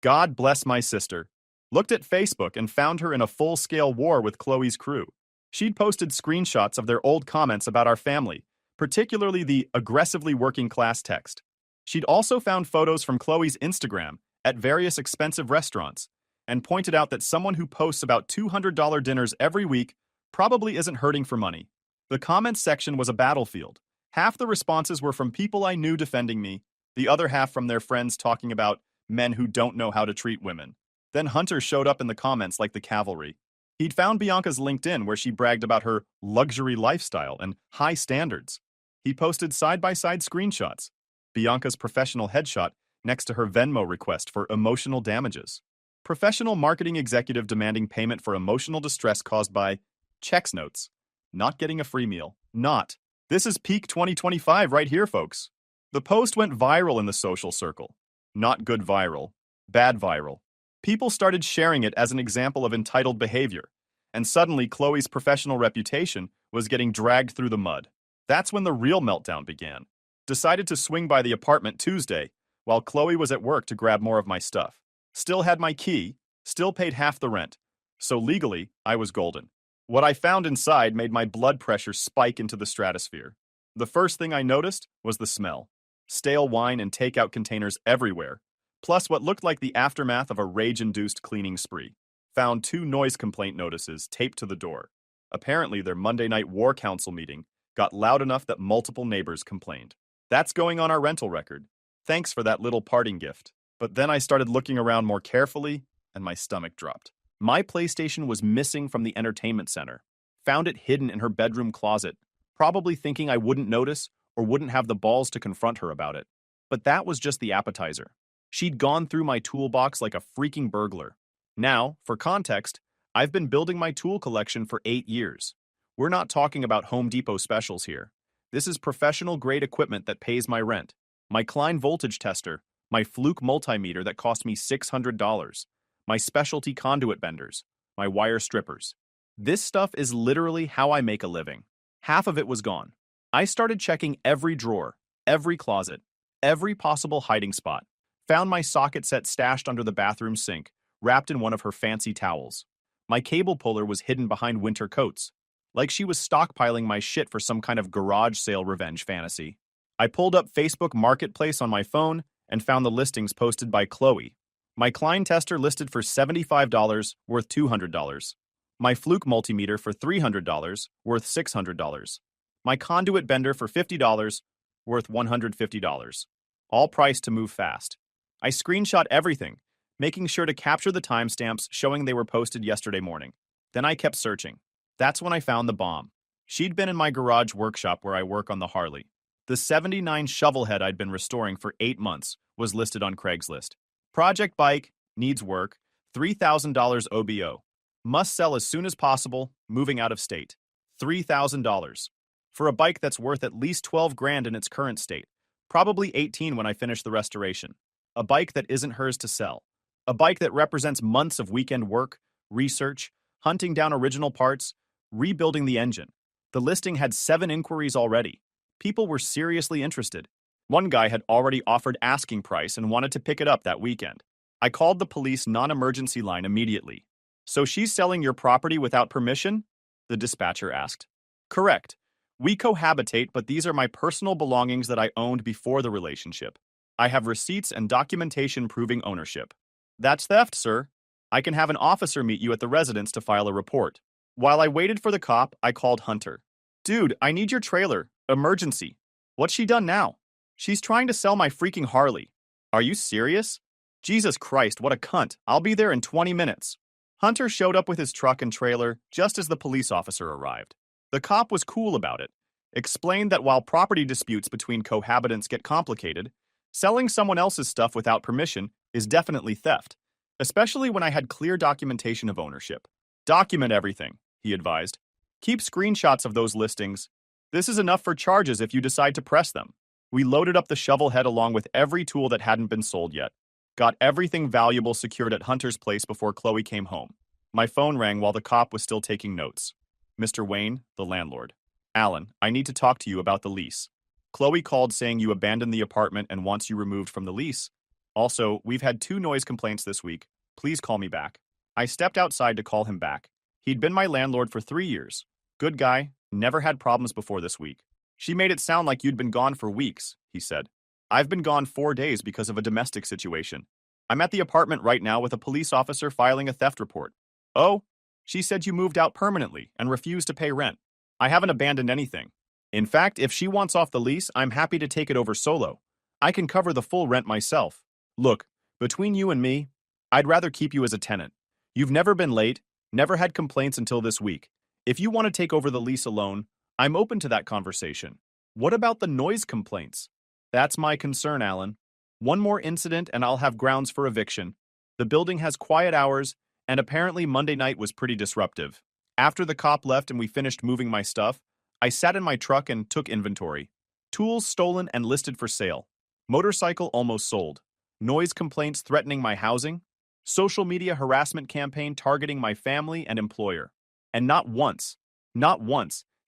God bless my sister. Looked at Facebook and found her in a full-scale war with Chloe's crew. She'd posted screenshots of their old comments about our family, particularly the aggressively working-class text. She'd also found photos from Chloe's Instagram at various expensive restaurants, and pointed out that someone who posts about $200 dinners every week probably isn't hurting for money. The comments section was a battlefield. Half the responses were from people I knew defending me, the other half from their friends talking about men who don't know how to treat women. Then Hunter showed up in the comments like the cavalry. He'd found Bianca's LinkedIn where she bragged about her luxury lifestyle and high standards. He posted side-by-side screenshots, Bianca's professional headshot next to her Venmo request for emotional damages. Professional marketing executive demanding payment for emotional distress caused by checks notes. Not getting a free meal. Not. This is peak 2025 right here, folks. The post went viral in the social circle. Not good viral. Bad viral. People started sharing it as an example of entitled behavior, and suddenly Chloe's professional reputation was getting dragged through the mud. That's when the real meltdown began. Decided to swing by the apartment Tuesday, while Chloe was at work to grab more of my stuff. Still had my key, still paid half the rent. So legally, I was golden. What I found inside made my blood pressure spike into the stratosphere. The first thing I noticed was the smell. Stale wine and takeout containers everywhere, plus what looked like the aftermath of a rage-induced cleaning spree. Found 2 noise complaint notices taped to the door. Apparently, their Monday night war council meeting got loud enough that multiple neighbors complained. That's going on our rental record. Thanks for that little parting gift. But then I started looking around more carefully, and my stomach dropped. My PlayStation was missing from the entertainment center. Found it hidden in her bedroom closet, probably thinking I wouldn't notice or wouldn't have the balls to confront her about it. But that was just the appetizer. She'd gone through my toolbox like a freaking burglar. Now, for context, I've been building my tool collection for 8 years. We're not talking about Home Depot specials here. This is professional-grade equipment that pays my rent. My Klein voltage tester, my Fluke multimeter that cost me $600, my specialty conduit benders, my wire strippers. This stuff is literally how I make a living. Half of it was gone. I started checking every drawer, every closet, every possible hiding spot. Found my socket set stashed under the bathroom sink, wrapped in one of her fancy towels. My cable puller was hidden behind winter coats, like she was stockpiling my shit for some kind of garage sale revenge fantasy. I pulled up Facebook Marketplace on my phone and found the listings posted by Chloe. My Klein tester listed for $75, worth $200. My Fluke multimeter for $300, worth $600. My conduit bender for $50, worth $150. All priced to move fast. I screenshot everything, making sure to capture the timestamps showing they were posted yesterday morning. Then I kept searching. That's when I found the bomb. She'd been in my garage workshop where I work on the Harley. The '79 shovelhead I'd been restoring for 8 months was listed on Craigslist. Project bike, needs work, $3,000 OBO. Must sell as soon as possible, moving out of state. $3,000. For a bike that's worth at least 12 grand in its current state. Probably 18 when I finish the restoration. A bike that isn't hers to sell. A bike that represents months of weekend work, research, hunting down original parts, rebuilding the engine. The listing had 7 inquiries already. People were seriously interested. One guy had already offered asking price and wanted to pick it up that weekend. I called the police non-emergency line immediately. So she's selling your property without permission? The dispatcher asked. Correct. We cohabitate, but these are my personal belongings that I owned before the relationship. I have receipts and documentation proving ownership. That's theft, sir. I can have an officer meet you at the residence to file a report. While I waited for the cop, I called Hunter. Dude, I need your trailer. Emergency. What's she done now? She's trying to sell my freaking Harley. Are you serious? Jesus Christ, what a cunt. I'll be there in 20 minutes. Hunter showed up with his truck and trailer just as the police officer arrived. The cop was cool about it. Explained that while property disputes between cohabitants get complicated, selling someone else's stuff without permission is definitely theft, especially when I had clear documentation of ownership. Document everything, he advised. Keep screenshots of those listings. This is enough for charges if you decide to press them. We loaded up the shovel head along with every tool that hadn't been sold yet. Got everything valuable secured at Hunter's place before Chloe came home. My phone rang while the cop was still taking notes. Mr. Wayne, the landlord. Alan, I need to talk to you about the lease. Chloe called saying you abandoned the apartment and wants you removed from the lease. Also, we've had 2 noise complaints this week. Please call me back. I stepped outside to call him back. He'd been my landlord for 3 years. Good guy, never had problems before this week. She made it sound like you'd been gone for weeks, he said. I've been gone 4 days because of a domestic situation. I'm at the apartment right now with a police officer filing a theft report. Oh, she said you moved out permanently and refused to pay rent. I haven't abandoned anything. In fact, if she wants off the lease, I'm happy to take it over solo. I can cover the full rent myself. Look, between you and me, I'd rather keep you as a tenant. You've never been late, Never had complaints until this week. If you want to take over the lease alone, I'm open to that conversation. What about the noise complaints? That's my concern, Alan. One more incident and I'll have grounds for eviction. The building has quiet hours, and apparently Monday night was pretty disruptive. After the cop left and we finished moving my stuff, I sat in my truck and took inventory. Tools stolen and listed for sale. Motorcycle almost sold. Noise complaints threatening my housing. Social media harassment campaign targeting my family and employer. And not once,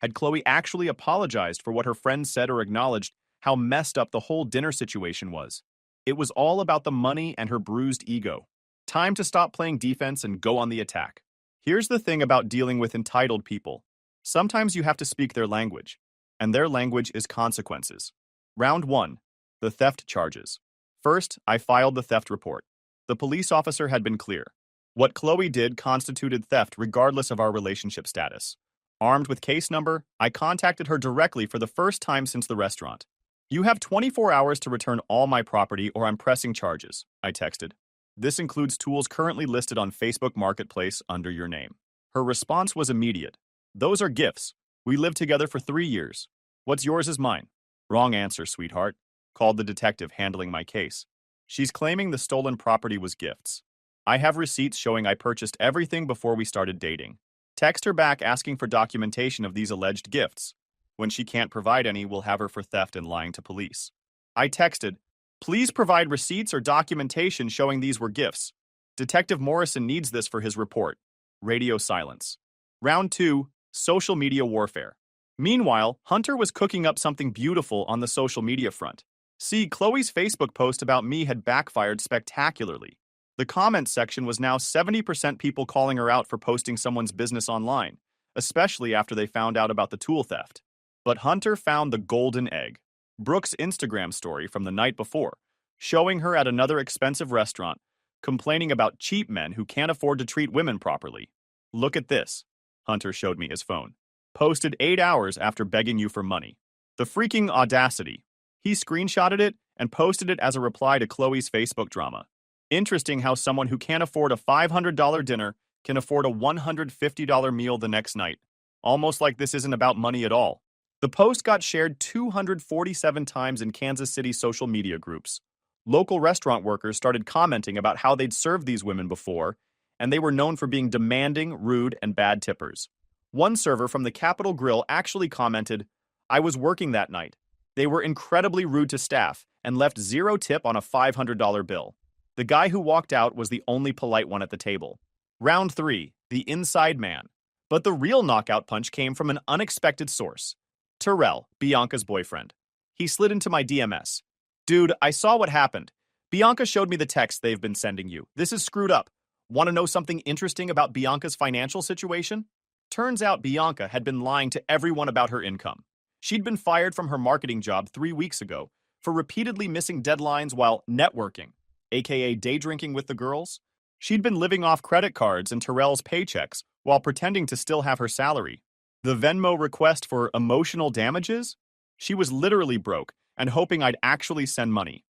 had Chloe actually apologized for what her friends said or acknowledged how messed up the whole dinner situation was. It was all about the money and her bruised ego. Time to stop playing defense and go on the attack. Here's the thing about dealing with entitled people. Sometimes you have to speak their language, and their language is consequences. Round 1. The theft charges. First, I filed the theft report. The police officer had been clear. What Chloe did constituted theft regardless of our relationship status. Armed with case number, I contacted her directly for the first time since the restaurant. You have 24 hours to return all my property or I'm pressing charges, I texted. This includes tools currently listed on Facebook Marketplace under your name. Her response was immediate. Those are gifts. We lived together for 3 years. What's yours is mine. Wrong answer, sweetheart, called the detective handling my case. She's claiming the stolen property was gifts. I have receipts showing I purchased everything before we started dating. Text her back asking for documentation of these alleged gifts. When she can't provide any, we'll have her for theft and lying to police. I texted, please provide receipts or documentation showing these were gifts. Detective Morrison needs this for his report. Radio silence. Round 2, social media warfare. Meanwhile, Hunter was cooking up something beautiful on the social media front. See, Chloe's Facebook post about me had backfired spectacularly. The comments section was now 70% people calling her out for posting someone's business online, especially after they found out about the tool theft. But Hunter found the golden egg. Brooke's Instagram story from the night before, showing her at another expensive restaurant, complaining about cheap men who can't afford to treat women properly. Look at this. Hunter showed me his phone. Posted 8 hours after begging you for money. The freaking audacity. He screenshotted it and posted it as a reply to Chloe's Facebook drama. Interesting how someone who can't afford a $500 dinner can afford a $150 meal the next night. Almost like this isn't about money at all. The post got shared 247 times in Kansas City social media groups. Local restaurant workers started commenting about how they'd served these women before, and they were known for being demanding, rude, and bad tippers. One server from the Capitol Grill actually commented, I was working that night. They were incredibly rude to staff and left 0 tip on a $500 bill. The guy who walked out was the only polite one at the table. Round 3, the inside man. But the real knockout punch came from an unexpected source. Terrell, Bianca's boyfriend. He slid into my DMS. Dude, I saw what happened. Bianca showed me the text they've been sending you. This is screwed up. Want to know something interesting about Bianca's financial situation? Turns out Bianca had been lying to everyone about her income. She'd been fired from her marketing job 3 weeks ago for repeatedly missing deadlines while networking, aka day drinking with the girls. She'd been living off credit cards and Terrell's paychecks while pretending to still have her salary. The Venmo request for emotional damages? She was literally broke and hoping I'd actually send money.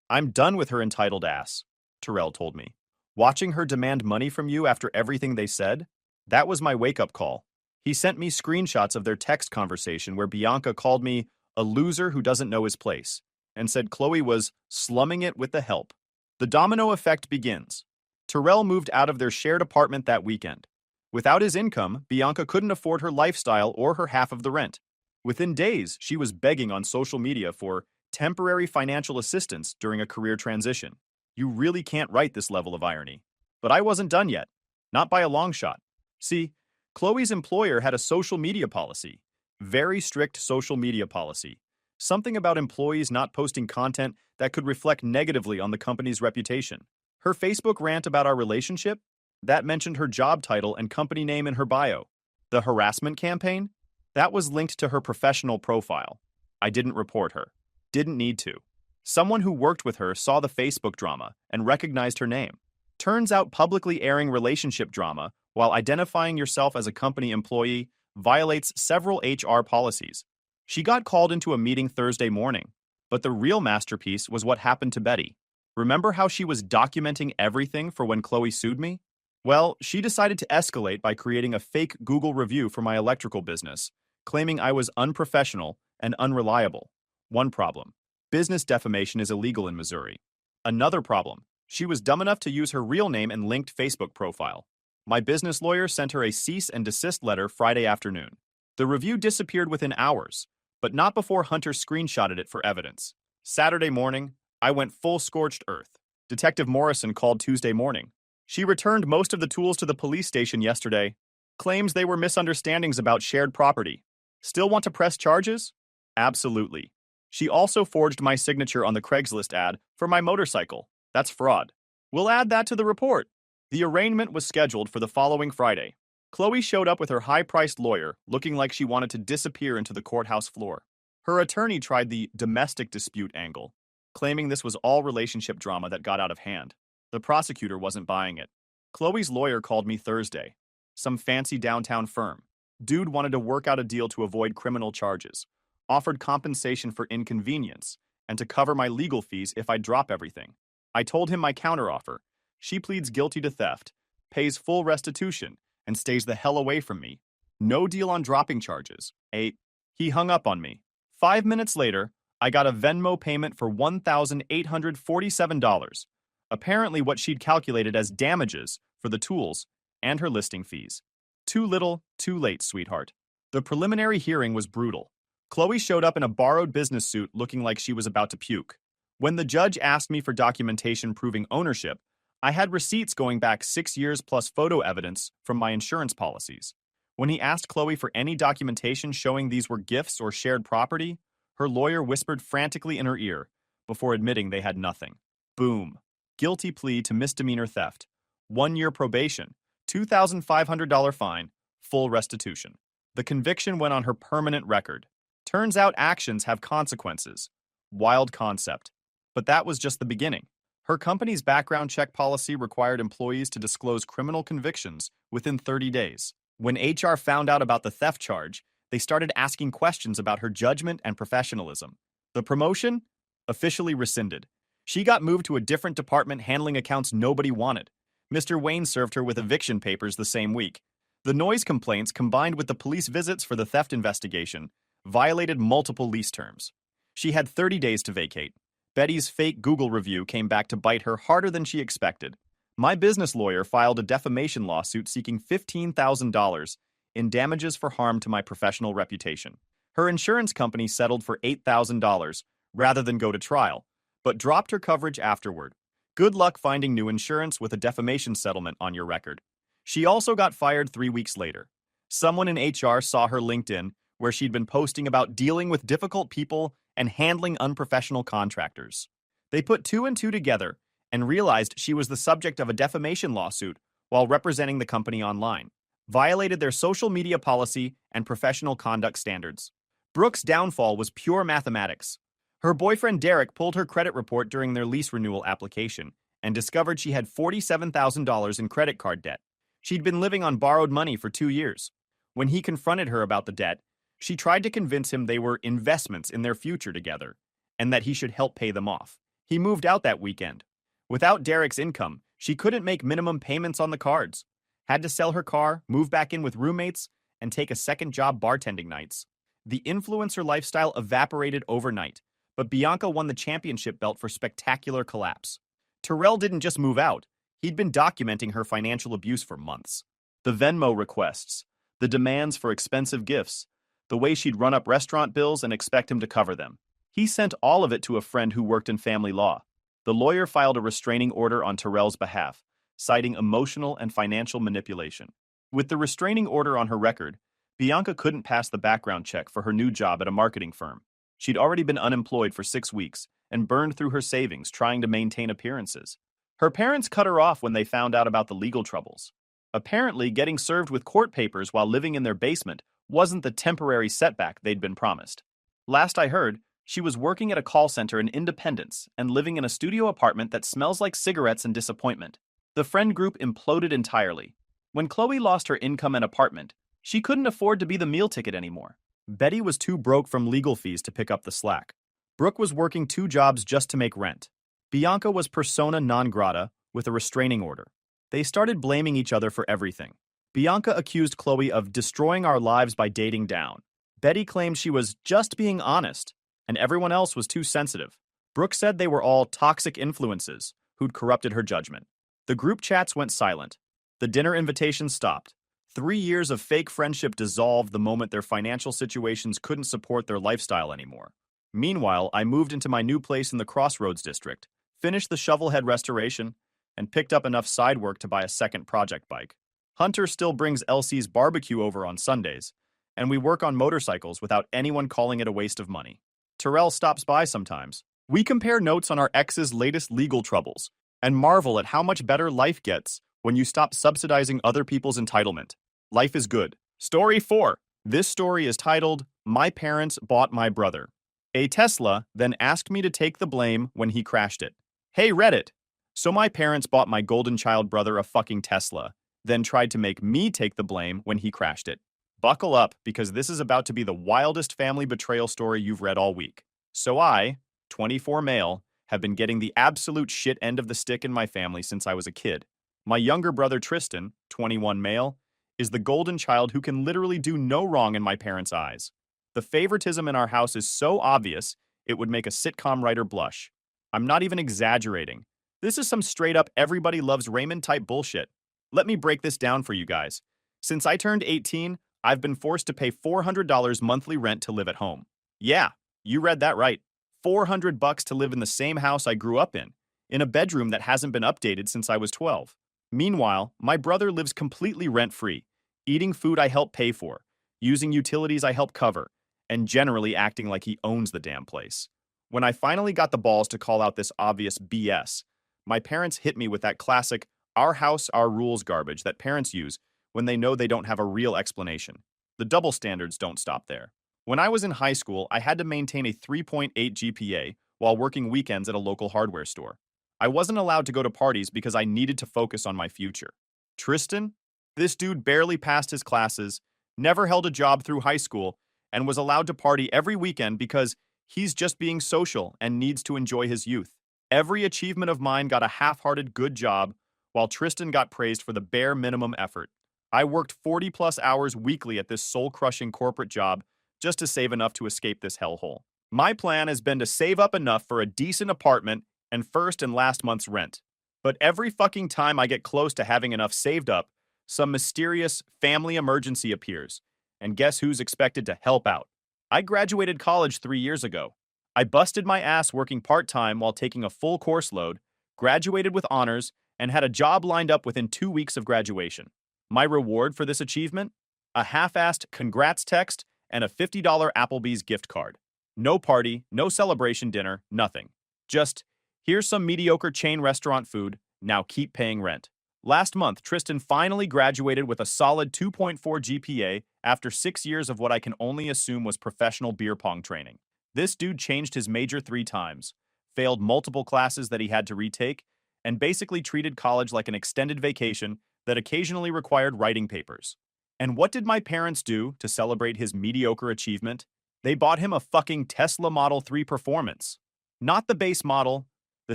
I'm done with her entitled ass, Terrell told me. Watching her demand money from you after everything they said? That was my wake-up call. He sent me screenshots of their text conversation where Bianca called me a loser who doesn't know his place and said Chloe was slumming it with the help. The domino effect begins. Terrell moved out of their shared apartment that weekend. Without his income, Bianca couldn't afford her lifestyle or her half of the rent. Within days, she was begging on social media for temporary financial assistance during a career transition. You really can't write this level of irony. But I wasn't done yet. Not by a long shot. See, Chloe's employer had a social media policy. Very strict social media policy. Something about employees not posting content that could reflect negatively on the company's reputation. Her Facebook rant about our relationship? That mentioned her job title and company name in her bio. The harassment campaign? That was linked to her professional profile. I didn't report her. Didn't need to. Someone who worked with her saw the Facebook drama and recognized her name. Turns out publicly airing relationship drama while identifying yourself as a company employee violates several HR policies. She got called into a meeting Thursday morning, but the real masterpiece was what happened to Betty. Remember how she was documenting everything for when Chloe sued me? Well, she decided to escalate by creating a fake Google review for my electrical business, claiming I was unprofessional and unreliable. One problem: business defamation is illegal in Missouri. Another problem: she was dumb enough to use her real name and linked Facebook profile. My business lawyer sent her a cease and desist letter Friday afternoon. The review disappeared within hours, but not before Hunter screenshotted it for evidence. Saturday morning, I went full scorched earth. Detective Morrison called Tuesday morning. She returned most of the tools to the police station yesterday. Claims they were misunderstandings about shared property. Still want to press charges? Absolutely. She also forged my signature on the Craigslist ad for my motorcycle. That's fraud. We'll add that to the report. The arraignment was scheduled for the following Friday. Chloe showed up with her high-priced lawyer, looking like she wanted to disappear into the courthouse floor. Her attorney tried the domestic dispute angle, claiming this was all relationship drama that got out of hand. The prosecutor wasn't buying it. Chloe's lawyer called me Thursday. Some fancy downtown firm. Dude wanted to work out a deal to avoid criminal charges. Offered compensation for inconvenience and to cover my legal fees if I drop everything. I told him my counteroffer. She pleads guilty to theft, pays full restitution, and stays the hell away from me. No deal on dropping charges. He hung up on me. 5 minutes later, I got a Venmo payment for $1,847, apparently what she'd calculated as damages for the tools and her listing fees. Too little, too late, sweetheart. The preliminary hearing was brutal. Chloe showed up in a borrowed business suit looking like she was about to puke. When the judge asked me for documentation proving ownership, I had receipts going back 6 years plus photo evidence from my insurance policies. When he asked Chloe for any documentation showing these were gifts or shared property, her lawyer whispered frantically in her ear before admitting they had nothing. Boom. Guilty plea to misdemeanor theft. 1 year probation. $2,500 fine. Full restitution. The conviction went on her permanent record. Turns out actions have consequences. Wild concept. But that was just the beginning. Her company's background check policy required employees to disclose criminal convictions within 30 days. When HR found out about the theft charge, they started asking questions about her judgment and professionalism. The promotion? Officially rescinded. She got moved to a different department handling accounts nobody wanted. Mr. Wayne served her with eviction papers the same week. The noise complaints, combined with the police visits for the theft investigation, violated multiple lease terms. She had 30 days to vacate. Betty's fake Google review came back to bite her harder than she expected. My business lawyer filed a defamation lawsuit seeking $15,000 in damages for harm to my professional reputation. Her insurance company settled for $8,000 rather than go to trial, but dropped her coverage afterward. Good luck finding new insurance with a defamation settlement on your record. She also got fired 3 weeks later. Someone in HR saw her LinkedIn, where she'd been posting about dealing with difficult people and handling unprofessional contractors. They put two and two together and realized she was the subject of a defamation lawsuit while representing the company online, violated their social media policy and professional conduct standards. Brooke's downfall was pure mathematics. Her boyfriend Derek pulled her credit report during their lease renewal application and discovered she had $47,000 in credit card debt. She'd been living on borrowed money for 2 years. When he confronted her about the debt, she tried to convince him they were investments in their future together and that he should help pay them off. He moved out that weekend. Without Derek's income, she couldn't make minimum payments on the cards. Had to sell her car, move back in with roommates, and take a second job bartending nights. The influencer lifestyle evaporated overnight, but Bianca won the championship belt for spectacular collapse. Terrell didn't just move out. He'd been documenting her financial abuse for months. The Venmo requests, the demands for expensive gifts, the way she'd run up restaurant bills and expect him to cover them. He sent all of it to a friend who worked in family law. The lawyer filed a restraining order on Terrell's behalf, citing emotional and financial manipulation. With the restraining order on her record, Bianca couldn't pass the background check for her new job at a marketing firm. She'd already been unemployed for 6 weeks and burned through her savings trying to maintain appearances. Her parents cut her off when they found out about the legal troubles. Apparently, getting served with court papers while living in their basement wasn't the temporary setback they'd been promised. Last I heard, she was working at a call center in Independence and living in a studio apartment that smells like cigarettes and disappointment. The friend group imploded entirely. When Chloe lost her income and apartment, she couldn't afford to be the meal ticket anymore. Betty was too broke from legal fees to pick up the slack. Brooke was working 2 jobs just to make rent. Bianca was persona non grata with a restraining order. They started blaming each other for everything. Bianca accused Chloe of destroying our lives by dating down. Betty claimed she was just being honest, and everyone else was too sensitive. Brooke said they were all toxic influences who'd corrupted her judgment. The group chats went silent. The dinner invitations stopped. 3 years of fake friendship dissolved the moment their financial situations couldn't support their lifestyle anymore. Meanwhile, I moved into my new place in the Crossroads district, finished the shovelhead restoration, and picked up enough side work to buy a second project bike. Hunter still brings Elsie's barbecue over on Sundays, and we work on motorcycles without anyone calling it a waste of money. Terrell stops by sometimes. We compare notes on our ex's latest legal troubles and marvel at how much better life gets when you stop subsidizing other people's entitlement. Life is good. Story 4. This story is titled, My Parents Bought My Brother. A Tesla then asked me to take the blame when he crashed it. Hey Reddit! So my parents bought my golden child brother a fucking Tesla, then tried to make me take the blame when he crashed it. Buckle up, because this is about to be the wildest family betrayal story you've read all week. So I, 24 male, have been getting the absolute shit end of the stick in my family since I was a kid. My younger brother Tristan, 21 male, is the golden child who can literally do no wrong in my parents' eyes. The favoritism in our house is so obvious, it would make a sitcom writer blush. I'm not even exaggerating. This is some straight up everybody loves Raymond type bullshit. Let me break this down for you guys. Since I turned 18, I've been forced to pay $400 monthly rent to live at home. Yeah, you read that right. $400 to live in the same house I grew up in a bedroom that hasn't been updated since I was 12. Meanwhile, my brother lives completely rent-free, eating food I help pay for, using utilities I help cover, and generally acting like he owns the damn place. When I finally got the balls to call out this obvious BS, my parents hit me with that classic our house, our rules garbage that parents use when they know they don't have a real explanation. The double standards don't stop there. When I was in high school, I had to maintain a 3.8 GPA while working weekends at a local hardware store. I wasn't allowed to go to parties because I needed to focus on my future. Tristan? This dude barely passed his classes, never held a job through high school, and was allowed to party every weekend because he's just being social and needs to enjoy his youth. Every achievement of mine got a half-hearted good job, while Tristan got praised for the bare minimum effort. I worked 40-plus hours weekly at this soul-crushing corporate job just to save enough to escape this hellhole. My plan has been to save up enough for a decent apartment and first and last month's rent. But every fucking time I get close to having enough saved up, some mysterious family emergency appears. And guess who's expected to help out? I graduated college 3 years ago. I busted my ass working part-time while taking a full course load, graduated with honors, and had a job lined up within 2 weeks of graduation. My reward for this achievement? A half-assed congrats text and a $50 Applebee's gift card. No party, no celebration dinner, nothing. Just, here's some mediocre chain restaurant food, now keep paying rent. Last month, Tristan finally graduated with a solid 2.4 GPA after 6 years of what I can only assume was professional beer pong training. This dude changed his major 3 times, failed multiple classes that he had to retake, and basically treated college like an extended vacation that occasionally required writing papers. And what did my parents do to celebrate his mediocre achievement? They bought him a fucking Tesla Model 3 Performance. Not the base model, the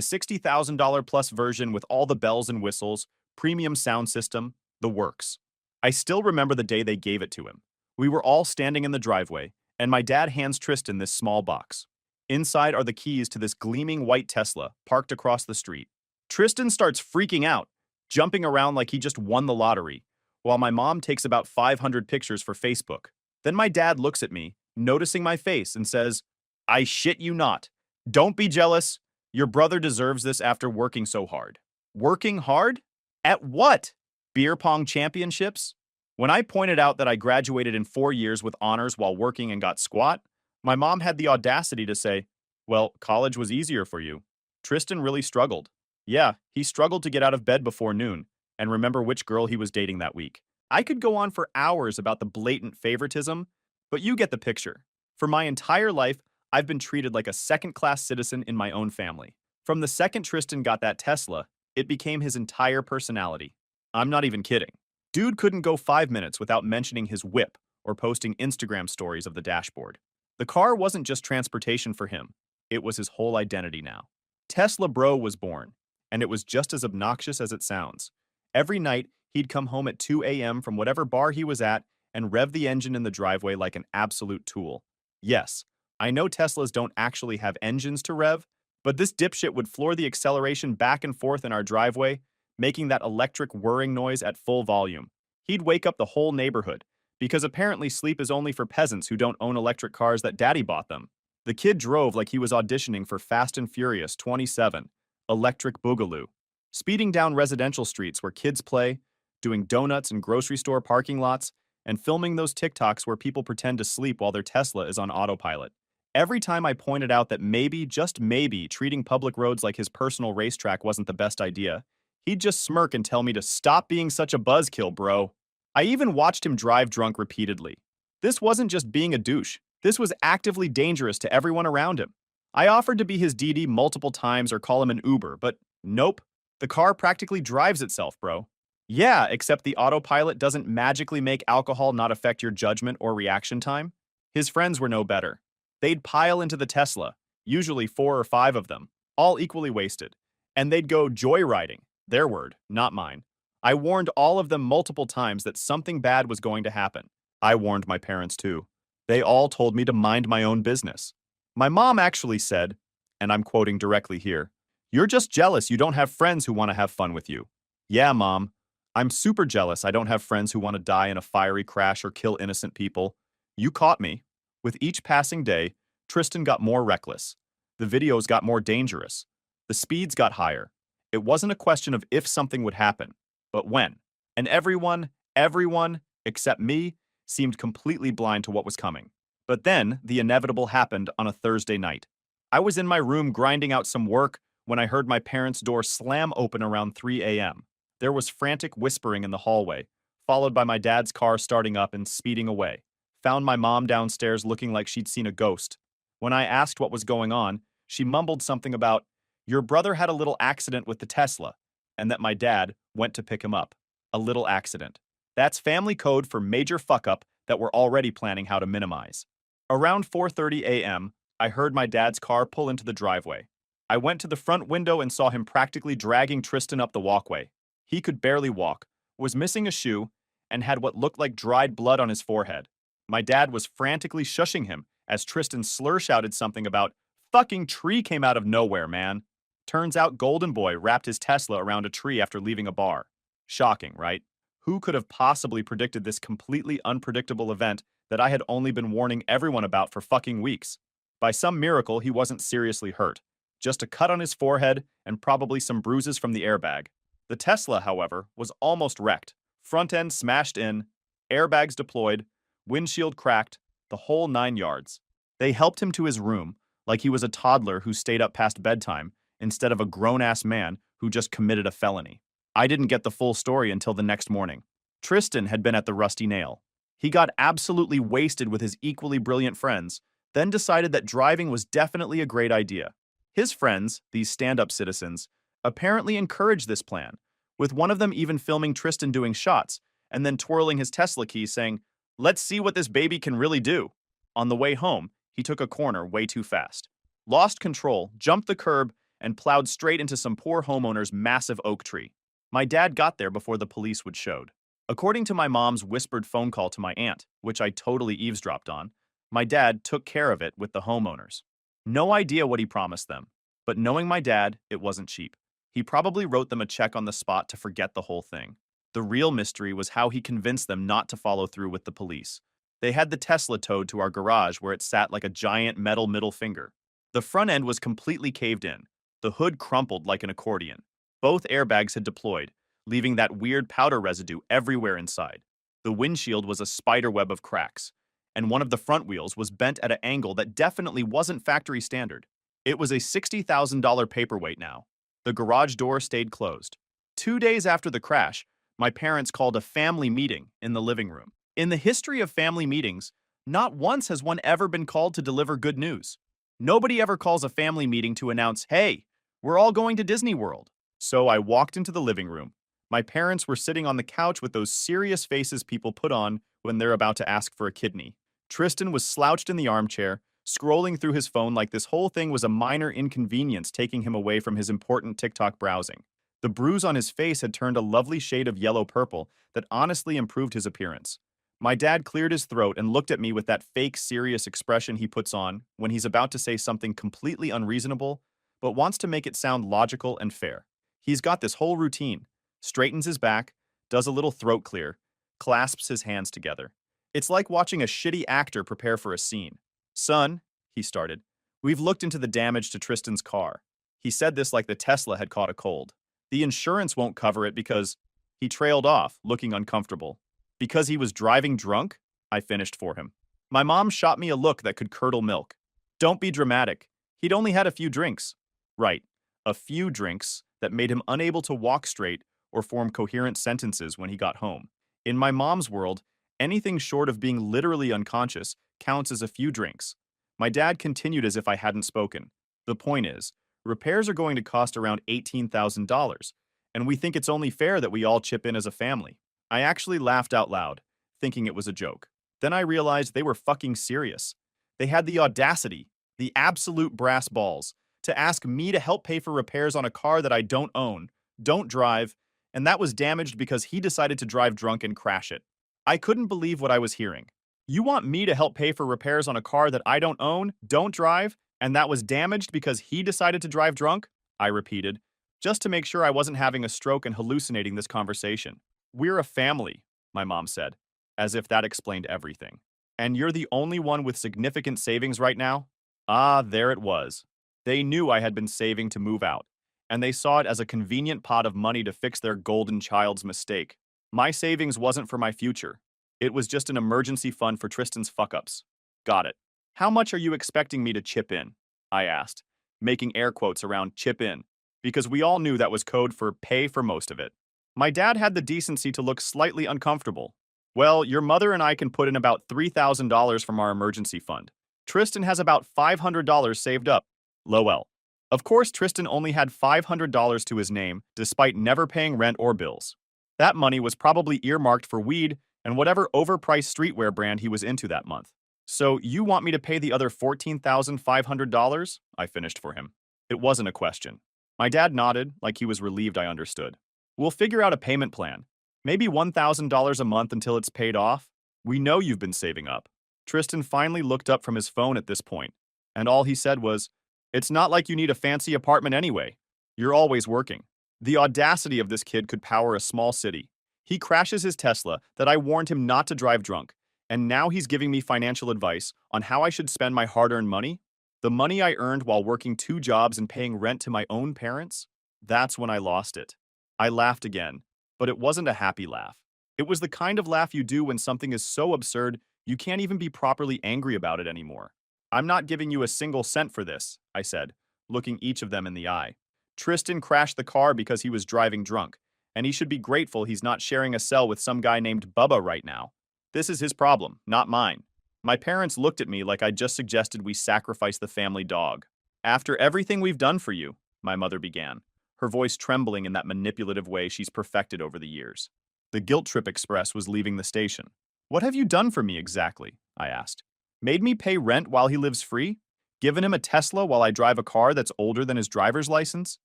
$60,000 plus version with all the bells and whistles, premium sound system, the works. I still remember the day they gave it to him. We were all standing in the driveway, and my dad hands Tristan this small box. Inside are the keys to this gleaming white Tesla parked across the street. Tristan starts freaking out, jumping around like he just won the lottery, while my mom takes about 500 pictures for Facebook. Then my dad looks at me, noticing my face, and says, I shit you not. Don't be jealous. Your brother deserves this after working so hard. Working hard? At what? Beer pong championships? When I pointed out that I graduated in 4 years with honors while working and got squat, my mom had the audacity to say, well, college was easier for you. Tristan really struggled. Yeah, he struggled to get out of bed before noon and remember which girl he was dating that week. I could go on for hours about the blatant favoritism, but you get the picture. For my entire life, I've been treated like a second-class citizen in my own family. From the second Tristan got that Tesla, it became his entire personality. I'm not even kidding. Dude couldn't go 5 minutes without mentioning his whip or posting Instagram stories of the dashboard. The car wasn't just transportation for him. It was his whole identity now. Tesla Bro was born, and it was just as obnoxious as it sounds. Every night, he'd come home at 2 a.m. from whatever bar he was at and rev the engine in the driveway like an absolute tool. Yes, I know Teslas don't actually have engines to rev, but this dipshit would floor the acceleration back and forth in our driveway, making that electric whirring noise at full volume. He'd wake up the whole neighborhood, because apparently sleep is only for peasants who don't own electric cars that daddy bought them. The kid drove like he was auditioning for Fast and Furious 27, Electric Boogaloo, speeding down residential streets where kids play, doing donuts in grocery store parking lots, and filming those TikToks where people pretend to sleep while their Tesla is on autopilot. Every time I pointed out that maybe, just maybe, treating public roads like his personal racetrack wasn't the best idea, he'd just smirk and tell me to stop being such a buzzkill, bro. I even watched him drive drunk repeatedly. This wasn't just being a douche. This was actively dangerous to everyone around him. I offered to be his DD multiple times or call him an Uber, but nope. The car practically drives itself, bro. Yeah, except the autopilot doesn't magically make alcohol not affect your judgment or reaction time. His friends were no better. They'd pile into the Tesla, usually 4 or 5 of them, all equally wasted, and they'd go joyriding, their word, not mine. I warned all of them multiple times that something bad was going to happen. I warned my parents too. They all told me to mind my own business. My mom actually said, and I'm quoting directly here, "You're just jealous you don't have friends who want to have fun with you." Yeah, Mom. I'm super jealous I don't have friends who want to die in a fiery crash or kill innocent people. You caught me. With each passing day, Tristan got more reckless. The videos got more dangerous. The speeds got higher. It wasn't a question of if something would happen, but when. And everyone, except me, seemed completely blind to what was coming. But then, the inevitable happened on a Thursday night. I was in my room grinding out some work when I heard my parents' door slam open around 3 a.m. There was frantic whispering in the hallway, followed by my dad's car starting up and speeding away. Found my mom downstairs looking like she'd seen a ghost. When I asked what was going on, she mumbled something about, "Your brother had a little accident with the Tesla," and that my dad went to pick him up. A little accident. That's family code for major fuck-up that we're already planning how to minimize. Around 4:30 a.m., I heard my dad's car pull into the driveway. I went to the front window and saw him practically dragging Tristan up the walkway. He could barely walk, was missing a shoe, and had what looked like dried blood on his forehead. My dad was frantically shushing him as Tristan slur-shouted something about, "Fucking tree came out of nowhere, man." Turns out Golden Boy wrapped his Tesla around a tree after leaving a bar. Shocking, right? Who could have possibly predicted this completely unpredictable event that I had only been warning everyone about for fucking weeks? By some miracle, he wasn't seriously hurt. Just a cut on his forehead and probably some bruises from the airbag. The Tesla, however, was almost wrecked. Front end smashed in, airbags deployed, windshield cracked, the whole 9 yards. They helped him to his room, like he was a toddler who stayed up past bedtime, instead of a grown-ass man who just committed a felony. I didn't get the full story until the next morning. Tristan had been at the Rusty Nail. He got absolutely wasted with his equally brilliant friends, then decided that driving was definitely a great idea. His friends, these stand-up citizens, apparently encouraged this plan, with one of them even filming Tristan doing shots and then twirling his Tesla keys saying, "Let's see what this baby can really do." On the way home, he took a corner way too fast, lost control, jumped the curb, and plowed straight into some poor homeowner's massive oak tree. My dad got there before the police would showed. According to my mom's whispered phone call to my aunt, which I totally eavesdropped on, my dad took care of it with the homeowners. No idea what he promised them, but knowing my dad, it wasn't cheap. He probably wrote them a check on the spot to forget the whole thing. The real mystery was how he convinced them not to follow through with the police. They had the Tesla towed to our garage where it sat like a giant metal middle finger. The front end was completely caved in. The hood crumpled like an accordion. Both airbags had deployed, leaving that weird powder residue everywhere inside. The windshield was a spiderweb of cracks, and one of the front wheels was bent at an angle that definitely wasn't factory standard. It was a $60,000 paperweight now. The garage door stayed closed. 2 days after the crash, my parents called a family meeting in the living room. In the history of family meetings, not once has one ever been called to deliver good news. Nobody ever calls a family meeting to announce, "Hey, we're all going to Disney World." So I walked into the living room. My parents were sitting on the couch with those serious faces people put on when they're about to ask for a kidney. Tristan was slouched in the armchair, scrolling through his phone like this whole thing was a minor inconvenience taking him away from his important TikTok browsing. The bruise on his face had turned a lovely shade of yellow-purple that honestly improved his appearance. My dad cleared his throat and looked at me with that fake serious expression he puts on when he's about to say something completely unreasonable, but wants to make it sound logical and fair. He's got this whole routine, straightens his back, does a little throat clear, clasps his hands together. It's like watching a shitty actor prepare for a scene. Son, he started, we've looked into the damage to Tristan's car. He said this like the Tesla had caught a cold. The insurance won't cover it because he trailed off, looking uncomfortable. Because he was driving drunk? I finished for him. My mom shot me a look that could curdle milk. Don't be dramatic. He'd only had a few drinks. Right, a few drinks that made him unable to walk straight or form coherent sentences when he got home. In my mom's world, anything short of being literally unconscious counts as a few drinks. My dad continued as if I hadn't spoken. The point is, repairs are going to cost around $18,000, and we think it's only fair that we all chip in as a family. I actually laughed out loud, thinking it was a joke. Then I realized they were fucking serious. They had the audacity, the absolute brass balls, to ask me to help pay for repairs on a car that I don't own, don't drive, and that was damaged because he decided to drive drunk and crash it. I couldn't believe what I was hearing. You want me to help pay for repairs on a car that I don't own, don't drive, and that was damaged because he decided to drive drunk? I repeated, just to make sure I wasn't having a stroke and hallucinating this conversation. We're a family, my mom said, as if that explained everything. And you're the only one with significant savings right now? Ah, there it was. They knew I had been saving to move out, and they saw it as a convenient pot of money to fix their golden child's mistake. My savings wasn't for my future. It was just an emergency fund for Tristan's fuck-ups. Got it. How much are you expecting me to chip in? I asked, making air quotes around chip in, because we all knew that was code for pay for most of it. My dad had the decency to look slightly uncomfortable. Well, your mother and I can put in about $3,000 from our emergency fund. Tristan has about $500 saved up. Lowell. Of course, Tristan only had $500 to his name, despite never paying rent or bills. That money was probably earmarked for weed and whatever overpriced streetwear brand he was into that month. So you want me to pay the other $14,500? I finished for him. It wasn't a question. My dad nodded, like he was relieved I understood. We'll figure out a payment plan. Maybe $1,000 a month until it's paid off. We know you've been saving up. Tristan finally looked up from his phone at this point, and all he said was, "It's not like you need a fancy apartment anyway. You're always working." The audacity of this kid could power a small city. He crashes his Tesla that I warned him not to drive drunk, and now he's giving me financial advice on how I should spend my hard-earned money? The money I earned while working 2 jobs and paying rent to my own parents? That's when I lost it. I laughed again, but it wasn't a happy laugh. It was the kind of laugh you do when something is so absurd you can't even be properly angry about it anymore. I'm not giving you a single cent for this, I said, looking each of them in the eye. Tristan crashed the car because he was driving drunk, and he should be grateful he's not sharing a cell with some guy named Bubba right now. This is his problem, not mine. My parents looked at me like I just suggested we sacrifice the family dog. After everything we've done for you, my mother began, her voice trembling in that manipulative way she's perfected over the years. The Guilt Trip Express was leaving the station. What have you done for me exactly? I asked. Made me pay rent while he lives free? Given him a Tesla while I drive a car that's older than his driver's license?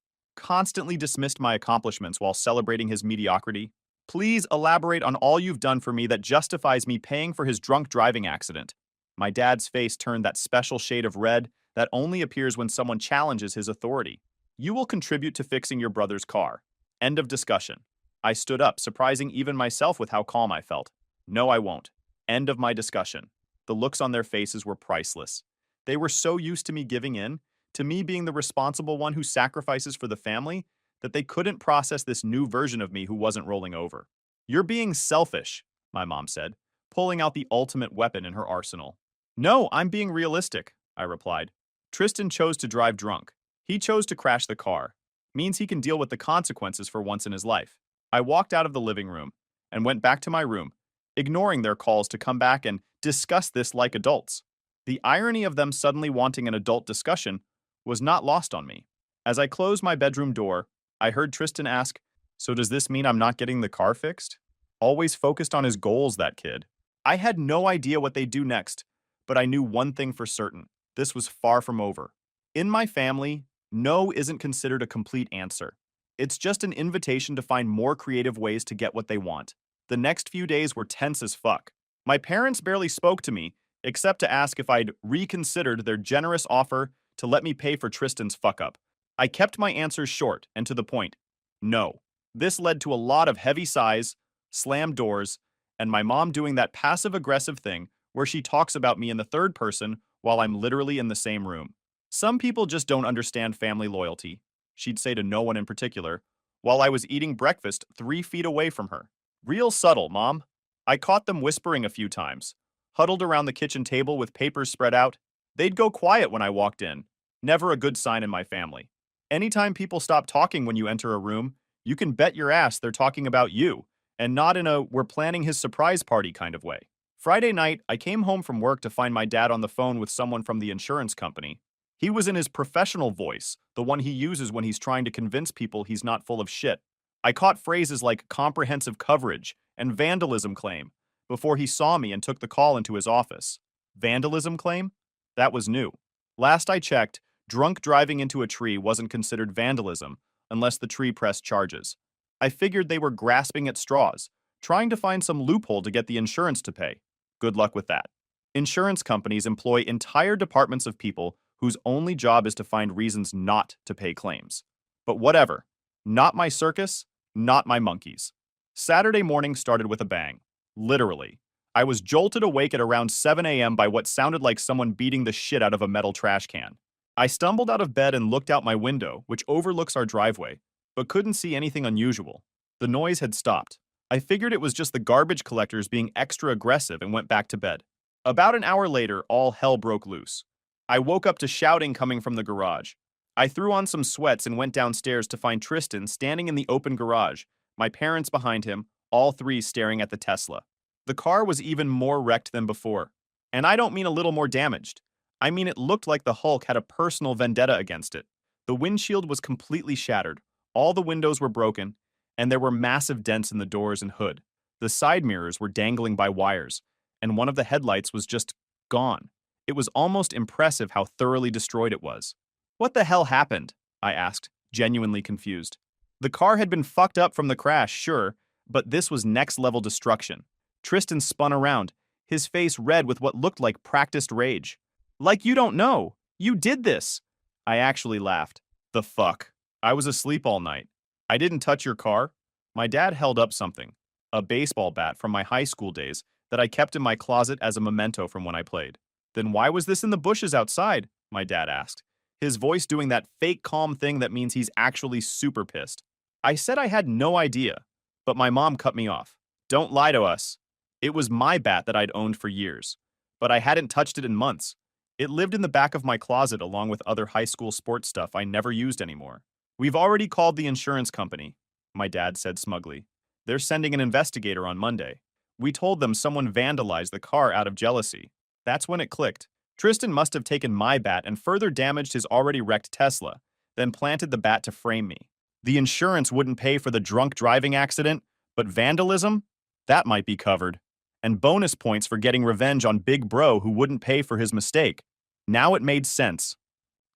Constantly dismissed my accomplishments while celebrating his mediocrity? Please elaborate on all you've done for me that justifies me paying for his drunk driving accident. My dad's face turned that special shade of red that only appears when someone challenges his authority. You will contribute to fixing your brother's car. End of discussion. I stood up, surprising even myself with how calm I felt. No, I won't. End of my discussion. The looks on their faces were priceless. They were so used to me giving in, to me being the responsible one who sacrifices for the family, that they couldn't process this new version of me who wasn't rolling over. You're being selfish, my mom said, pulling out the ultimate weapon in her arsenal. No, I'm being realistic, I replied. Tristan chose to drive drunk. He chose to crash the car. Means he can deal with the consequences for once in his life. I walked out of the living room and went back to my room, ignoring their calls to come back and discuss this like adults. The irony of them suddenly wanting an adult discussion was not lost on me. As I closed my bedroom door, I heard Tristan ask, "So does this mean I'm not getting the car fixed?" Always focused on his goals, that kid. I had no idea what they'd do next, but I knew one thing for certain. This was far from over. In my family, no isn't considered a complete answer. It's just an invitation to find more creative ways to get what they want. The next few days were tense as fuck. My parents barely spoke to me, except to ask if I'd reconsidered their generous offer to let me pay for Tristan's fuck up. I kept my answers short and to the point. No. This led to a lot of heavy sighs, slammed doors, and my mom doing that passive-aggressive thing where she talks about me in the third person while I'm literally in the same room. Some people just don't understand family loyalty, she'd say to no one in particular, while I was eating breakfast 3 feet away from her. Real subtle, Mom. I caught them whispering a few times, huddled around the kitchen table with papers spread out. They'd go quiet when I walked in. Never a good sign in my family. Anytime people stop talking when you enter a room, you can bet your ass they're talking about you, and not in a we're planning his surprise party kind of way. Friday night, I came home from work to find my dad on the phone with someone from the insurance company. He was in his professional voice, the one he uses when he's trying to convince people he's not full of shit. I caught phrases like comprehensive coverage and vandalism claim before he saw me and took the call into his office. Vandalism claim? That was new. Last I checked, drunk driving into a tree wasn't considered vandalism unless the tree pressed charges. I figured they were grasping at straws, trying to find some loophole to get the insurance to pay. Good luck with that. Insurance companies employ entire departments of people whose only job is to find reasons not to pay claims. But whatever. Not my circus, not my monkeys. Saturday morning started with a bang. Literally. I was jolted awake at around 7 a.m. by what sounded like someone beating the shit out of a metal trash can. I stumbled out of bed and looked out my window, which overlooks our driveway, but couldn't see anything unusual. The noise had stopped. I figured it was just the garbage collectors being extra aggressive and went back to bed. About an hour later, all hell broke loose. I woke up to shouting coming from the garage. I threw on some sweats and went downstairs to find Tristan standing in the open garage, my parents behind him, all three staring at the Tesla. The car was even more wrecked than before. And I don't mean a little more damaged. I mean it looked like the Hulk had a personal vendetta against it. The windshield was completely shattered, all the windows were broken, and there were massive dents in the doors and hood. The side mirrors were dangling by wires, and one of the headlights was just gone. It was almost impressive how thoroughly destroyed it was. What the hell happened? I asked, genuinely confused. The car had been fucked up from the crash, sure, but this was next-level destruction. Tristan spun around, his face red with what looked like practiced rage. Like you don't know. You did this. I actually laughed. The fuck? I was asleep all night. I didn't touch your car. My dad held up something, a baseball bat from my high school days that I kept in my closet as a memento from when I played. Then why was this in the bushes outside? My dad asked, his voice doing that fake calm thing that means he's actually super pissed. I said I had no idea, but my mom cut me off. Don't lie to us. It was my bat that I'd owned for years, but I hadn't touched it in months. It lived in the back of my closet along with other high school sports stuff I never used anymore. We've already called the insurance company, my dad said smugly. They're sending an investigator on Monday. We told them someone vandalized the car out of jealousy. That's when it clicked. Tristan must have taken my bat and further damaged his already wrecked Tesla, then planted the bat to frame me. The insurance wouldn't pay for the drunk driving accident, but vandalism? That might be covered. And bonus points for getting revenge on Big Bro who wouldn't pay for his mistake. Now it made sense.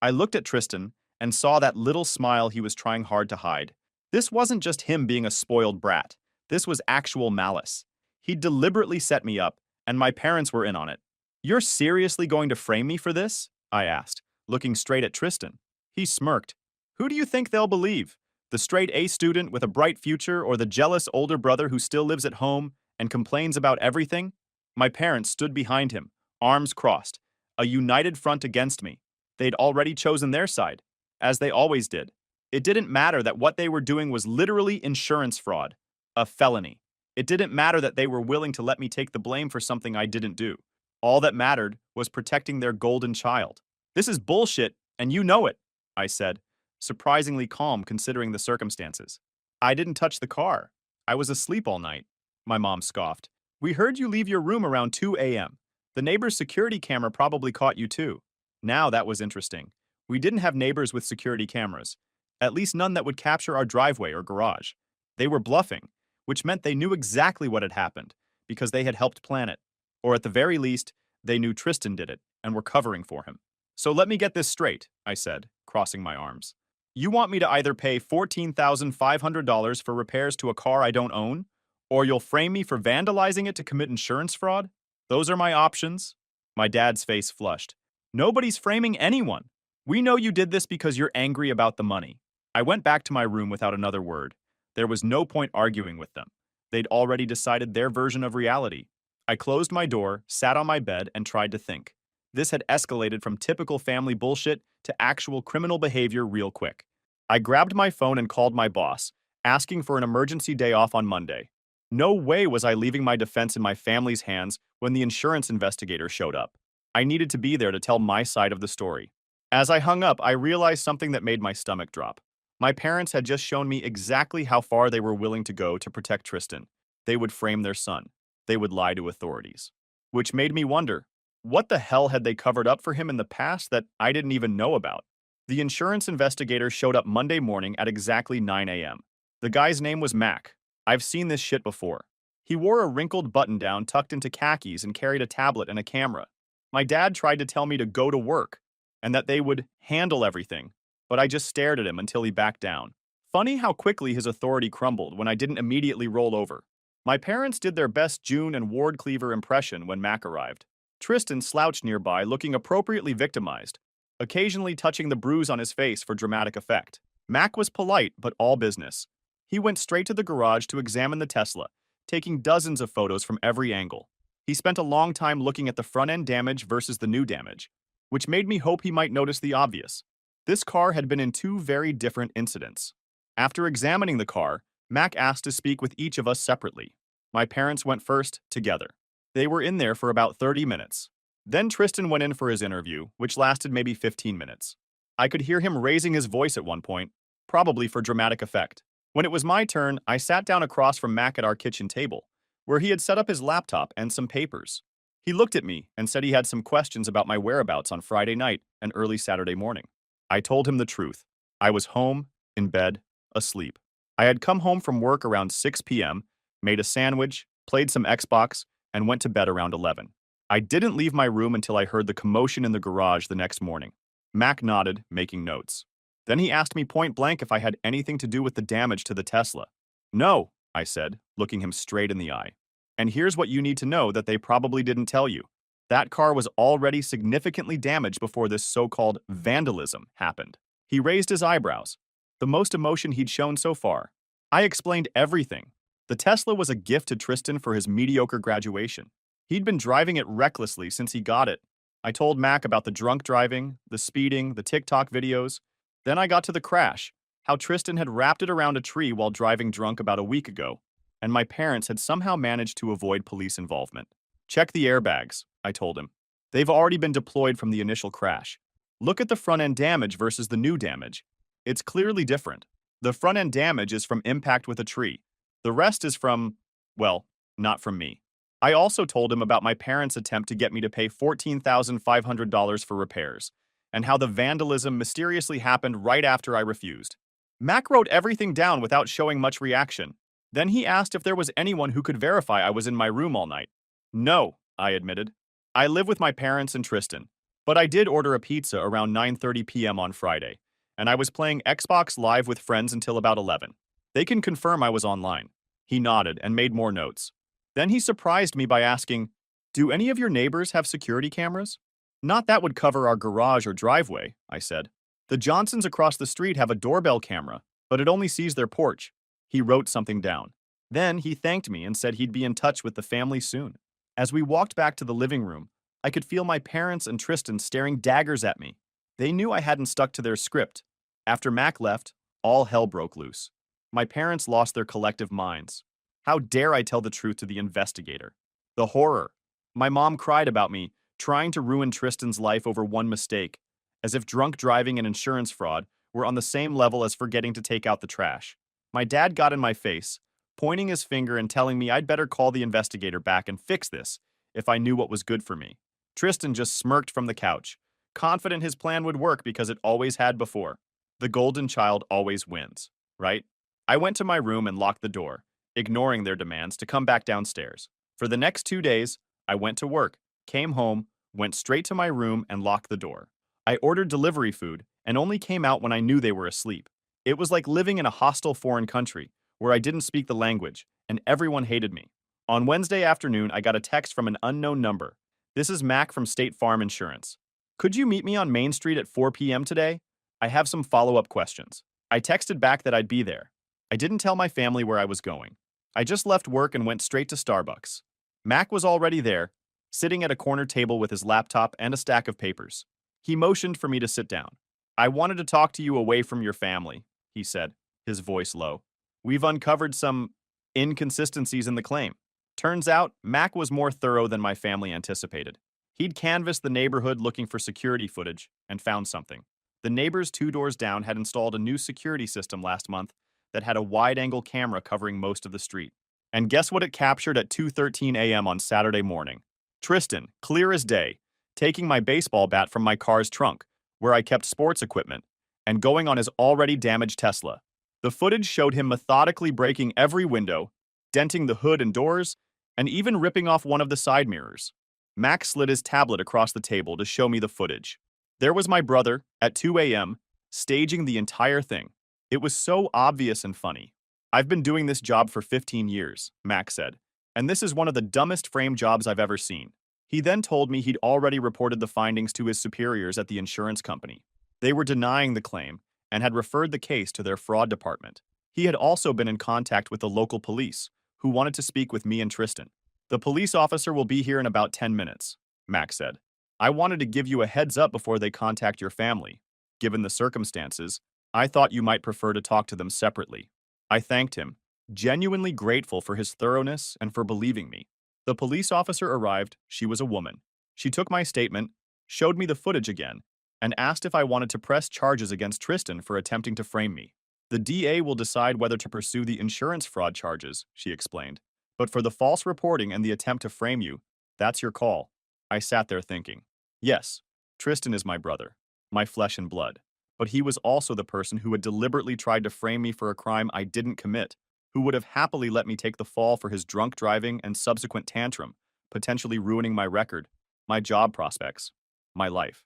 I looked at Tristan and saw that little smile he was trying hard to hide. This wasn't just him being a spoiled brat. This was actual malice. He deliberately set me up, and my parents were in on it. You're seriously going to frame me for this? I asked, looking straight at Tristan. He smirked. Who do you think they'll believe? The straight A student with a bright future or the jealous older brother who still lives at home and complains about everything? My parents stood behind him, arms crossed, a united front against me. They'd already chosen their side, as they always did. It didn't matter that what they were doing was literally insurance fraud, a felony. It didn't matter that they were willing to let me take the blame for something I didn't do. All that mattered was protecting their golden child. This is bullshit, and you know it, I said, surprisingly calm considering the circumstances. I didn't touch the car. I was asleep all night, my mom scoffed. We heard you leave your room around 2 a.m. The neighbor's security camera probably caught you too. Now that was interesting. We didn't have neighbors with security cameras, at least none that would capture our driveway or garage. They were bluffing, which meant they knew exactly what had happened because they had helped plan it. Or at the very least, they knew Tristan did it and were covering for him. So let me get this straight, I said, crossing my arms. You want me to either pay $14,500 for repairs to a car I don't own, or you'll frame me for vandalizing it to commit insurance fraud? Those are my options." My dad's face flushed. "Nobody's framing anyone. We know you did this because you're angry about the money." I went back to my room without another word. There was no point arguing with them. They'd already decided their version of reality. I closed my door, sat on my bed, and tried to think. This had escalated from typical family bullshit to actual criminal behavior real quick. I grabbed my phone and called my boss, asking for an emergency day off on Monday. No way was I leaving my defense in my family's hands when the insurance investigator showed up. I needed to be there to tell my side of the story. As I hung up, I realized something that made my stomach drop. My parents had just shown me exactly how far they were willing to go to protect Tristan. They would frame their son. They would lie to authorities. Which made me wonder, what the hell had they covered up for him in the past that I didn't even know about? The insurance investigator showed up Monday morning at exactly 9 a.m. The guy's name was Mac. I've seen this shit before. He wore a wrinkled button-down tucked into khakis and carried a tablet and a camera. My dad tried to tell me to go to work and that they would handle everything, but I just stared at him until he backed down. Funny how quickly his authority crumbled when I didn't immediately roll over. My parents did their best June and Ward Cleaver impression when Mac arrived. Tristan slouched nearby, looking appropriately victimized, occasionally touching the bruise on his face for dramatic effect. Mac was polite, but all business. He went straight to the garage to examine the Tesla, taking dozens of photos from every angle. He spent a long time looking at the front-end damage versus the new damage, which made me hope he might notice the obvious. This car had been in two very different incidents. After examining the car, Mac asked to speak with each of us separately. My parents went first, together. They were in there for about 30 minutes. Then Tristan went in for his interview, which lasted maybe 15 minutes. I could hear him raising his voice at one point, probably for dramatic effect. When it was my turn, I sat down across from Mac at our kitchen table, where he had set up his laptop and some papers. He looked at me and said he had some questions about my whereabouts on Friday night and early Saturday morning. I told him the truth. I was home, in bed, asleep. I had come home from work around 6 p.m., made a sandwich, played some Xbox, and went to bed around 11. I didn't leave my room until I heard the commotion in the garage the next morning. Mac nodded, making notes. Then he asked me point blank if I had anything to do with the damage to the Tesla. "No," I said, looking him straight in the eye. "And here's what you need to know that they probably didn't tell you. That car was already significantly damaged before this so-called vandalism happened." He raised his eyebrows, the most emotion he'd shown so far. I explained everything. The Tesla was a gift to Tristan for his mediocre graduation. He'd been driving it recklessly since he got it. I told Mac about the drunk driving, the speeding, the TikTok videos. Then I got to the crash, how Tristan had wrapped it around a tree while driving drunk about a week ago, and my parents had somehow managed to avoid police involvement. "Check the airbags," I told him. "They've already been deployed from the initial crash. Look at the front-end damage versus the new damage. It's clearly different. The front-end damage is from impact with a tree. The rest is from, well, not from me." I also told him about my parents' attempt to get me to pay $14,500 for repairs, and how the vandalism mysteriously happened right after I refused. Mac wrote everything down without showing much reaction. Then he asked if there was anyone who could verify I was in my room all night. "No," I admitted. "I live with my parents and Tristan, but I did order a pizza around 9:30 p.m. on Friday, and I was playing Xbox Live with friends until about 11. They can confirm I was online." He nodded and made more notes. Then he surprised me by asking, "Do any of your neighbors have security cameras?" "Not that would cover our garage or driveway," I said. "The Johnsons across the street have a doorbell camera, but it only sees their porch." He wrote something down. Then he thanked me and said he'd be in touch with the family soon. As we walked back to the living room, I could feel my parents and Tristan staring daggers at me. They knew I hadn't stuck to their script. After Mac left, all hell broke loose. My parents lost their collective minds. How dare I tell the truth to the investigator? The horror. My mom cried about me, trying to ruin Tristan's life over one mistake, as if drunk driving and insurance fraud were on the same level as forgetting to take out the trash. My dad got in my face, pointing his finger and telling me I'd better call the investigator back and fix this if I knew what was good for me. Tristan just smirked from the couch, confident his plan would work because it always had before. The golden child always wins, right? I went to my room and locked the door, ignoring their demands to come back downstairs. For the next 2 days, I went to work, came home, went straight to my room and locked the door. I ordered delivery food and only came out when I knew they were asleep. It was like living in a hostile foreign country, where I didn't speak the language, and everyone hated me. On Wednesday afternoon, I got a text from an unknown number. "This is Mac from State Farm Insurance. Could you meet me on Main Street at 4 p.m. today? I have some follow-up questions." I texted back that I'd be there. I didn't tell my family where I was going. I just left work and went straight to Starbucks. Mac was already there, sitting at a corner table with his laptop and a stack of papers. He motioned for me to sit down. "I wanted to talk to you away from your family," he said, his voice low. "We've uncovered some inconsistencies in the claim." Turns out, Mac was more thorough than my family anticipated. He'd canvassed the neighborhood looking for security footage and found something. The neighbors 2 doors down had installed a new security system last month that had a wide-angle camera covering most of the street. And guess what it captured at 2:13 a.m. on Saturday morning? Tristan, clear as day, taking my baseball bat from my car's trunk, where I kept sports equipment, and going on his already damaged Tesla. The footage showed him methodically breaking every window, denting the hood and doors, and even ripping off one of the side mirrors. Max slid his tablet across the table to show me the footage. There was my brother, at 2 a.m., staging the entire thing. It was so obvious and funny. "I've been doing this job for 15 years, Max said, "and this is one of the dumbest frame jobs I've ever seen." He then told me he'd already reported the findings to his superiors at the insurance company. They were denying the claim and had referred the case to their fraud department. He had also been in contact with the local police, who wanted to speak with me and Tristan. "The police officer will be here in about 10 minutes, Max said. "I wanted to give you a heads up before they contact your family. Given the circumstances, I thought you might prefer to talk to them separately." I thanked him, genuinely grateful for his thoroughness and for believing me. The police officer arrived. She was a woman. She took my statement, showed me the footage again, and asked if I wanted to press charges against Tristan for attempting to frame me. "The DA will decide whether to pursue the insurance fraud charges," she explained. "But for the false reporting and the attempt to frame you, that's your call." I sat there thinking, yes, Tristan is my brother, my flesh and blood, but he was also the person who had deliberately tried to frame me for a crime I didn't commit, who would have happily let me take the fall for his drunk driving and subsequent tantrum, potentially ruining my record, my job prospects, my life.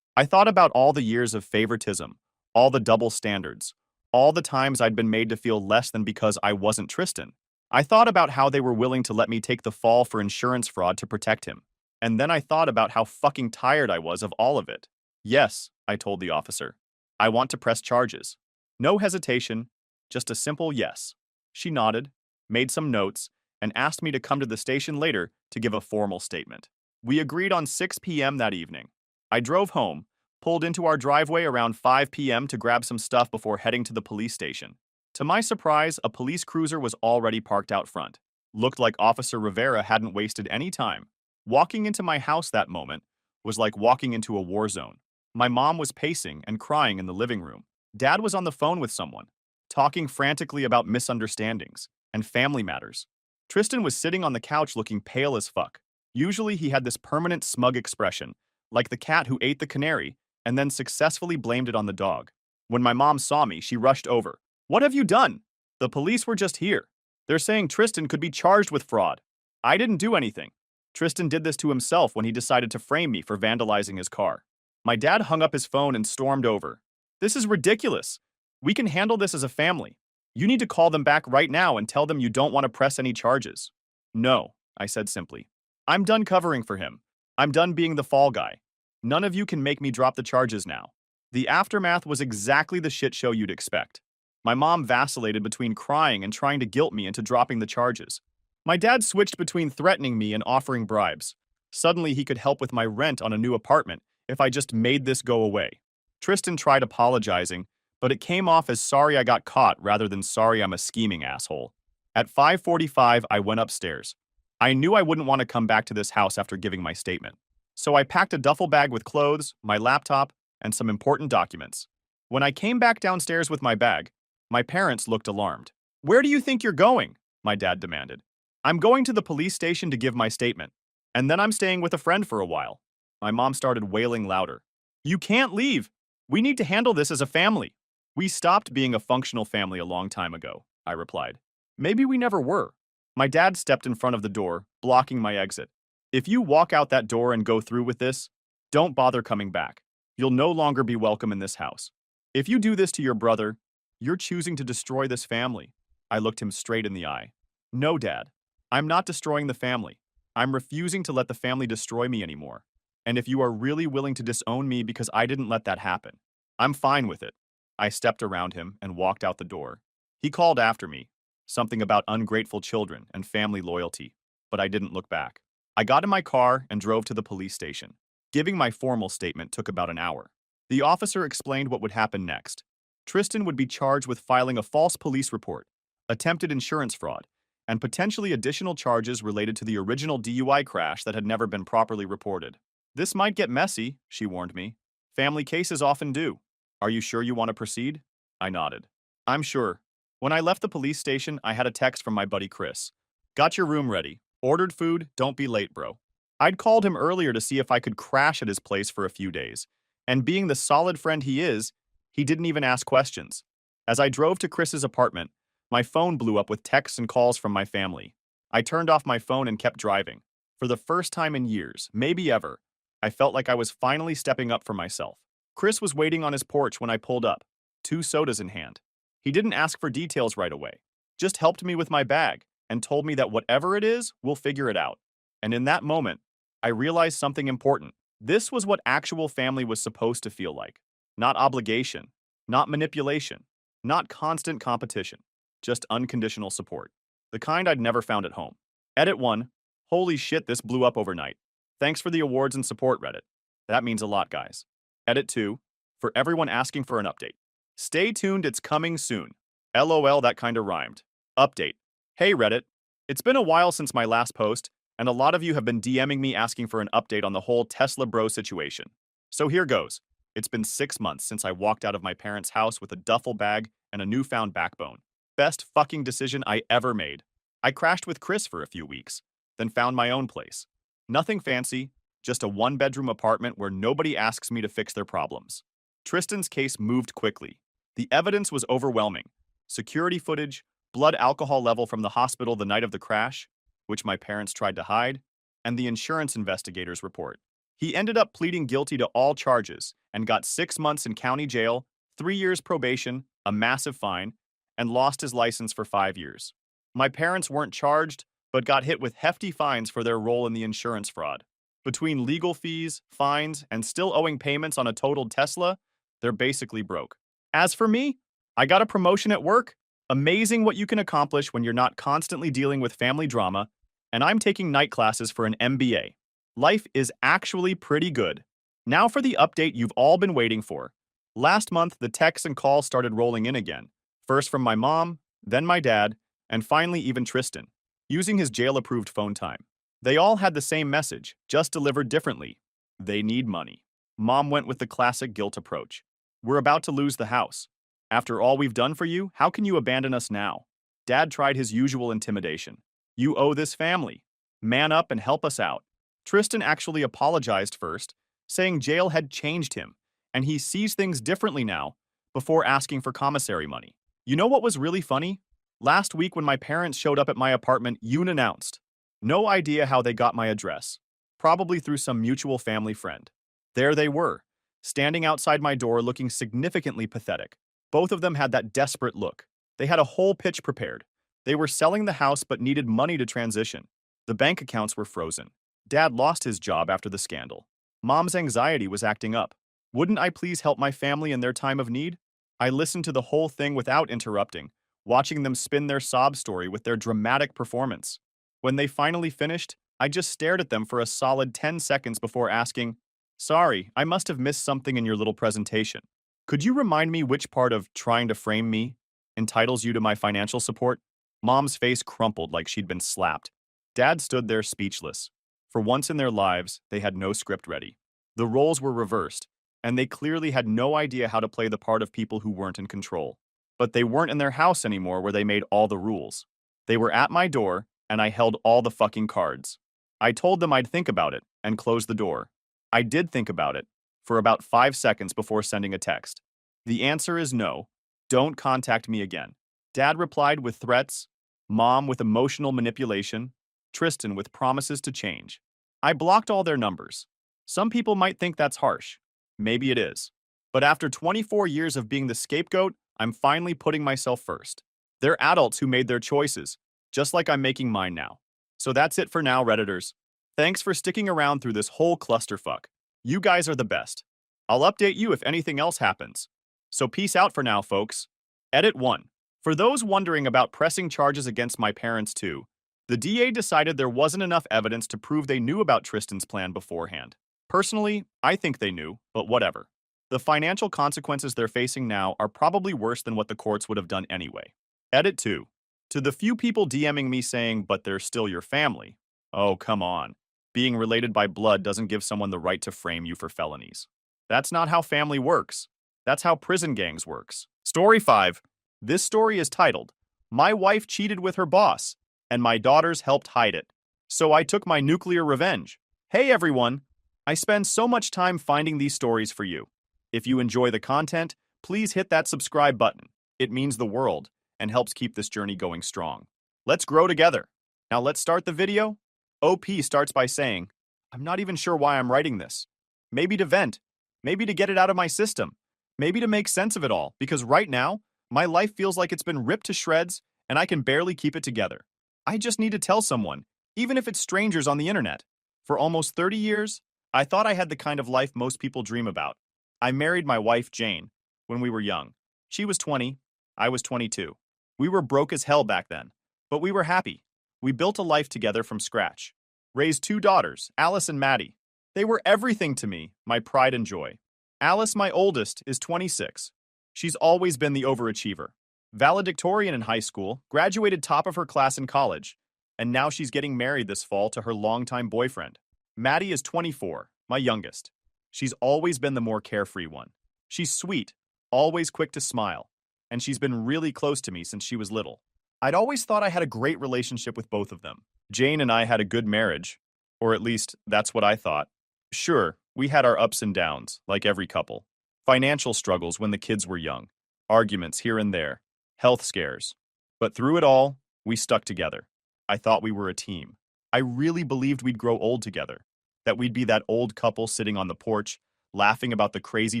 I thought about all the years of favoritism, all the double standards, all the times I'd been made to feel less than because I wasn't Tristan. I thought about how they were willing to let me take the fall for insurance fraud to protect him. And then I thought about how fucking tired I was of all of it. "Yes," I told the officer. "I want to press charges." No hesitation, just a simple yes. She nodded, made some notes, and asked me to come to the station later to give a formal statement. We agreed on 6 p.m. that evening. I drove home, pulled into our driveway around 5 p.m. to grab some stuff before heading to the police station. To my surprise, a police cruiser was already parked out front. Looked like Officer Rivera hadn't wasted any time. Walking into my house that moment was like walking into a war zone. My mom was pacing and crying in the living room. Dad was on the phone with someone, talking frantically about misunderstandings and family matters. Tristan was sitting on the couch looking pale as fuck. Usually he had this permanent smug expression, like the cat who ate the canary and then successfully blamed it on the dog. When my mom saw me, she rushed over. "What have you done?" "The police were just here. They're saying Tristan could be charged with fraud." "I didn't do anything. Tristan did this to himself when he decided to frame me for vandalizing his car." My dad hung up his phone and stormed over. "This is ridiculous. We can handle this as a family. You need to call them back right now and tell them you don't want to press any charges." "No," I said simply. "I'm done covering for him. I'm done being the fall guy. None of you can make me drop the charges now." The aftermath was exactly the shit show you'd expect. My mom vacillated between crying and trying to guilt me into dropping the charges. My dad switched between threatening me and offering bribes. Suddenly he could help with my rent on a new apartment if I just made this go away. Tristan tried apologizing, but it came off as sorry I got caught rather than sorry I'm a scheming asshole. At 5:45, I went upstairs. I knew I wouldn't want to come back to this house after giving my statement. So I packed a duffel bag with clothes, my laptop, and some important documents. When I came back downstairs with my bag, my parents looked alarmed. "Where do you think you're going?" my dad demanded. "I'm going to the police station to give my statement, and then I'm staying with a friend for a while." My mom started wailing louder. "You can't leave. We need to handle this as a family." "We stopped being a functional family a long time ago," I replied. "Maybe we never were." My dad stepped in front of the door, blocking my exit. "If you walk out that door and go through with this, don't bother coming back. You'll no longer be welcome in this house." If you do this to your brother, you're choosing to destroy this family. I looked him straight in the eye. No, Dad. I'm not destroying the family. I'm refusing to let the family destroy me anymore. And if you are really willing to disown me because I didn't let that happen, I'm fine with it. I stepped around him and walked out the door. He called after me, something about ungrateful children and family loyalty, but I didn't look back. I got in my car and drove to the police station. Giving my formal statement took about an hour. The officer explained what would happen next. Tristan would be charged with filing a false police report, attempted insurance fraud, and potentially additional charges related to the original DUI crash that had never been properly reported. This might get messy, she warned me. Family cases often do. Are you sure you want to proceed? I nodded. I'm sure. When I left the police station, I had a text from my buddy Chris. Got your room ready. Ordered food, don't be late, bro. I'd called him earlier to see if I could crash at his place for a few days, and being the solid friend he is, he didn't even ask questions. As I drove to Chris's apartment, my phone blew up with texts and calls from my family. I turned off my phone and kept driving. For the first time in years, maybe ever, I felt like I was finally stepping up for myself. Chris was waiting on his porch when I pulled up, 2 sodas in hand. He didn't ask for details right away, just helped me with my bag and told me that whatever it is, we'll figure it out. And in that moment, I realized something important. This was what actual family was supposed to feel like. Not obligation, not manipulation, not constant competition, just unconditional support. The kind I'd never found at home. Edit 1. Holy shit, this blew up overnight. Thanks for the awards and support, Reddit. That means a lot, guys. Edit 2. For everyone asking for an update. Stay tuned, it's coming soon. LOL, that kinda rhymed. Update. Hey, Reddit. It's been a while since my last post, and a lot of you have been DMing me asking for an update on the whole Tesla bro situation. So here goes. It's been 6 months since I walked out of my parents' house with a duffel bag and a newfound backbone. Best fucking decision I ever made. I crashed with Chris for a few weeks, then found my own place. Nothing fancy, just a 1-bedroom apartment where nobody asks me to fix their problems. Tristan's case moved quickly. The evidence was overwhelming. Security footage, blood alcohol level from the hospital the night of the crash, which my parents tried to hide, and the insurance investigator's report. He ended up pleading guilty to all charges and got 6 months in county jail, 3 years probation, a massive fine, and lost his license for 5 years. My parents weren't charged, but got hit with hefty fines for their role in the insurance fraud. Between legal fees, fines, and still owing payments on a totaled Tesla, they're basically broke. As for me, I got a promotion at work. Amazing what you can accomplish when you're not constantly dealing with family drama, and I'm taking night classes for an MBA. Life is actually pretty good. Now for the update you've all been waiting for. Last month, the texts and calls started rolling in again. First from my mom, then my dad, and finally even Tristan, using his jail-approved phone time. They all had the same message, just delivered differently. They need money. Mom went with the classic guilt approach. We're about to lose the house. After all we've done for you, how can you abandon us now? Dad tried his usual intimidation. You owe this family. Man up and help us out. Tristan actually apologized first, saying jail had changed him, and he sees things differently now, before asking for commissary money. You know what was really funny? Last week when my parents showed up at my apartment, Yoon announced. No idea how they got my address. Probably through some mutual family friend. There they were, standing outside my door looking significantly pathetic. Both of them had that desperate look. They had a whole pitch prepared. They were selling the house but needed money to transition. The bank accounts were frozen. Dad lost his job after the scandal. Mom's anxiety was acting up. Wouldn't I please help my family in their time of need? I listened to the whole thing without interrupting, watching them spin their sob story with their dramatic performance. When they finally finished, I just stared at them for a solid 10 seconds before asking, "Sorry, I must have missed something in your little presentation. Could you remind me which part of trying to frame me entitles you to my financial support?" Mom's face crumpled like she'd been slapped. Dad stood there speechless. For once in their lives, they had no script ready. The roles were reversed, and they clearly had no idea how to play the part of people who weren't in control. But they weren't in their house anymore where they made all the rules. They were at my door, and I held all the fucking cards. I told them I'd think about it, and closed the door. I did think about it, for about 5 seconds before sending a text. The answer is no. Don't contact me again. Dad replied with threats, Mom with emotional manipulation, Tristan with promises to change. I blocked all their numbers. Some people might think that's harsh. Maybe it is. But after 24 years of being the scapegoat, I'm finally putting myself first. They're adults who made their choices, just like I'm making mine now. So that's it for now, Redditors. Thanks for sticking around through this whole clusterfuck. You guys are the best. I'll update you if anything else happens. So peace out for now, folks. Edit 1. For those wondering about pressing charges against my parents too, the DA decided there wasn't enough evidence to prove they knew about Tristan's plan beforehand. Personally, I think they knew, but whatever. The financial consequences they're facing now are probably worse than what the courts would have done anyway. Edit 2. To the few people DMing me saying, but they're still your family. Oh, come on. Being related by blood doesn't give someone the right to frame you for felonies. That's not how family works. That's how prison gangs works. Story 5. This story is titled, My Wife Cheated with Her Boss, and My Daughters Helped Hide It. So I took my nuclear revenge. Hey everyone! I spend so much time finding these stories for you. If you enjoy the content, please hit that subscribe button. It means the world and helps keep this journey going strong. Let's grow together. Now let's start the video. OP starts by saying, I'm not even sure why I'm writing this. Maybe to vent. Maybe to get it out of my system. Maybe to make sense of it all, because right now, my life feels like it's been ripped to shreds and I can barely keep it together. I just need to tell someone, even if it's strangers on the internet. For almost 30 years, I thought I had the kind of life most people dream about. I married my wife, Jane, when we were young. She was 20, I was 22. We were broke as hell back then, but we were happy. We built a life together from scratch. Raised 2 daughters, Alice and Maddie. They were everything to me, my pride and joy. Alice, my oldest, is 26. She's always been the overachiever. Valedictorian in high school, graduated top of her class in college, and now she's getting married this fall to her longtime boyfriend. Maddie is 24, my youngest. She's always been the more carefree one. She's sweet, always quick to smile, and she's been really close to me since she was little. I'd always thought I had a great relationship with both of them. Jane and I had a good marriage, or at least that's what I thought. Sure, we had our ups and downs, like every couple. Financial struggles when the kids were young, arguments here and there, health scares. But through it all, we stuck together. I thought we were a team. I really believed we'd grow old together, that we'd be that old couple sitting on the porch, laughing about the crazy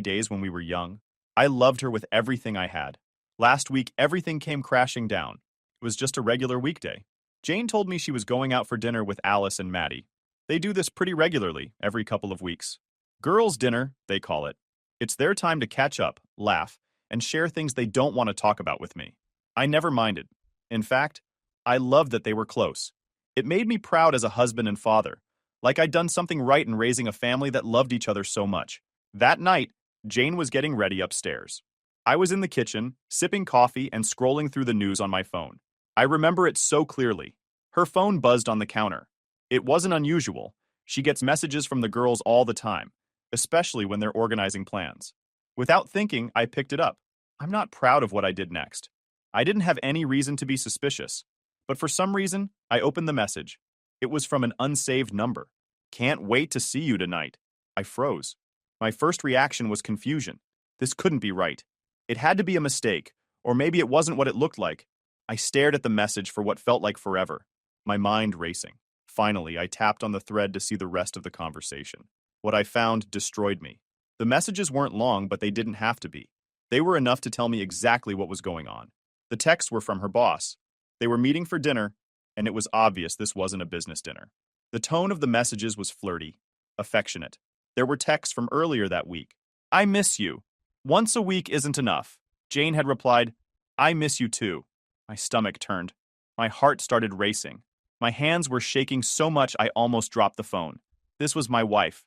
days when we were young. I loved her with everything I had. Last week, everything came crashing down. It was just a regular weekday. Jane told me she was going out for dinner with Alice and Maddie. They do this pretty regularly, every couple of weeks. Girls' dinner, they call it. It's their time to catch up, laugh, and share things they don't want to talk about with me. I never minded. In fact, I loved that they were close. It made me proud as a husband and father, like I'd done something right in raising a family that loved each other so much. That night, Jane was getting ready upstairs. I was in the kitchen, sipping coffee and scrolling through the news on my phone. I remember it so clearly. Her phone buzzed on the counter. It wasn't unusual. She gets messages from the girls all the time, especially when they're organizing plans. Without thinking, I picked it up. I'm not proud of what I did next. I didn't have any reason to be suspicious. But for some reason, I opened the message. It was from an unsaved number. Can't wait to see you tonight. I froze. My first reaction was confusion. This couldn't be right. It had to be a mistake, or maybe it wasn't what it looked like. I stared at the message for what felt like forever, my mind racing. Finally, I tapped on the thread to see the rest of the conversation. What I found destroyed me. The messages weren't long, but they didn't have to be. They were enough to tell me exactly what was going on. The texts were from her boss. They were meeting for dinner, and it was obvious this wasn't a business dinner. The tone of the messages was flirty, affectionate. There were texts from earlier that week. I miss you. Once a week isn't enough. Jane had replied, I miss you too. My stomach turned. My heart started racing. My hands were shaking so much I almost dropped the phone. This was my wife.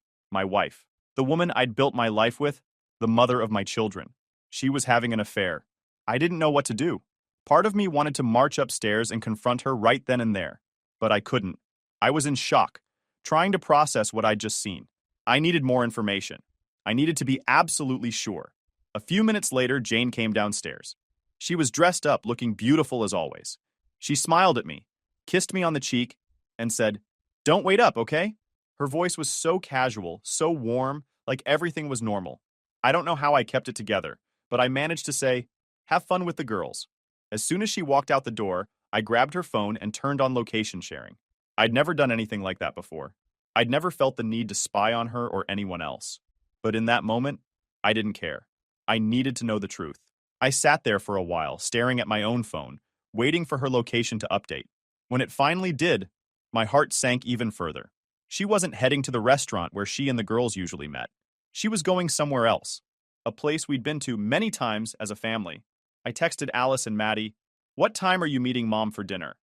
The woman I'd built my life with, the mother of my children. She was having an affair. I didn't know what to do. Part of me wanted to march upstairs and confront her right then and there. But I couldn't. I was in shock, trying to process what I'd just seen. I needed more information. I needed to be absolutely sure. A few minutes later, Jane came downstairs. She was dressed up, looking beautiful as always. She smiled at me, kissed me on the cheek, and said, Don't wait up, okay? Her voice was so casual, so warm, like everything was normal. I don't know how I kept it together, but I managed to say, Have fun with the girls. As soon as she walked out the door, I grabbed her phone and turned on location sharing. I'd never done anything like that before. I'd never felt the need to spy on her or anyone else. But in that moment, I didn't care. I needed to know the truth. I sat there for a while, staring at my own phone, waiting for her location to update. When it finally did, my heart sank even further. She wasn't heading to the restaurant where she and the girls usually met. She was going somewhere else, a place we'd been to many times as a family. I texted Alice and Maddie, "What time are you meeting Mom for dinner?"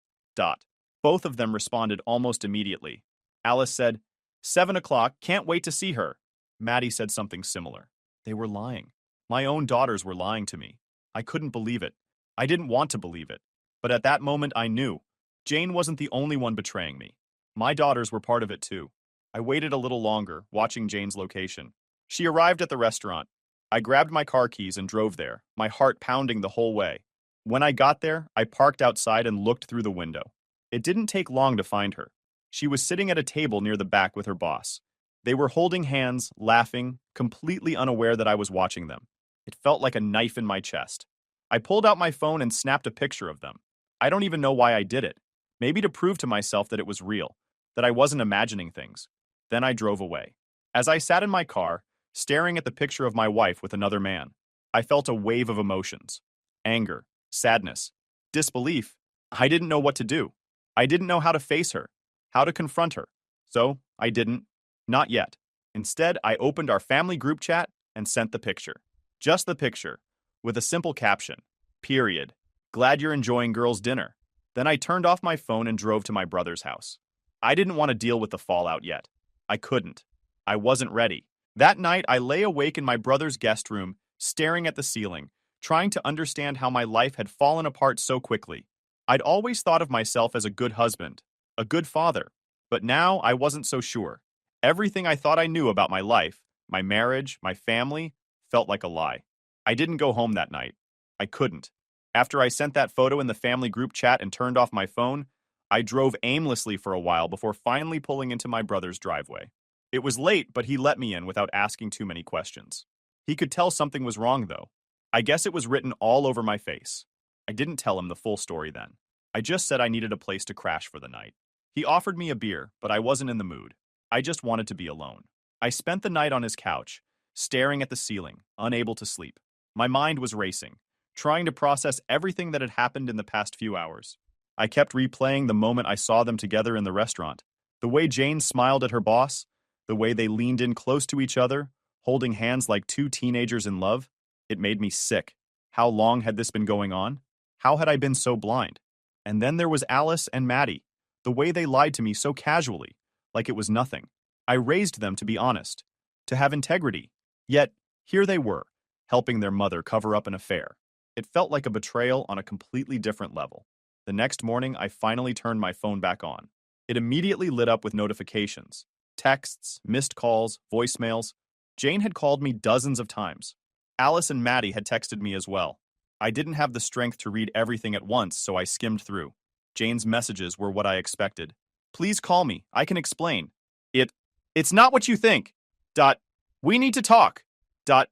Both of them responded almost immediately. Alice said, 7 o'clock, can't wait to see her. Maddie said something similar. They were lying. My own daughters were lying to me. I couldn't believe it. I didn't want to believe it. But at that moment I knew. Jane wasn't the only one betraying me. My daughters were part of it too. I waited a little longer, watching Jane's location. She arrived at the restaurant. I grabbed my car keys and drove there, my heart pounding the whole way. When I got there, I parked outside and looked through the window. It didn't take long to find her. She was sitting at a table near the back with her boss. They were holding hands, laughing, completely unaware that I was watching them. It felt like a knife in my chest. I pulled out my phone and snapped a picture of them. I don't even know why I did it. Maybe to prove to myself that it was real, that I wasn't imagining things. Then I drove away. As I sat in my car, staring at the picture of my wife with another man, I felt a wave of emotions. Anger, sadness, disbelief. I didn't know what to do. I didn't know how to face her, how to confront her. So, I didn't. Not yet. Instead, I opened our family group chat and sent the picture. Just the picture, with a simple caption. Period. Glad you're enjoying girls' dinner. Then I turned off my phone and drove to my brother's house. I didn't want to deal with the fallout yet. I couldn't. I wasn't ready. That night, I lay awake in my brother's guest room, staring at the ceiling, trying to understand how my life had fallen apart so quickly. I'd always thought of myself as a good husband, a good father, but now I wasn't so sure. Everything I thought I knew about my life, my marriage, my family, felt like a lie. I didn't go home that night. I couldn't. After I sent that photo in the family group chat and turned off my phone, I drove aimlessly for a while before finally pulling into my brother's driveway. It was late, but he let me in without asking too many questions. He could tell something was wrong, though. I guess it was written all over my face. I didn't tell him the full story then. I just said I needed a place to crash for the night. He offered me a beer, but I wasn't in the mood. I just wanted to be alone. I spent the night on his couch, staring at the ceiling, unable to sleep. My mind was racing, trying to process everything that had happened in the past few hours. I kept replaying the moment I saw them together in the restaurant. The way Jane smiled at her boss, the way they leaned in close to each other, holding hands like two teenagers in love. It made me sick. How long had this been going on? How had I been so blind? And then there was Alice and Maddie, the way they lied to me so casually, like it was nothing. I raised them to be honest, to have integrity. Yet, here they were, helping their mother cover up an affair. It felt like a betrayal on a completely different level. The next morning, I finally turned my phone back on. It immediately lit up with notifications, texts, missed calls, voicemails. Jane had called me dozens of times. Alice and Maddie had texted me as well. I didn't have the strength to read everything at once, so I skimmed through. Jane's messages were what I expected. Please call me. I can explain. It's not what you think. We need to talk. I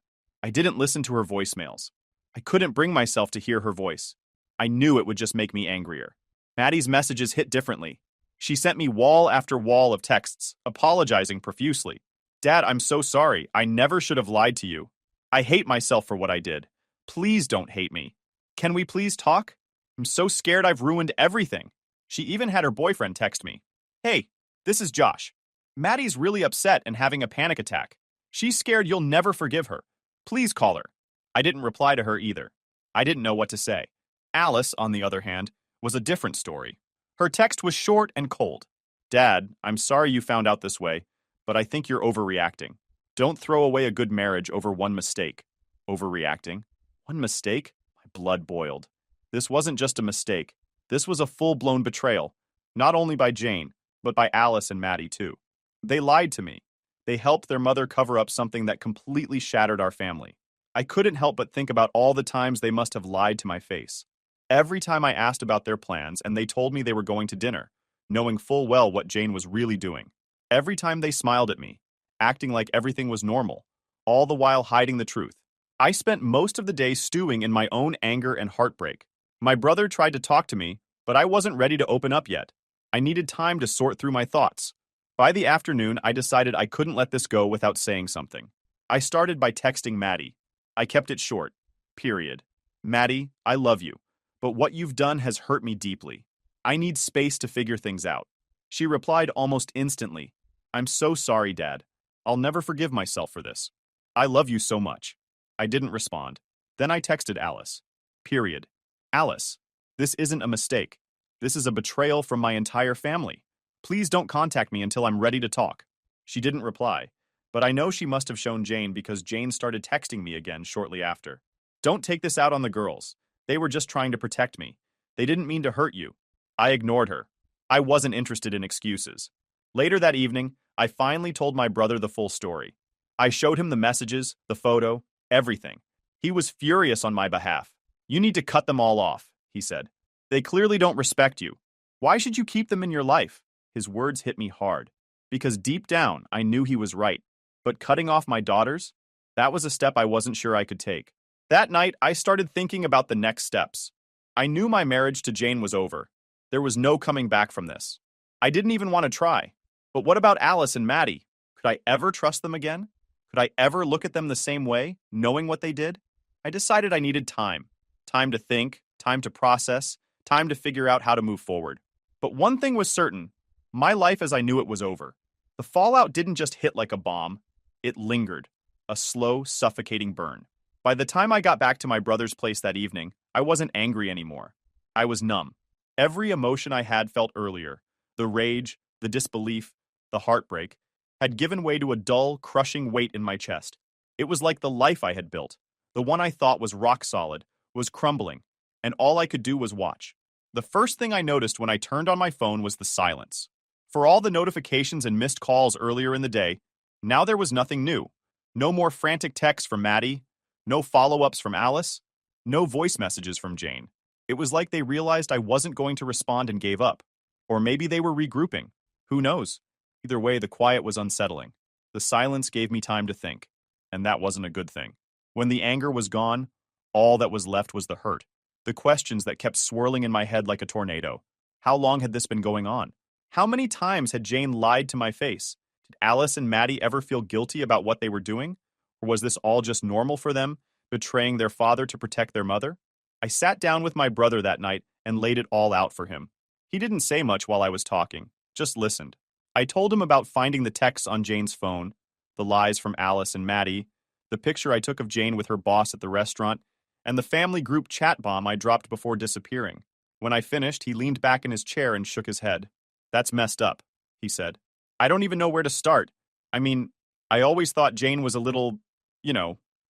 didn't listen to her voicemails. I couldn't bring myself to hear her voice. I knew it would just make me angrier. Maddie's messages hit differently. She sent me wall after wall of texts, apologizing profusely. Dad, I'm so sorry. I never should have lied to you. I hate myself for what I did. Please don't hate me. Can we please talk? I'm so scared I've ruined everything. She even had her boyfriend text me. Hey, this is Josh. Maddie's really upset and having a panic attack. She's scared you'll never forgive her. Please call her. I didn't reply to her either. I didn't know what to say. Alice, on the other hand, was a different story. Her text was short and cold. Dad, I'm sorry you found out this way, but I think you're overreacting. Don't throw away a good marriage over one mistake. Overreacting? One mistake? My blood boiled. This wasn't just a mistake. This was a full-blown betrayal, not only by Jane, but by Alice and Maddie too. They lied to me. They helped their mother cover up something that completely shattered our family. I couldn't help but think about all the times they must have lied to my face. Every time I asked about their plans and they told me they were going to dinner, knowing full well what Jane was really doing. Every time they smiled at me, acting like everything was normal, all the while hiding the truth. I spent most of the day stewing in my own anger and heartbreak. My brother tried to talk to me, but I wasn't ready to open up yet. I needed time to sort through my thoughts. By the afternoon, I decided I couldn't let this go without saying something. I started by texting Maddie. I kept it short. Period. Maddie, I love you, but what you've done has hurt me deeply. I need space to figure things out. She replied almost instantly. I'm so sorry, Dad. I'll never forgive myself for this. I love you so much. I didn't respond. Then I texted Alice. Period. Alice, this isn't a mistake. This is a betrayal from my entire family. Please don't contact me until I'm ready to talk. She didn't reply, but I know she must have shown Jane because Jane started texting me again shortly after. Don't take this out on the girls. They were just trying to protect me. They didn't mean to hurt you. I ignored her. I wasn't interested in excuses. Later that evening, I finally told my brother the full story. I showed him the messages, the photo, everything. He was furious on my behalf. You need to cut them all off, he said. They clearly don't respect you. Why should you keep them in your life? His words hit me hard. Because deep down, I knew he was right. But cutting off my daughters? That was a step I wasn't sure I could take. That night, I started thinking about the next steps. I knew my marriage to Jane was over. There was no coming back from this. I didn't even want to try. But what about Alice and Maddie? Could I ever trust them again? Could I ever look at them the same way, knowing what they did? I decided I needed time. Time to think, time to process, time to figure out how to move forward. But one thing was certain. My life as I knew it was over. The fallout didn't just hit like a bomb. It lingered. A slow, suffocating burn. By the time I got back to my brother's place that evening, I wasn't angry anymore. I was numb. Every emotion I had felt earlier, the rage, the disbelief, the heartbreak, had given way to a dull, crushing weight in my chest. It was like the life I had built, the one I thought was rock solid, was crumbling, and all I could do was watch. The first thing I noticed when I turned on my phone was the silence. For all the notifications and missed calls earlier in the day, now there was nothing new. No more frantic texts from Maddie, no follow-ups from Alice, no voice messages from Jane. It was like they realized I wasn't going to respond and gave up. Or maybe they were regrouping. Who knows? Either way, the quiet was unsettling. The silence gave me time to think, and that wasn't a good thing. When the anger was gone, all that was left was the hurt. The questions that kept swirling in my head like a tornado. How long had this been going on? How many times had Jane lied to my face? Did Alice and Maddie ever feel guilty about what they were doing? Or was this all just normal for them, betraying their father to protect their mother? I sat down with my brother that night and laid it all out for him. He didn't say much while I was talking, just listened. I told him about finding the texts on Jane's phone, the lies from Alice and Maddie, the picture I took of Jane with her boss at the restaurant, and the family group chat bomb I dropped before disappearing. When I finished, he leaned back in his chair and shook his head. That's messed up, he said. I don't even know where to start. I mean, I always thought Jane was a little,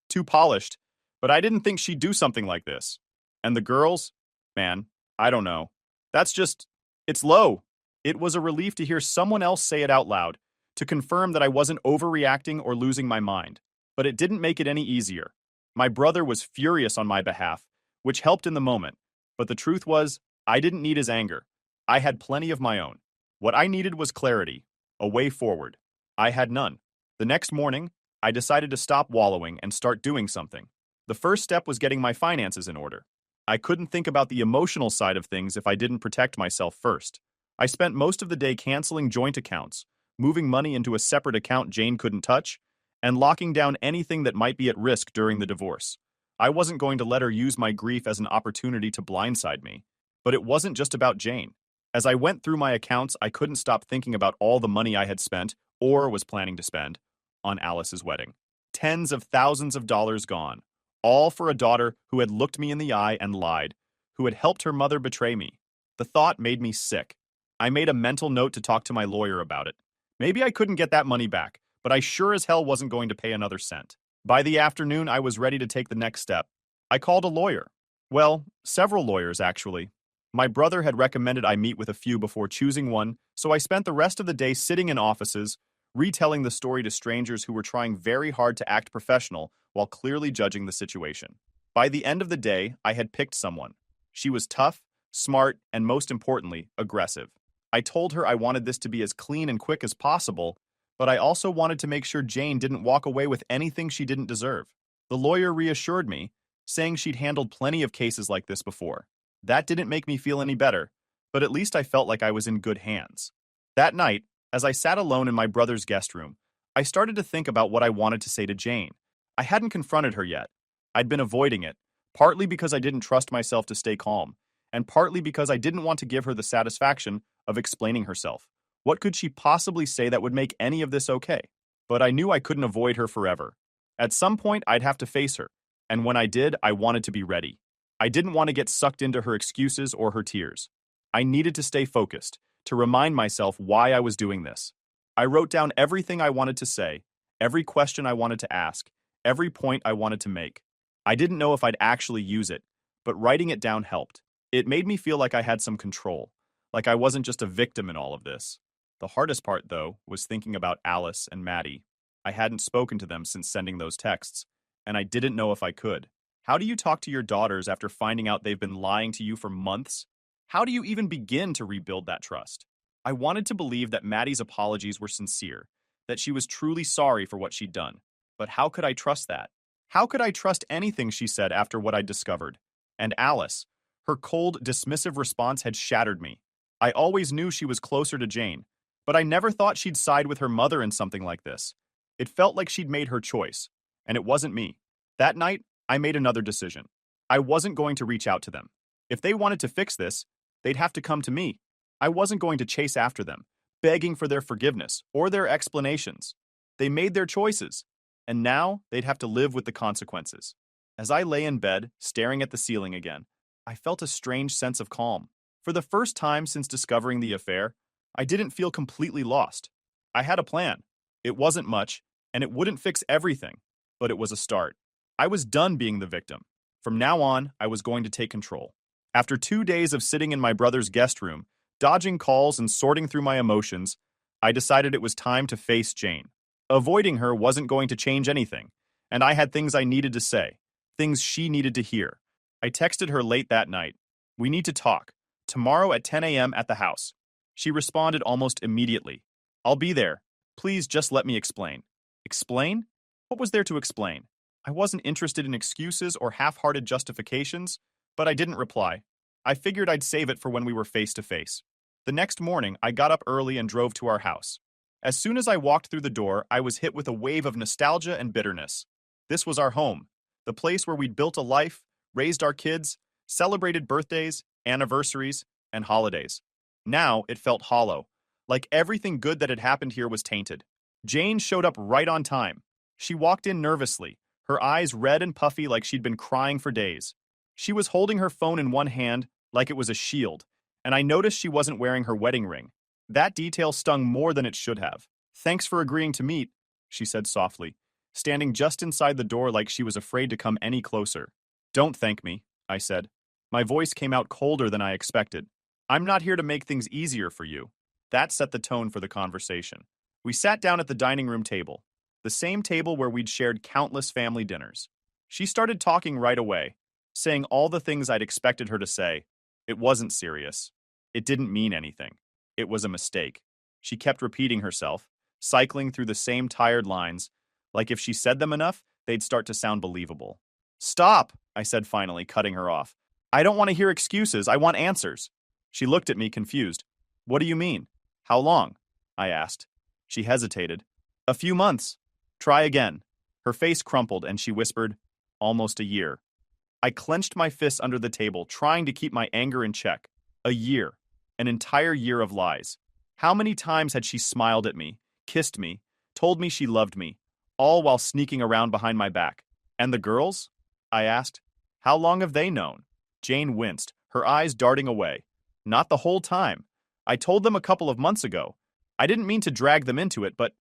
too polished, but I didn't think she'd do something like this. And the girls? Man, I don't know. It's low. It was a relief to hear someone else say it out loud, to confirm that I wasn't overreacting or losing my mind. But it didn't make it any easier. My brother was furious on my behalf, which helped in the moment. But the truth was, I didn't need his anger. I had plenty of my own. What I needed was clarity, a way forward. I had none. The next morning, I decided to stop wallowing and start doing something. The first step was getting my finances in order. I couldn't think about the emotional side of things if I didn't protect myself first. I spent most of the day canceling joint accounts, moving money into a separate account Jane couldn't touch, and locking down anything that might be at risk during the divorce. I wasn't going to let her use my grief as an opportunity to blindside me. But it wasn't just about Jane. As I went through my accounts, I couldn't stop thinking about all the money I had spent, or was planning to spend, on Alice's wedding. Tens of thousands of dollars gone. All for a daughter who had looked me in the eye and lied, who had helped her mother betray me. The thought made me sick. I made a mental note to talk to my lawyer about it. Maybe I couldn't get that money back, but I sure as hell wasn't going to pay another cent. By the afternoon, I was ready to take the next step. I called a lawyer. Well, several lawyers, actually. My brother had recommended I meet with a few before choosing one, so I spent the rest of the day sitting in offices, retelling the story to strangers who were trying very hard to act professional while clearly judging the situation. By the end of the day, I had picked someone. She was tough, smart, and most importantly, aggressive. I told her I wanted this to be as clean and quick as possible, but I also wanted to make sure Jane didn't walk away with anything she didn't deserve. The lawyer reassured me, saying she'd handled plenty of cases like this before. That didn't make me feel any better, but at least I felt like I was in good hands. That night, as I sat alone in my brother's guest room, I started to think about what I wanted to say to Jane. I hadn't confronted her yet. I'd been avoiding it, partly because I didn't trust myself to stay calm, and partly because I didn't want to give her the satisfaction of explaining herself. What could she possibly say that would make any of this okay? But I knew I couldn't avoid her forever. At some point, I'd have to face her, and when I did, I wanted to be ready. I didn't want to get sucked into her excuses or her tears. I needed to stay focused, to remind myself why I was doing this. I wrote down everything I wanted to say, every question I wanted to ask, every point I wanted to make. I didn't know if I'd actually use it, but writing it down helped. It made me feel like I had some control, like I wasn't just a victim in all of this. The hardest part, though, was thinking about Alice and Maddie. I hadn't spoken to them since sending those texts, and I didn't know if I could. How do you talk to your daughters after finding out they've been lying to you for months? How do you even begin to rebuild that trust? I wanted to believe that Maddie's apologies were sincere, that she was truly sorry for what she'd done. But how could I trust that? How could I trust anything she said after what I'd discovered? And Alice, her cold, dismissive response had shattered me. I always knew she was closer to Jane, but I never thought she'd side with her mother in something like this. It felt like she'd made her choice, and it wasn't me. That night, I made another decision. I wasn't going to reach out to them. If they wanted to fix this, they'd have to come to me. I wasn't going to chase after them, begging for their forgiveness or their explanations. They made their choices, and now they'd have to live with the consequences. As I lay in bed, staring at the ceiling again, I felt a strange sense of calm. For the first time since discovering the affair, I didn't feel completely lost. I had a plan. It wasn't much, and it wouldn't fix everything, but it was a start. I was done being the victim. From now on, I was going to take control. After 2 days of sitting in my brother's guest room, dodging calls and sorting through my emotions, I decided it was time to face Jane. Avoiding her wasn't going to change anything, and I had things I needed to say, things she needed to hear. I texted her late that night. "We need to talk. Tomorrow at 10 a.m. at the house." She responded almost immediately. "I'll be there. Please just let me explain." Explain? What was there to explain? I wasn't interested in excuses or half-hearted justifications, but I didn't reply. I figured I'd save it for when we were face to face. The next morning, I got up early and drove to our house. As soon as I walked through the door, I was hit with a wave of nostalgia and bitterness. This was our home, the place where we'd built a life, raised our kids, celebrated birthdays, anniversaries, and holidays. Now it felt hollow, like everything good that had happened here was tainted. Jane showed up right on time. She walked in nervously, her eyes red and puffy like she'd been crying for days. She was holding her phone in one hand like it was a shield, and I noticed she wasn't wearing her wedding ring. That detail stung more than it should have. "Thanks for agreeing to meet," she said softly, standing just inside the door like she was afraid to come any closer. "Don't thank me," I said. My voice came out colder than I expected. "I'm not here to make things easier for you." That set the tone for the conversation. We sat down at the dining room table, the same table where we'd shared countless family dinners. She started talking right away, saying all the things I'd expected her to say. It wasn't serious. It didn't mean anything. It was a mistake. She kept repeating herself, cycling through the same tired lines, like if she said them enough, they'd start to sound believable. "Stop," I said finally, cutting her off. "I don't want to hear excuses. I want answers." She looked at me, confused. "What do you mean? How long?" I asked. She hesitated. "A few months. Try again." Her face crumpled and she whispered, "Almost a year." I clenched my fists under the table, trying to keep my anger in check. A year. An entire year of lies. How many times had she smiled at me, kissed me, told me she loved me, all while sneaking around behind my back? "And the girls?" I asked. "How long have they known?" Jane winced, her eyes darting away. "Not the whole time. I told them a couple of months ago. I didn't mean to drag them into it, but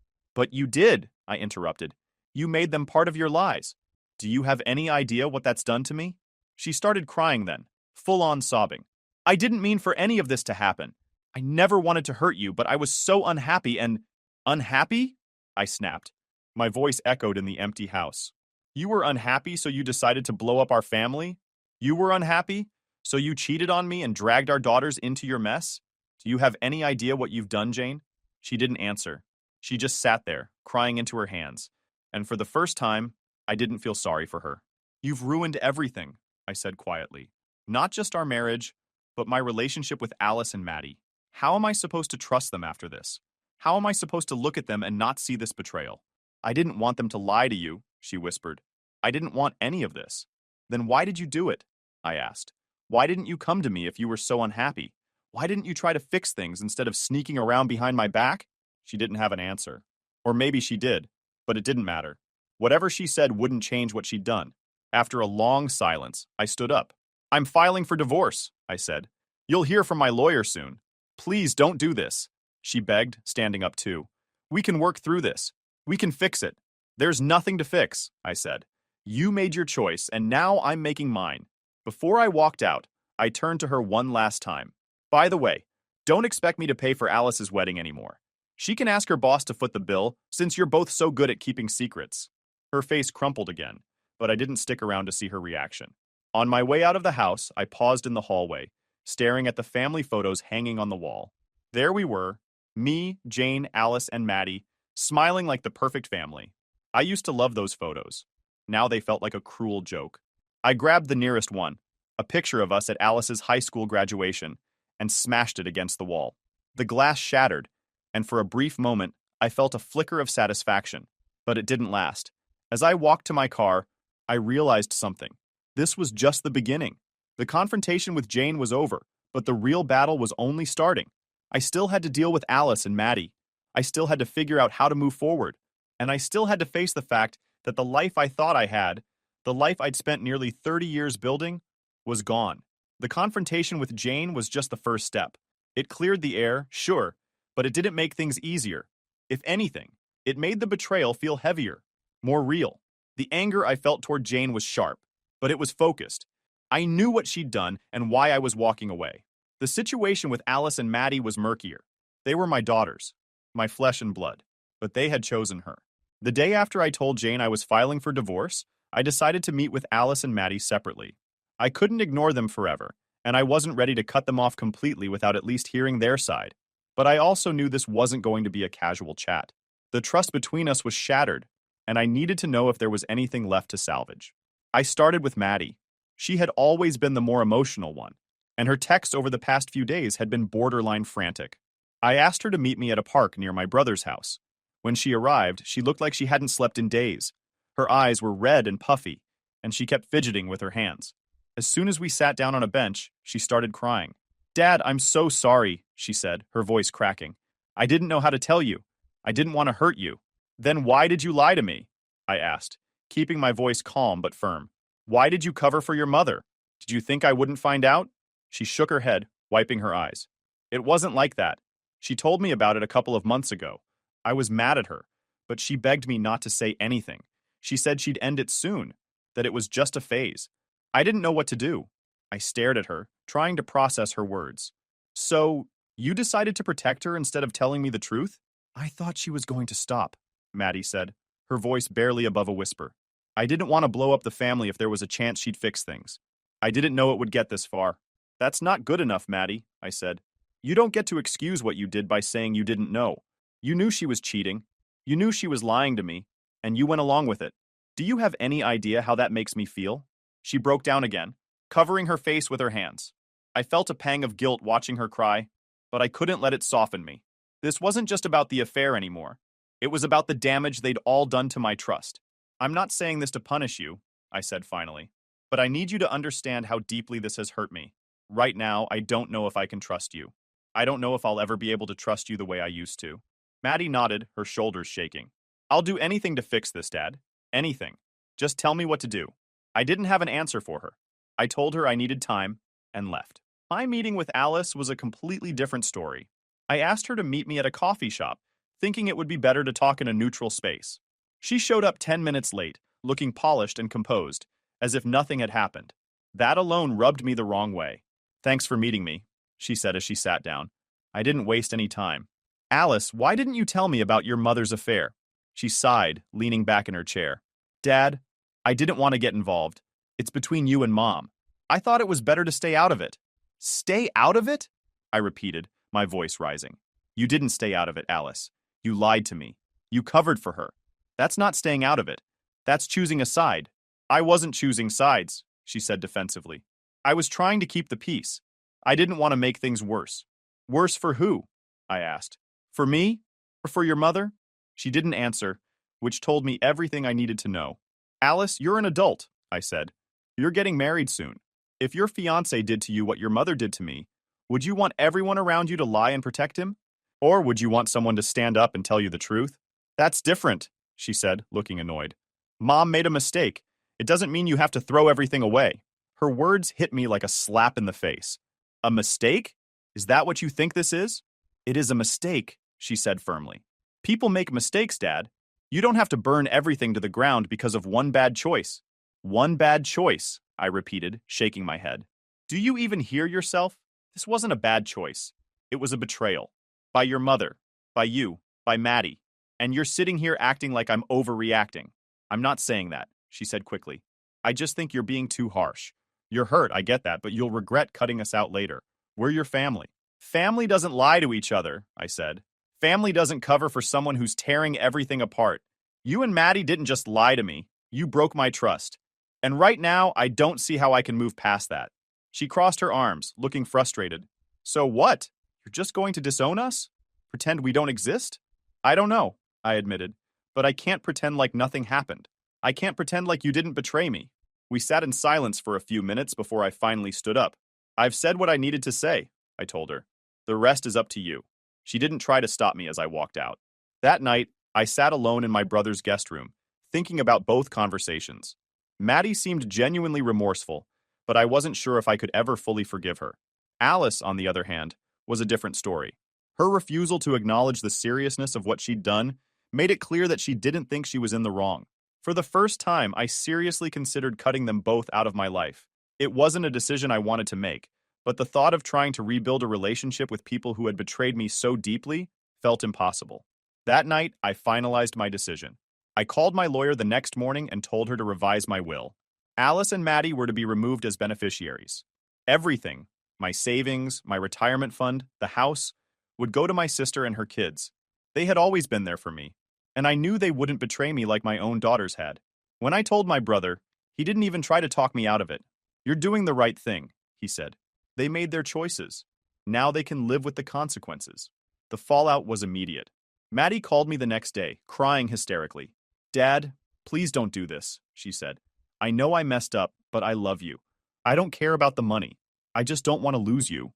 you did," I interrupted. "You made them part of your lies. Do you have any idea what that's done to me?" She started crying then, full-on sobbing. "I didn't mean for any of this to happen. I never wanted to hurt you, but I was so unhappy and—" "Unhappy?" I snapped. My voice echoed in the empty house. "You were unhappy, so you decided to blow up our family? You were unhappy, so you cheated on me and dragged our daughters into your mess? Do you have any idea what you've done, Jane?" She didn't answer. She just sat there, crying into her hands. And for the first time, I didn't feel sorry for her. "You've ruined everything," I said quietly. "Not just our marriage, but my relationship with Alice and Maddie. How am I supposed to trust them after this? How am I supposed to look at them and not see this betrayal?" "I didn't want them to lie to you," she whispered. I didn't want any of this. Then why did you do it? I asked. Why didn't you come to me if you were so unhappy? Why didn't you try to fix things instead of sneaking around behind my back? She didn't have an answer. Or maybe she did, but it didn't matter. Whatever she said wouldn't change what she'd done. After a long silence, I stood up. I'm filing for divorce, I said. You'll hear from my lawyer soon. Please don't do this, she begged, standing up too. We can work through this. We can fix it. There's nothing to fix, I said. You made your choice, and now I'm making mine. Before I walked out, I turned to her one last time. By the way, don't expect me to pay for Alice's wedding anymore. She can ask her boss to foot the bill, since you're both so good at keeping secrets. Her face crumpled again, but I didn't stick around to see her reaction. On my way out of the house, I paused in the hallway, staring at the family photos hanging on the wall. There we were, me, Jane, Alice, and Maddie, smiling like the perfect family. I used to love those photos. Now they felt like a cruel joke. I grabbed the nearest one, a picture of us at Alice's high school graduation, and smashed it against the wall. The glass shattered, and for a brief moment, I felt a flicker of satisfaction, but it didn't last. As I walked to my car, I realized something. This was just the beginning. The confrontation with Jane was over, but the real battle was only starting. I still had to deal with Alice and Maddie. I still had to figure out how to move forward. And I still had to face the fact that the life I thought I had, the life I'd spent nearly 30 years building, was gone. The confrontation with Jane was just the first step. It cleared the air, sure, but it didn't make things easier. If anything, it made the betrayal feel heavier, more real. The anger I felt toward Jane was sharp, but it was focused. I knew what she'd done and why I was walking away. The situation with Alice and Maddie was murkier. They were my daughters, my flesh and blood, but they had chosen her. The day after I told Jane I was filing for divorce, I decided to meet with Alice and Maddie separately. I couldn't ignore them forever, and I wasn't ready to cut them off completely without at least hearing their side. But I also knew this wasn't going to be a casual chat. The trust between us was shattered, and I needed to know if there was anything left to salvage. I started with Maddie. She had always been the more emotional one, and her texts over the past few days had been borderline frantic. I asked her to meet me at a park near my brother's house. When she arrived, she looked like she hadn't slept in days. Her eyes were red and puffy, and she kept fidgeting with her hands. As soon as we sat down on a bench, she started crying. "Dad, I'm so sorry," she said, her voice cracking. "I didn't know how to tell you. I didn't want to hurt you." "Then why did you lie to me?" I asked, keeping my voice calm but firm. "Why did you cover for your mother? Did you think I wouldn't find out?" She shook her head, wiping her eyes. "It wasn't like that. She told me about it a couple of months ago. I was mad at her, but she begged me not to say anything. She said she'd end it soon, that it was just a phase. I didn't know what to do." I stared at her, trying to process her words. "So, you decided to protect her instead of telling me the truth?" "I thought she was going to stop," Maddie said, her voice barely above a whisper. "I didn't want to blow up the family if there was a chance she'd fix things. I didn't know it would get this far." "That's not good enough, Maddie," I said. "You don't get to excuse what you did by saying you didn't know. You knew she was cheating. You knew she was lying to me, and you went along with it. Do you have any idea how that makes me feel?" She broke down again, covering her face with her hands. I felt a pang of guilt watching her cry, but I couldn't let it soften me. This wasn't just about the affair anymore. It was about the damage they'd all done to my trust. "I'm not saying this to punish you," I said finally, "but I need you to understand how deeply this has hurt me. Right now, I don't know if I can trust you. I don't know if I'll ever be able to trust you the way I used to." Maddie nodded, her shoulders shaking. "I'll do anything to fix this, Dad. Anything. Just tell me what to do." I didn't have an answer for her. I told her I needed time, and left. My meeting with Alice was a completely different story. I asked her to meet me at a coffee shop, thinking it would be better to talk in a neutral space. She showed up 10 minutes late, looking polished and composed, as if nothing had happened. That alone rubbed me the wrong way. "Thanks for meeting me," she said as she sat down. I didn't waste any time. "Alice, why didn't you tell me about your mother's affair?" She sighed, leaning back in her chair. "Dad, I didn't want to get involved. It's between you and Mom. I thought it was better to stay out of it." "Stay out of it?" I repeated, my voice rising. "You didn't stay out of it, Alice. You lied to me. You covered for her. That's not staying out of it. That's choosing a side." "I wasn't choosing sides," she said defensively. "I was trying to keep the peace. I didn't want to make things worse." "Worse for who?" I asked. "For me? Or for your mother?" She didn't answer, which told me everything I needed to know. Alice, you're an adult, I said. You're getting married soon. If your fiancé did to you what your mother did to me, would you want everyone around you to lie and protect him? Or would you want someone to stand up and tell you the truth? That's different, she said, looking annoyed. Mom made a mistake. It doesn't mean you have to throw everything away. Her words hit me like a slap in the face. A mistake? Is that what you think this is? It is a mistake, she said firmly. People make mistakes, Dad. You don't have to burn everything to the ground because of one bad choice. One bad choice, I repeated, shaking my head. Do you even hear yourself? This wasn't a bad choice. It was a betrayal. By your mother, by you, by Maddie. And you're sitting here acting like I'm overreacting. I'm not saying that, she said quickly. I just think you're being too harsh. You're hurt, I get that, but you'll regret cutting us out later. We're your family. Family doesn't lie to each other, I said. Family doesn't cover for someone who's tearing everything apart. You and Maddie didn't just lie to me. You broke my trust. And right now, I don't see how I can move past that. She crossed her arms, looking frustrated. So what? You're just going to disown us? Pretend we don't exist? I don't know, I admitted. But I can't pretend like nothing happened. I can't pretend like you didn't betray me. We sat in silence for a few minutes before I finally stood up. I've said what I needed to say, I told her. The rest is up to you. She didn't try to stop me as I walked out. That night, I sat alone in my brother's guest room, thinking about both conversations. Maddie seemed genuinely remorseful, but I wasn't sure if I could ever fully forgive her. Alice, on the other hand, was a different story. Her refusal to acknowledge the seriousness of what she'd done made it clear that she didn't think she was in the wrong. For the first time, I seriously considered cutting them both out of my life. It wasn't a decision I wanted to make, but the thought of trying to rebuild a relationship with people who had betrayed me so deeply felt impossible. That night, I finalized my decision. I called my lawyer the next morning and told her to revise my will. Alice and Maddie were to be removed as beneficiaries. Everything, my savings, my retirement fund, the house, would go to my sister and her kids. They had always been there for me, and I knew they wouldn't betray me like my own daughters had. When I told my brother, he didn't even try to talk me out of it. You're doing the right thing, he said. They made their choices. Now they can live with the consequences. The fallout was immediate. Maddie called me the next day, crying hysterically. Dad, please don't do this, she said. I know I messed up, but I love you. I don't care about the money. I just don't want to lose you.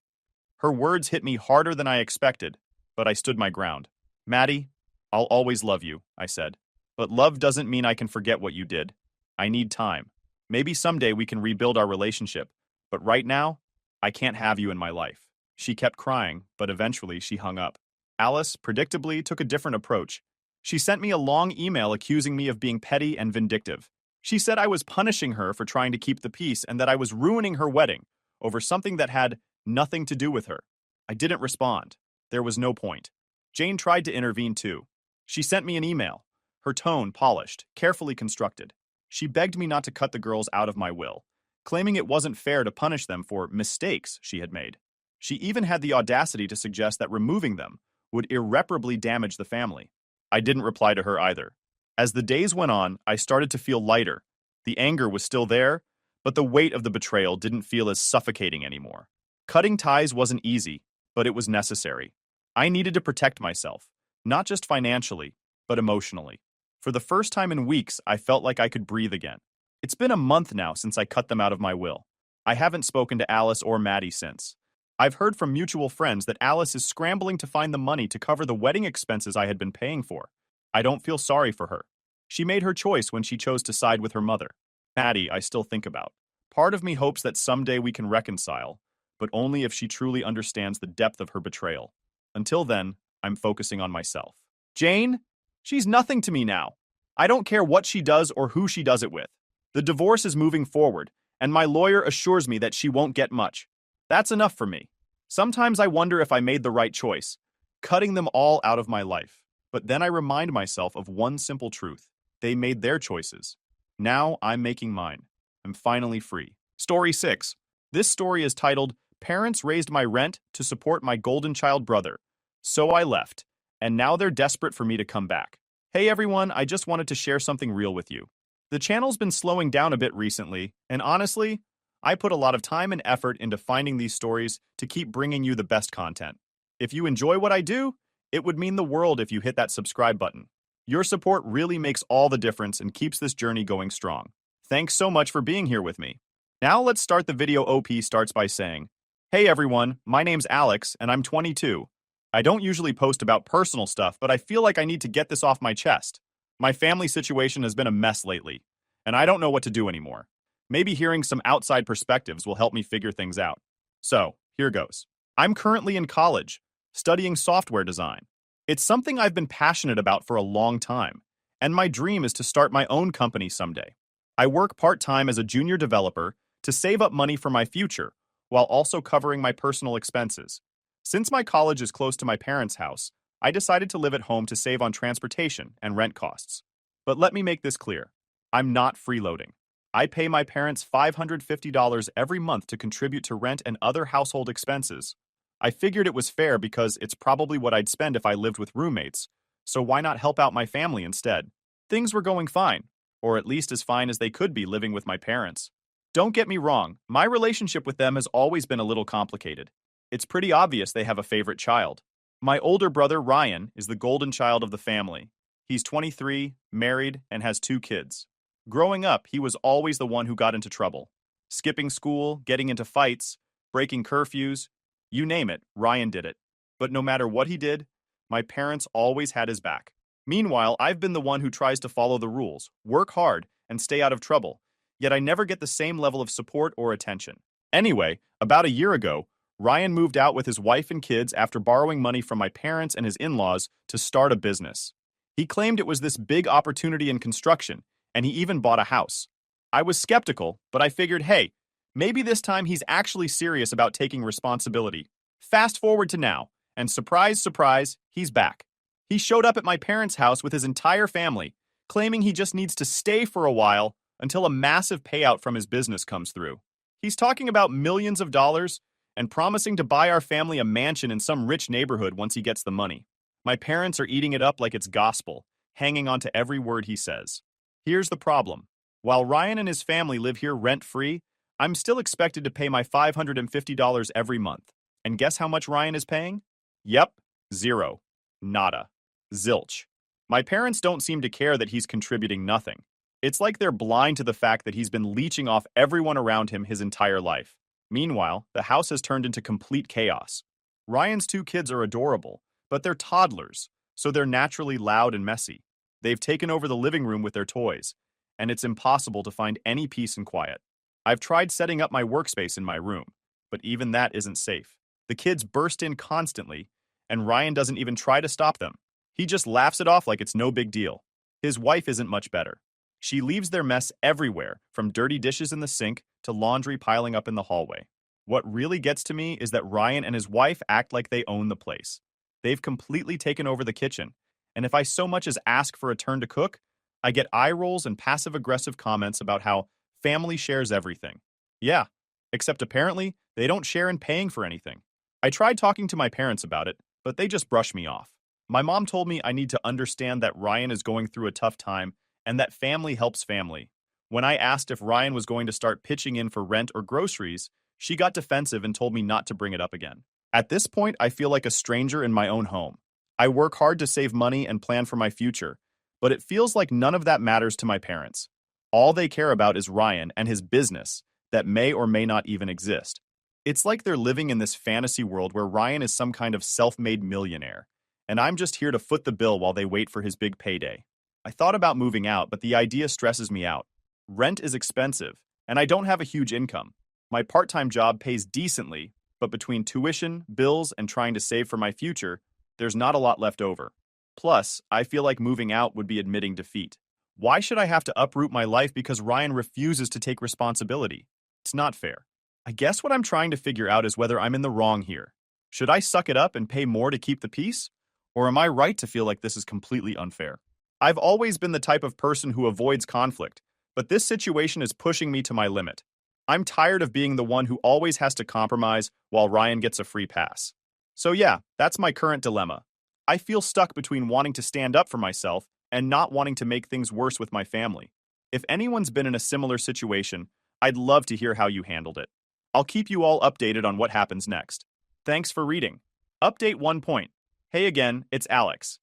Her words hit me harder than I expected, but I stood my ground. Maddie, I'll always love you, I said. But love doesn't mean I can forget what you did. I need time. Maybe someday we can rebuild our relationship, but right now, I can't have you in my life. She kept crying, but eventually she hung up. Alice, predictably, took a different approach. She sent me a long email accusing me of being petty and vindictive. She said I was punishing her for trying to keep the peace and that I was ruining her wedding over something that had nothing to do with her. I didn't respond. There was no point. Jane tried to intervene too. She sent me an email, her tone polished, carefully constructed. She begged me not to cut the girls out of my will, claiming it wasn't fair to punish them for mistakes she had made. She even had the audacity to suggest that removing them would irreparably damage the family. I didn't reply to her either. As the days went on, I started to feel lighter. The anger was still there, but the weight of the betrayal didn't feel as suffocating anymore. Cutting ties wasn't easy, but it was necessary. I needed to protect myself, not just financially, but emotionally. For the first time in weeks, I felt like I could breathe again. It's been a month now since I cut them out of my will. I haven't spoken to Alice or Maddie since. I've heard from mutual friends that Alice is scrambling to find the money to cover the wedding expenses I had been paying for. I don't feel sorry for her. She made her choice when she chose to side with her mother. Maddie, I still think about. Part of me hopes that someday we can reconcile, but only if she truly understands the depth of her betrayal. Until then, I'm focusing on myself. Jane? She's nothing to me now. I don't care what she does or who she does it with. The divorce is moving forward, and my lawyer assures me that she won't get much. That's enough for me. Sometimes I wonder if I made the right choice, cutting them all out of my life. But then I remind myself of one simple truth. They made their choices. Now I'm making mine. I'm finally free. Story 6. This story is titled, Parents Raised My Rent to Support My Golden Child Brother. So I left, and now they're desperate for me to come back. Hey everyone, I just wanted to share something real with you. The channel's been slowing down a bit recently, and honestly, I put a lot of time and effort into finding these stories to keep bringing you the best content. If you enjoy what I do, it would mean the world if you hit that subscribe button. Your support really makes all the difference and keeps this journey going strong. Thanks so much for being here with me. Now let's start the video. OP starts by saying, "Hey everyone, my name's Alex and I'm 22. I don't usually post about personal stuff, but I feel like I need to get this off my chest. My family situation has been a mess lately, and I don't know what to do anymore. Maybe hearing some outside perspectives will help me figure things out. So, here goes. I'm currently in college, studying software design. It's something I've been passionate about for a long time, and my dream is to start my own company someday. I work part-time as a junior developer to save up money for my future, while also covering my personal expenses. Since my college is close to my parents' house, I decided to live at home to save on transportation and rent costs. But let me make this clear. I'm not freeloading. I pay my parents $550 every month to contribute to rent and other household expenses. I figured it was fair because it's probably what I'd spend if I lived with roommates, so why not help out my family instead? Things were going fine, or at least as fine as they could be living with my parents. Don't get me wrong, my relationship with them has always been a little complicated. It's pretty obvious they have a favorite child. My older brother, Ryan, is the golden child of the family. He's 23, married, and has 2 kids. Growing up, he was always the one who got into trouble. Skipping school, getting into fights, breaking curfews, you name it, Ryan did it. But no matter what he did, my parents always had his back. Meanwhile, I've been the one who tries to follow the rules, work hard, and stay out of trouble, yet I never get the same level of support or attention. Anyway, about a year ago, Ryan moved out with his wife and kids after borrowing money from my parents and his in-laws to start a business. He claimed it was this big opportunity in construction, and he even bought a house. I was skeptical, but I figured, hey, maybe this time he's actually serious about taking responsibility. Fast forward to now, and surprise, surprise, he's back. He showed up at my parents' house with his entire family, claiming he just needs to stay for a while until a massive payout from his business comes through. He's talking about millions of dollars and promising to buy our family a mansion in some rich neighborhood once he gets the money. My parents are eating it up like it's gospel, hanging on to every word he says. Here's the problem. While Ryan and his family live here rent-free, I'm still expected to pay my $550 every month. And guess how much Ryan is paying? Yep, zero. Nada. Zilch. My parents don't seem to care that he's contributing nothing. It's like they're blind to the fact that he's been leeching off everyone around him his entire life. Meanwhile, the house has turned into complete chaos. Ryan's 2 kids are adorable, but they're toddlers, so they're naturally loud and messy. They've taken over the living room with their toys, and it's impossible to find any peace and quiet. I've tried setting up my workspace in my room, but even that isn't safe. The kids burst in constantly, and Ryan doesn't even try to stop them. He just laughs it off like it's no big deal. His wife isn't much better. She leaves their mess everywhere, from dirty dishes in the sink to laundry piling up in the hallway. What really gets to me is that Ryan and his wife act like they own the place. They've completely taken over the kitchen, and if I so much as ask for a turn to cook, I get eye rolls and passive-aggressive comments about how family shares everything. Yeah, except apparently they don't share in paying for anything. I tried talking to my parents about it, but they just brush me off. My mom told me I need to understand that Ryan is going through a tough time and that family helps family. When I asked if Ryan was going to start pitching in for rent or groceries, she got defensive and told me not to bring it up again. At this point, I feel like a stranger in my own home. I work hard to save money and plan for my future, but it feels like none of that matters to my parents. All they care about is Ryan and his business that may or may not even exist. It's like they're living in this fantasy world where Ryan is some kind of self-made millionaire, and I'm just here to foot the bill while they wait for his big payday. I thought about moving out, but the idea stresses me out. Rent is expensive, and I don't have a huge income. My part-time job pays decently, but between tuition, bills, and trying to save for my future, there's not a lot left over. Plus, I feel like moving out would be admitting defeat. Why should I have to uproot my life because Ryan refuses to take responsibility? It's not fair. I guess what I'm trying to figure out is whether I'm in the wrong here. Should I suck it up and pay more to keep the peace? Or am I right to feel like this is completely unfair? I've always been the type of person who avoids conflict, but this situation is pushing me to my limit. I'm tired of being the one who always has to compromise while Ryan gets a free pass. So yeah, that's my current dilemma. I feel stuck between wanting to stand up for myself and not wanting to make things worse with my family. If anyone's been in a similar situation, I'd love to hear how you handled it. I'll keep you all updated on what happens next. Thanks for reading. Update 1 point. Hey again, it's Alex.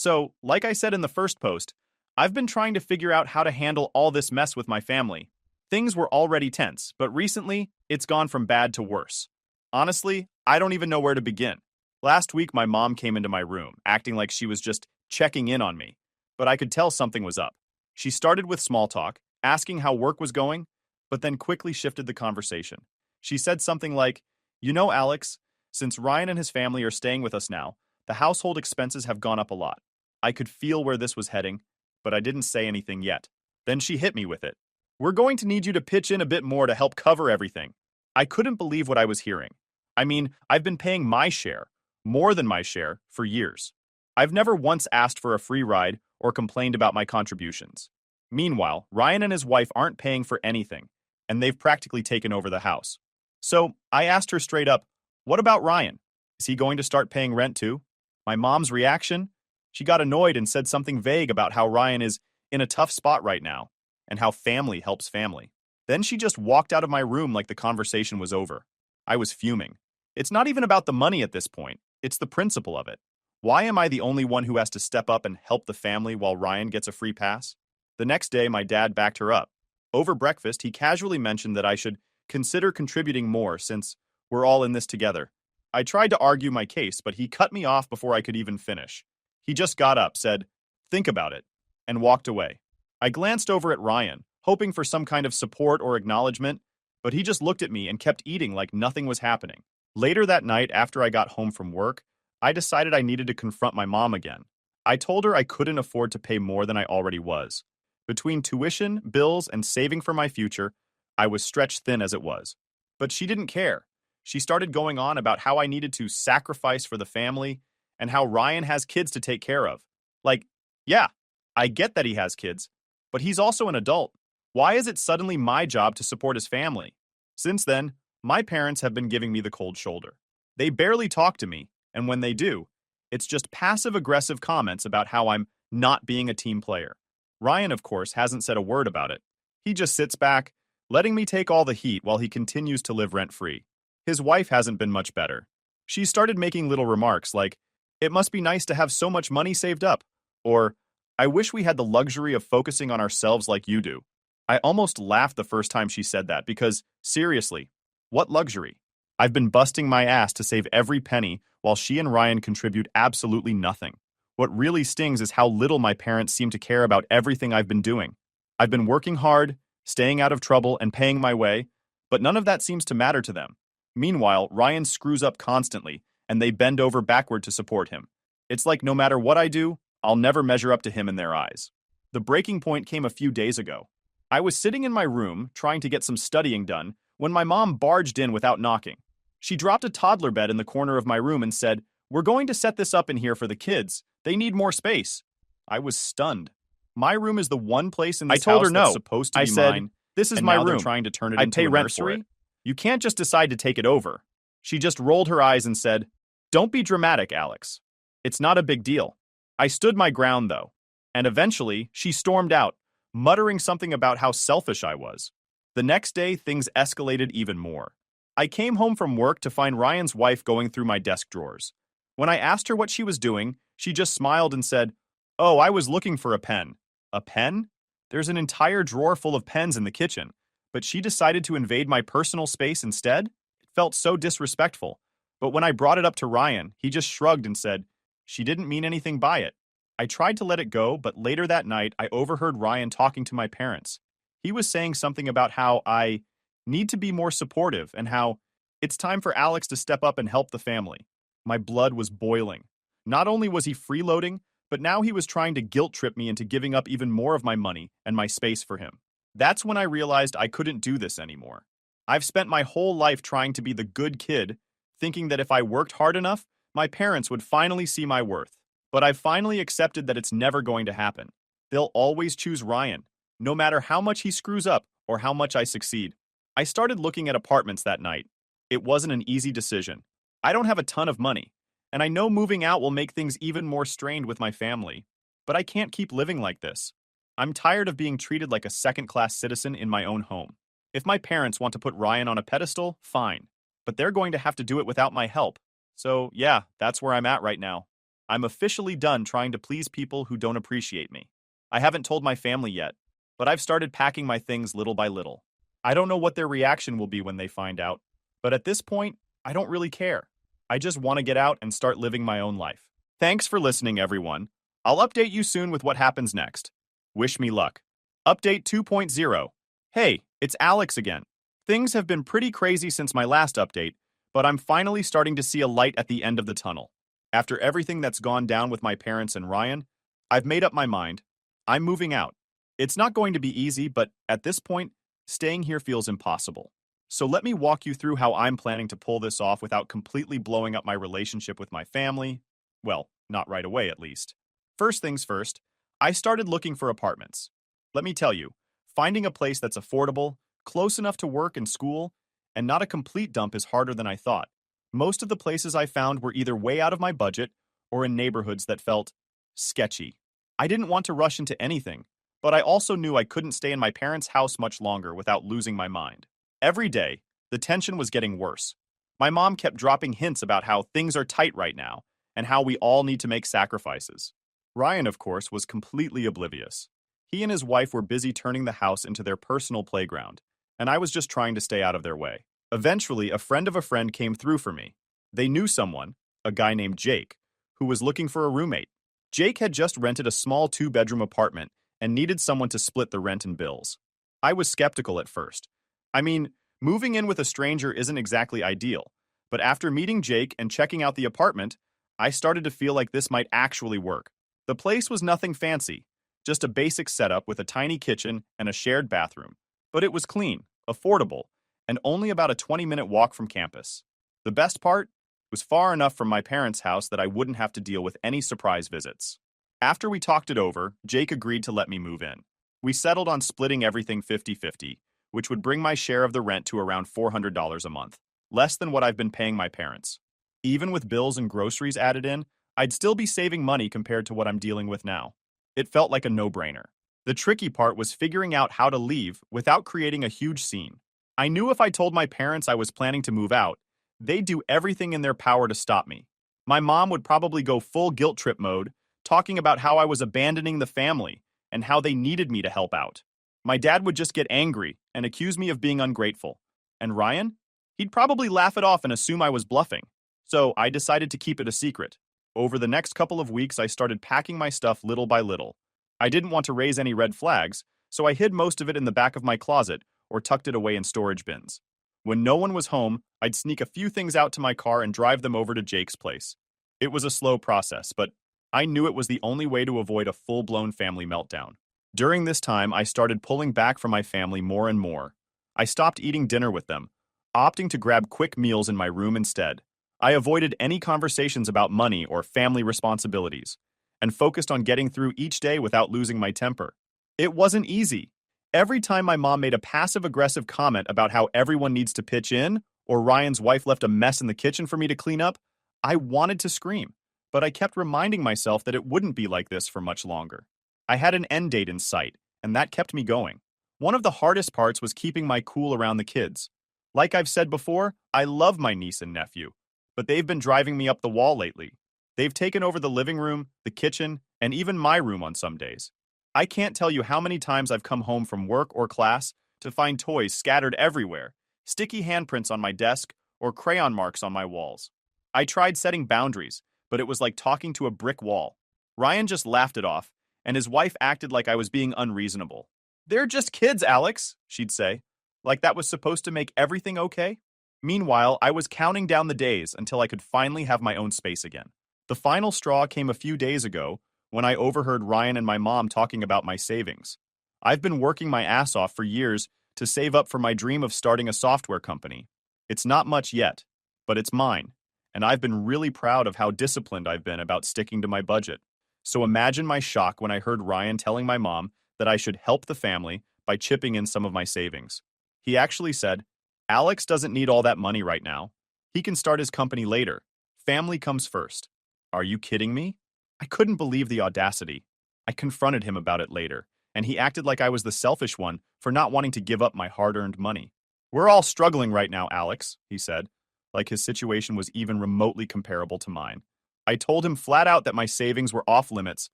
So, like I said in the first post, I've been trying to figure out how to handle all this mess with my family. Things were already tense, but recently, it's gone from bad to worse. Honestly, I don't even know where to begin. Last week, my mom came into my room, acting like she was just checking in on me, but I could tell something was up. She started with small talk, asking how work was going, but then quickly shifted the conversation. She said something like, "You know, Alex, since Ryan and his family are staying with us now, the household expenses have gone up a lot." I could feel where this was heading, but I didn't say anything yet. Then she hit me with it. "We're going to need you to pitch in a bit more to help cover everything." I couldn't believe what I was hearing. I mean, I've been paying my share, more than my share, for years. I've never once asked for a free ride or complained about my contributions. Meanwhile, Ryan and his wife aren't paying for anything, and they've practically taken over the house. So I asked her straight up, "What about Ryan? Is he going to start paying rent too?" My mom's reaction? She got annoyed and said something vague about how Ryan is in a tough spot right now and how family helps family. Then she just walked out of my room like the conversation was over. I was fuming. It's not even about the money at this point, it's the principle of it. Why am I the only one who has to step up and help the family while Ryan gets a free pass? The next day, my dad backed her up. Over breakfast, he casually mentioned that I should consider contributing more since we're all in this together. I tried to argue my case, but he cut me off before I could even finish. He just got up, said, "Think about it," and walked away. I glanced over at Ryan, hoping for some kind of support or acknowledgement, but he just looked at me and kept eating like nothing was happening. Later that night, after I got home from work, I decided I needed to confront my mom again. I told her I couldn't afford to pay more than I already was. Between tuition, bills, and saving for my future, I was stretched thin as it was. But she didn't care. She started going on about how I needed to sacrifice for the family and how Ryan has kids to take care of. Like, yeah, I get that he has kids, but he's also an adult. Why is it suddenly my job to support his family? Since then, my parents have been giving me the cold shoulder. They barely talk to me, and when they do, it's just passive-aggressive comments about how I'm not being a team player. Ryan, of course, hasn't said a word about it. He just sits back, letting me take all the heat while he continues to live rent-free. His wife hasn't been much better. She started making little remarks like, "It must be nice to have so much money saved up," or, "I wish we had the luxury of focusing on ourselves like you do." I almost laughed the first time she said that because, seriously, what luxury? I've been busting my ass to save every penny while she and Ryan contribute absolutely nothing. What really stings is how little my parents seem to care about everything I've been doing. I've been working hard, staying out of trouble, and paying my way, but none of that seems to matter to them. Meanwhile, Ryan screws up constantly, and they bend over backward to support him. It's like no matter what I do, I'll never measure up to him in their eyes. The breaking point came a few days ago. I was sitting in my room, trying to get some studying done, when my mom barged in without knocking. She dropped a toddler bed in the corner of my room and said, "We're going to set this up in here for the kids. They need more space." I was stunned. My room is the one place in this house that's supposed to be mine. "This is my room. They're trying to turn it into a nursery. You can't just decide to take it over." She just rolled her eyes and said, "Don't be dramatic, Alex. It's not a big deal." I stood my ground, though, and eventually she stormed out, muttering something about how selfish I was. The next day, things escalated even more. I came home from work to find Ryan's wife going through my desk drawers. When I asked her what she was doing, she just smiled and said, "Oh, I was looking for a pen." A pen? There's an entire drawer full of pens in the kitchen, but she decided to invade my personal space instead? It felt so disrespectful. But when I brought it up to Ryan, he just shrugged and said, she didn't mean anything by it. I tried to let it go, but later that night, I overheard Ryan talking to my parents. He was saying something about how I need to be more supportive and how it's time for Alex to step up and help the family. My blood was boiling. Not only was he freeloading, but now he was trying to guilt trip me into giving up even more of my money and my space for him. That's when I realized I couldn't do this anymore. I've spent my whole life trying to be the good kid, thinking that if I worked hard enough, my parents would finally see my worth. But I've finally accepted that it's never going to happen. They'll always choose Ryan, no matter how much he screws up or how much I succeed. I started looking at apartments that night. It wasn't an easy decision. I don't have a ton of money, and I know moving out will make things even more strained with my family. But I can't keep living like this. I'm tired of being treated like a second-class citizen in my own home. If my parents want to put Ryan on a pedestal, fine. But they're going to have to do it without my help. So, yeah, that's where I'm at right now. I'm officially done trying to please people who don't appreciate me. I haven't told my family yet, but I've started packing my things little by little. I don't know what their reaction will be when they find out, but at this point, I don't really care. I just want to get out and start living my own life. Thanks for listening, everyone. I'll update you soon with what happens next. Wish me luck. Update 2.0. Hey, it's Alex again. Things have been pretty crazy since my last update, but I'm finally starting to see a light at the end of the tunnel. After everything that's gone down with my parents and Ryan, I've made up my mind. I'm moving out. It's not going to be easy, but at this point, staying here feels impossible. So let me walk you through how I'm planning to pull this off without completely blowing up my relationship with my family. Well, not right away at least. First things first, I started looking for apartments. Let me tell you, finding a place that's affordable, close enough to work and school, and not a complete dump is harder than I thought. Most of the places I found were either way out of my budget or in neighborhoods that felt sketchy. I didn't want to rush into anything, but I also knew I couldn't stay in my parents' house much longer without losing my mind. Every day, the tension was getting worse. My mom kept dropping hints about how things are tight right now and how we all need to make sacrifices. Ryan, of course, was completely oblivious. He and his wife were busy turning the house into their personal playground, and I was just trying to stay out of their way. Eventually, a friend of a friend came through for me. They knew someone, a guy named Jake, who was looking for a roommate. Jake had just rented a small 2-bedroom apartment and needed someone to split the rent and bills. I was skeptical at first. I mean, moving in with a stranger isn't exactly ideal, but after meeting Jake and checking out the apartment, I started to feel like this might actually work. The place was nothing fancy, just a basic setup with a tiny kitchen and a shared bathroom. But it was clean, affordable, and only about a 20-minute walk from campus. The best part was far enough from my parents' house that I wouldn't have to deal with any surprise visits. After we talked it over, Jake agreed to let me move in. We settled on splitting everything 50-50, which would bring my share of the rent to around $400 a month, less than what I've been paying my parents. Even with bills and groceries added in, I'd still be saving money compared to what I'm dealing with now. It felt like a no-brainer. The tricky part was figuring out how to leave without creating a huge scene. I knew if I told my parents I was planning to move out, they'd do everything in their power to stop me. My mom would probably go full guilt trip mode, talking about how I was abandoning the family and how they needed me to help out. My dad would just get angry and accuse me of being ungrateful. And Ryan? He'd probably laugh it off and assume I was bluffing. So I decided to keep it a secret. Over the next couple of weeks, I started packing my stuff little by little. I didn't want to raise any red flags, so I hid most of it in the back of my closet or tucked it away in storage bins. When no one was home, I'd sneak a few things out to my car and drive them over to Jake's place. It was a slow process, but I knew it was the only way to avoid a full-blown family meltdown. During this time, I started pulling back from my family more and more. I stopped eating dinner with them, opting to grab quick meals in my room instead. I avoided any conversations about money or family responsibilities, and focused on getting through each day without losing my temper. It wasn't easy. Every time my mom made a passive-aggressive comment about how everyone needs to pitch in, or Ryan's wife left a mess in the kitchen for me to clean up, I wanted to scream, but I kept reminding myself that it wouldn't be like this for much longer. I had an end date in sight, and that kept me going. One of the hardest parts was keeping my cool around the kids. Like I've said before, I love my niece and nephew, but they've been driving me up the wall lately. They've taken over the living room, the kitchen, and even my room on some days. I can't tell you how many times I've come home from work or class to find toys scattered everywhere, sticky handprints on my desk, or crayon marks on my walls. I tried setting boundaries, but it was like talking to a brick wall. Ryan just laughed it off, and his wife acted like I was being unreasonable. "They're just kids, Alex," she'd say, like that was supposed to make everything okay. Meanwhile, I was counting down the days until I could finally have my own space again. The final straw came a few days ago when I overheard Ryan and my mom talking about my savings. I've been working my ass off for years to save up for my dream of starting a software company. It's not much yet, but it's mine, and I've been really proud of how disciplined I've been about sticking to my budget. So imagine my shock when I heard Ryan telling my mom that I should help the family by chipping in some of my savings. He actually said, "Alex doesn't need all that money right now. He can start his company later. Family comes first." Are you kidding me? I couldn't believe the audacity. I confronted him about it later, and he acted like I was the selfish one for not wanting to give up my hard-earned money. "We're all struggling right now, Alex," he said, like his situation was even remotely comparable to mine. I told him flat out that my savings were off limits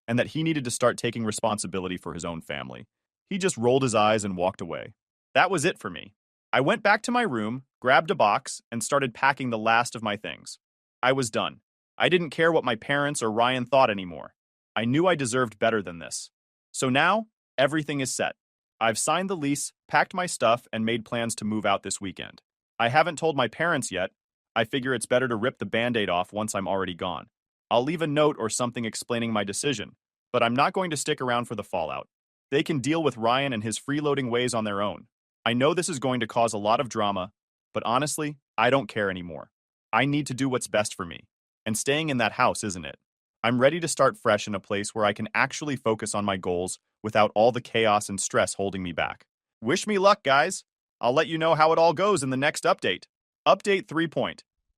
and that he needed to start taking responsibility for his own family. He just rolled his eyes and walked away. That was it for me. I went back to my room, grabbed a box, and started packing the last of my things. I was done. I didn't care what my parents or Ryan thought anymore. I knew I deserved better than this. So now, everything is set. I've signed the lease, packed my stuff, and made plans to move out this weekend. I haven't told my parents yet. I figure it's better to rip the band-aid off once I'm already gone. I'll leave a note or something explaining my decision, but I'm not going to stick around for the fallout. They can deal with Ryan and his freeloading ways on their own. I know this is going to cause a lot of drama, but honestly, I don't care anymore. I need to do what's best for me. And staying in that house isn't it. I'm ready to start fresh in a place where I can actually focus on my goals without all the chaos and stress holding me back. Wish me luck, guys. I'll let you know how it all goes in the next update. Update 3.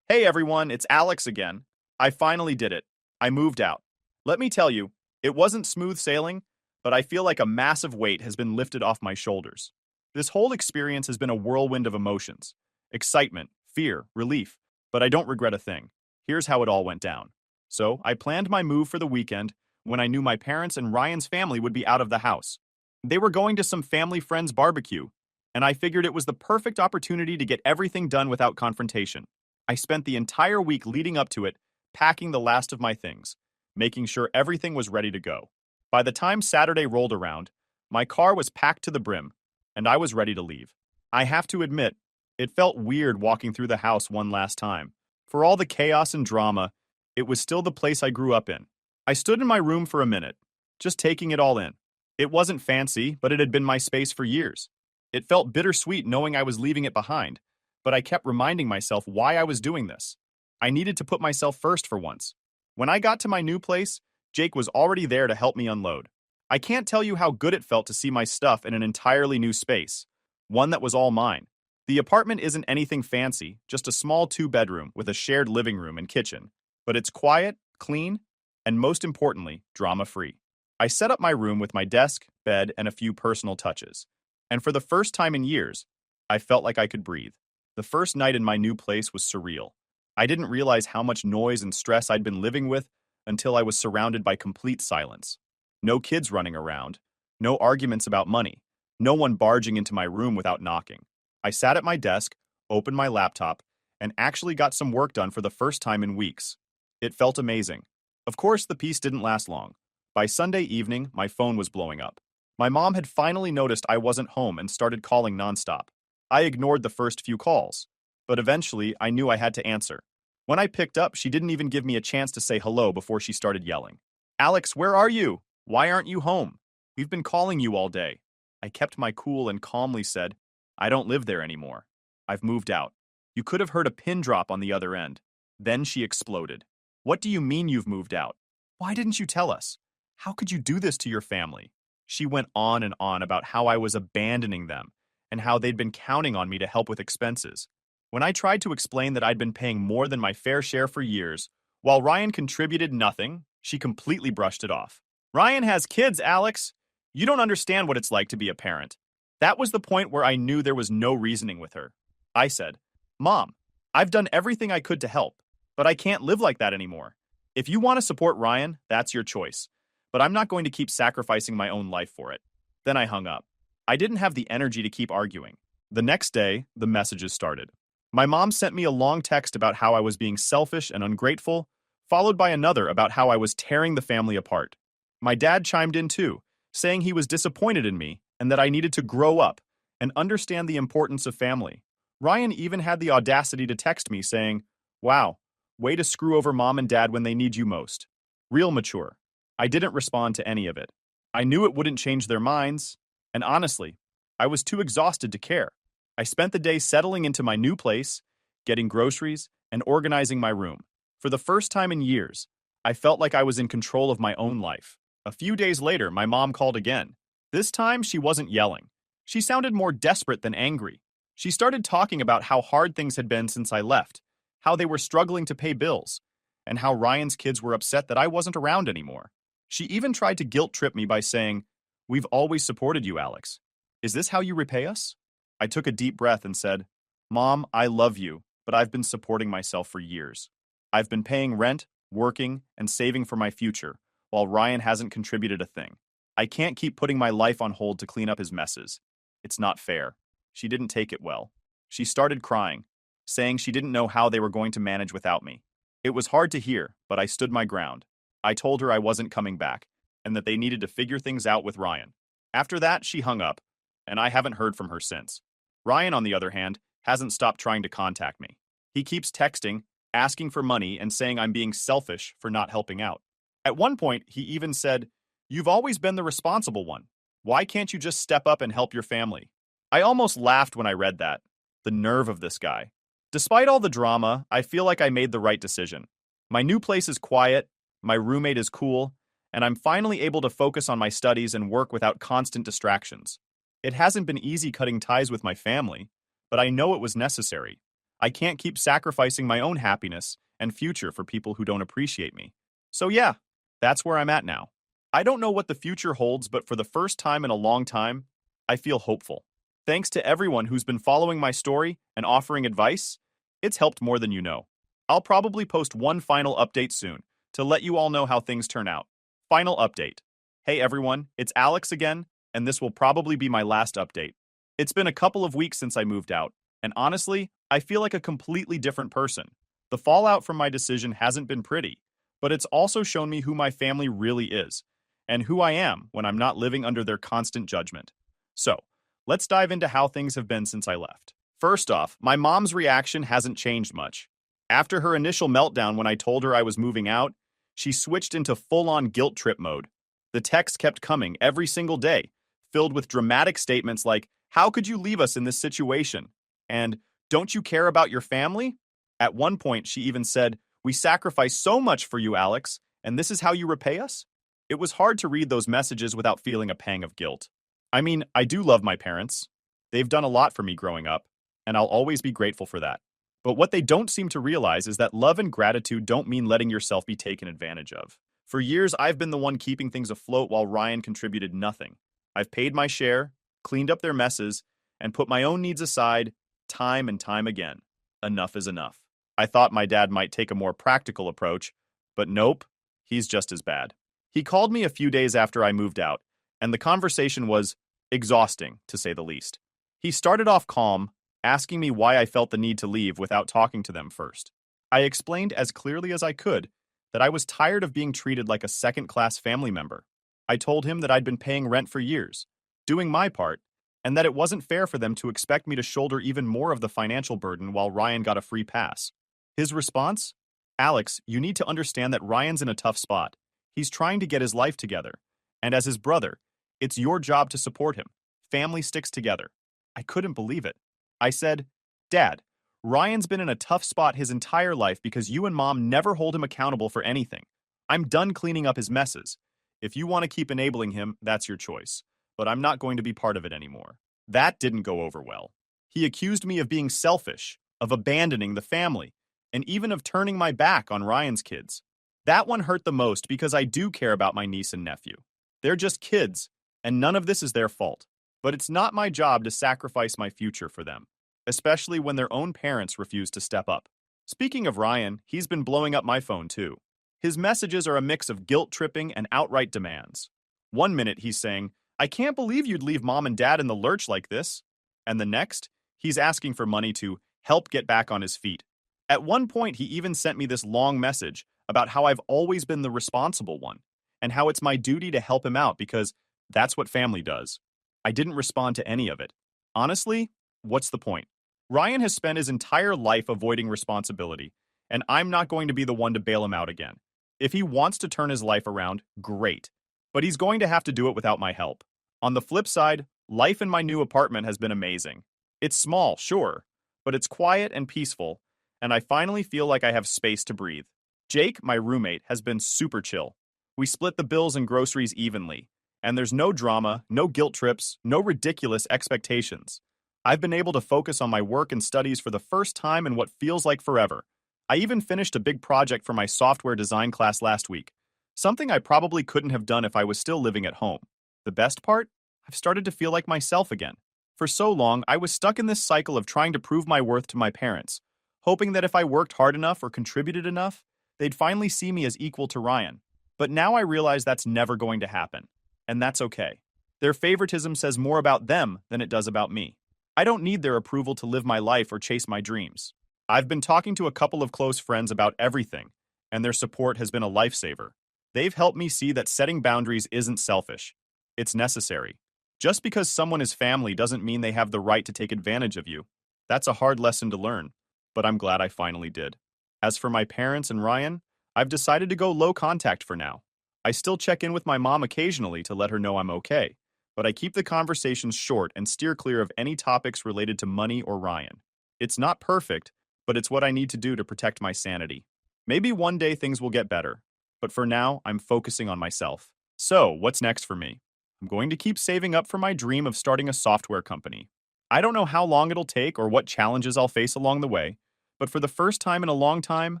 Hey everyone, it's Alex again. I finally did it. I moved out. Let me tell you, it wasn't smooth sailing, but I feel like a massive weight has been lifted off my shoulders. This whole experience has been a whirlwind of emotions. Excitement, fear, relief, but I don't regret a thing. Here's how it all went down. So, I planned my move for the weekend when I knew my parents and Ryan's family would be out of the house. They were going to some family friends' barbecue, and I figured it was the perfect opportunity to get everything done without confrontation. I spent the entire week leading up to it, packing the last of my things, making sure everything was ready to go. By the time Saturday rolled around, my car was packed to the brim, and I was ready to leave. I have to admit, it felt weird walking through the house one last time. For all the chaos and drama, it was still the place I grew up in. I stood in my room for a minute, just taking it all in. It wasn't fancy, but it had been my space for years. It felt bittersweet knowing I was leaving it behind, but I kept reminding myself why I was doing this. I needed to put myself first for once. When I got to my new place, Jake was already there to help me unload. I can't tell you how good it felt to see my stuff in an entirely new space, one that was all mine. The apartment isn't anything fancy, just a small 2-bedroom with a shared living room and kitchen, but it's quiet, clean, and most importantly, drama-free. I set up my room with my desk, bed, and a few personal touches. And for the first time in years, I felt like I could breathe. The first night in my new place was surreal. I didn't realize how much noise and stress I'd been living with until I was surrounded by complete silence. No kids running around, no arguments about money, no one barging into my room without knocking. I sat at my desk, opened my laptop, and actually got some work done for the first time in weeks. It felt amazing. Of course, the peace didn't last long. By Sunday evening, my phone was blowing up. My mom had finally noticed I wasn't home and started calling nonstop. I ignored the first few calls, but eventually I knew I had to answer. When I picked up, she didn't even give me a chance to say hello before she started yelling. "Alex, where are you? Why aren't you home? We've been calling you all day." I kept my cool and calmly said, "I don't live there anymore. I've moved out." You could have heard a pin drop on the other end. Then she exploded. "What do you mean you've moved out? Why didn't you tell us? How could you do this to your family?" She went on and on about how I was abandoning them and how they'd been counting on me to help with expenses. When I tried to explain that I'd been paying more than my fair share for years, while Ryan contributed nothing, she completely brushed it off. "Ryan has kids, Alex. You don't understand what it's like to be a parent." That was the point where I knew there was no reasoning with her. I said, "Mom, I've done everything I could to help, but I can't live like that anymore. If you want to support Ryan, that's your choice, but I'm not going to keep sacrificing my own life for it." Then I hung up. I didn't have the energy to keep arguing. The next day, the messages started. My mom sent me a long text about how I was being selfish and ungrateful, followed by another about how I was tearing the family apart. My dad chimed in too, saying he was disappointed in me and that I needed to grow up and understand the importance of family. Ryan even had the audacity to text me saying, "Wow, way to screw over mom and dad when they need you most." Real mature. I didn't respond to any of it. I knew it wouldn't change their minds, and honestly, I was too exhausted to care. I spent the day settling into my new place, getting groceries, and organizing my room. For the first time in years, I felt like I was in control of my own life. A few days later, my mom called again. This time, she wasn't yelling. She sounded more desperate than angry. She started talking about how hard things had been since I left, how they were struggling to pay bills, and how Ryan's kids were upset that I wasn't around anymore. She even tried to guilt-trip me by saying, "We've always supported you, Alex. Is this how you repay us?" I took a deep breath and said, "Mom, I love you, but I've been supporting myself for years. I've been paying rent, working, and saving for my future, while Ryan hasn't contributed a thing. I can't keep putting my life on hold to clean up his messes. It's not fair. She didn't take it well. She started crying, saying she didn't know how they were going to manage without me. It was hard to hear, but I stood my ground. I told her I wasn't coming back, and that they needed to figure things out with Ryan. After that, she hung up, and I haven't heard from her since. Ryan, on the other hand, hasn't stopped trying to contact me. He keeps texting, asking for money, and saying I'm being selfish for not helping out. At one point, he even said, "You've always been the responsible one. Why can't you just step up and help your family?" I almost laughed when I read that. The nerve of this guy. Despite all the drama, I feel like I made the right decision. My new place is quiet, my roommate is cool, and I'm finally able to focus on my studies and work without constant distractions. It hasn't been easy cutting ties with my family, but I know it was necessary. I can't keep sacrificing my own happiness and future for people who don't appreciate me. So yeah, that's where I'm at now. I don't know what the future holds, but for the first time in a long time, I feel hopeful. Thanks to everyone who's been following my story and offering advice. It's helped more than you know. I'll probably post one final update soon to let you all know how things turn out. Final update. Hey everyone, it's Alex again, and this will probably be my last update. It's been a couple of weeks since I moved out, and honestly, I feel like a completely different person. The fallout from my decision hasn't been pretty, but it's also shown me who my family really is, and who I am when I'm not living under their constant judgment. So, let's dive into how things have been since I left. First off, my mom's reaction hasn't changed much. After her initial meltdown when I told her I was moving out, she switched into full-on guilt trip mode. The texts kept coming every single day, filled with dramatic statements like, "How could you leave us in this situation?" And, "Don't you care about your family?" At one point, she even said, "We sacrificed so much for you, Alex, and this is how you repay us?" It was hard to read those messages without feeling a pang of guilt. I mean, I do love my parents. They've done a lot for me growing up, and I'll always be grateful for that. But what they don't seem to realize is that love and gratitude don't mean letting yourself be taken advantage of. For years, I've been the one keeping things afloat while Ryan contributed nothing. I've paid my share, cleaned up their messes, and put my own needs aside time and time again. Enough is enough. I thought my dad might take a more practical approach, but nope, he's just as bad. He called me a few days after I moved out, and the conversation was exhausting, to say the least. He started off calm, asking me why I felt the need to leave without talking to them first. I explained as clearly as I could that I was tired of being treated like a second-class family member. I told him that I'd been paying rent for years, doing my part, and that it wasn't fair for them to expect me to shoulder even more of the financial burden while Ryan got a free pass. His response? "Alex, you need to understand that Ryan's in a tough spot. He's trying to get his life together, and as his brother, it's your job to support him. Family sticks together." I couldn't believe it. I said, "Dad, Ryan's been in a tough spot his entire life because you and Mom never hold him accountable for anything. I'm done cleaning up his messes. If you want to keep enabling him, that's your choice. But I'm not going to be part of it anymore." That didn't go over well. He accused me of being selfish, of abandoning the family, and even of turning my back on Ryan's kids. That one hurt the most because I do care about my niece and nephew. They're just kids, and none of this is their fault. But it's not my job to sacrifice my future for them, especially when their own parents refuse to step up. Speaking of Ryan, he's been blowing up my phone too. His messages are a mix of guilt-tripping and outright demands. One minute he's saying, "I can't believe you'd leave Mom and Dad in the lurch like this." And the next, he's asking for money to help get back on his feet. At one point, he even sent me this long message about how I've always been the responsible one, and how it's my duty to help him out because that's what family does. I didn't respond to any of it. Honestly, what's the point? Ryan has spent his entire life avoiding responsibility, and I'm not going to be the one to bail him out again. If he wants to turn his life around, great. But he's going to have to do it without my help. On the flip side, life in my new apartment has been amazing. It's small, sure, but it's quiet and peaceful, and I finally feel like I have space to breathe. Jake, my roommate, has been super chill. We split the bills and groceries evenly, and there's no drama, no guilt trips, no ridiculous expectations. I've been able to focus on my work and studies for the first time in what feels like forever. I even finished a big project for my software design class last week, something I probably couldn't have done if I was still living at home. The best part? I've started to feel like myself again. For so long, I was stuck in this cycle of trying to prove my worth to my parents, hoping that if I worked hard enough or contributed enough, They'd finally see me as equal to Ryan. But now I realize that's never going to happen. And that's okay. Their favoritism says more about them than it does about me. I don't need their approval to live my life or chase my dreams. I've been talking to a couple of close friends about everything, and their support has been a lifesaver. They've helped me see that setting boundaries isn't selfish. It's necessary. Just because someone is family doesn't mean they have the right to take advantage of you. That's a hard lesson to learn, but I'm glad I finally did. As for my parents and Ryan, I've decided to go low contact for now. I still check in with my mom occasionally to let her know I'm okay, but I keep the conversations short and steer clear of any topics related to money or Ryan. It's not perfect, but it's what I need to do to protect my sanity. Maybe one day things will get better, but for now, I'm focusing on myself. So, what's next for me? I'm going to keep saving up for my dream of starting a software company. I don't know how long it'll take or what challenges I'll face along the way, but for the first time in a long time,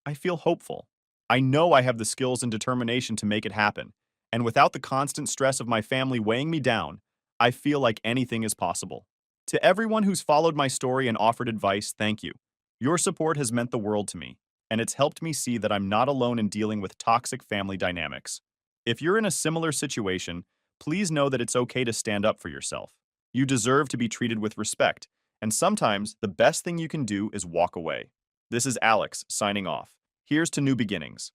I feel hopeful. I know I have the skills and determination to make it happen, and without the constant stress of my family weighing me down, I feel like anything is possible. To everyone who's followed my story and offered advice, thank you. Your support has meant the world to me, and it's helped me see that I'm not alone in dealing with toxic family dynamics. If you're in a similar situation, please know that it's okay to stand up for yourself. You deserve to be treated with respect, and sometimes the best thing you can do is walk away. This is Alex, signing off. Here's to new beginnings.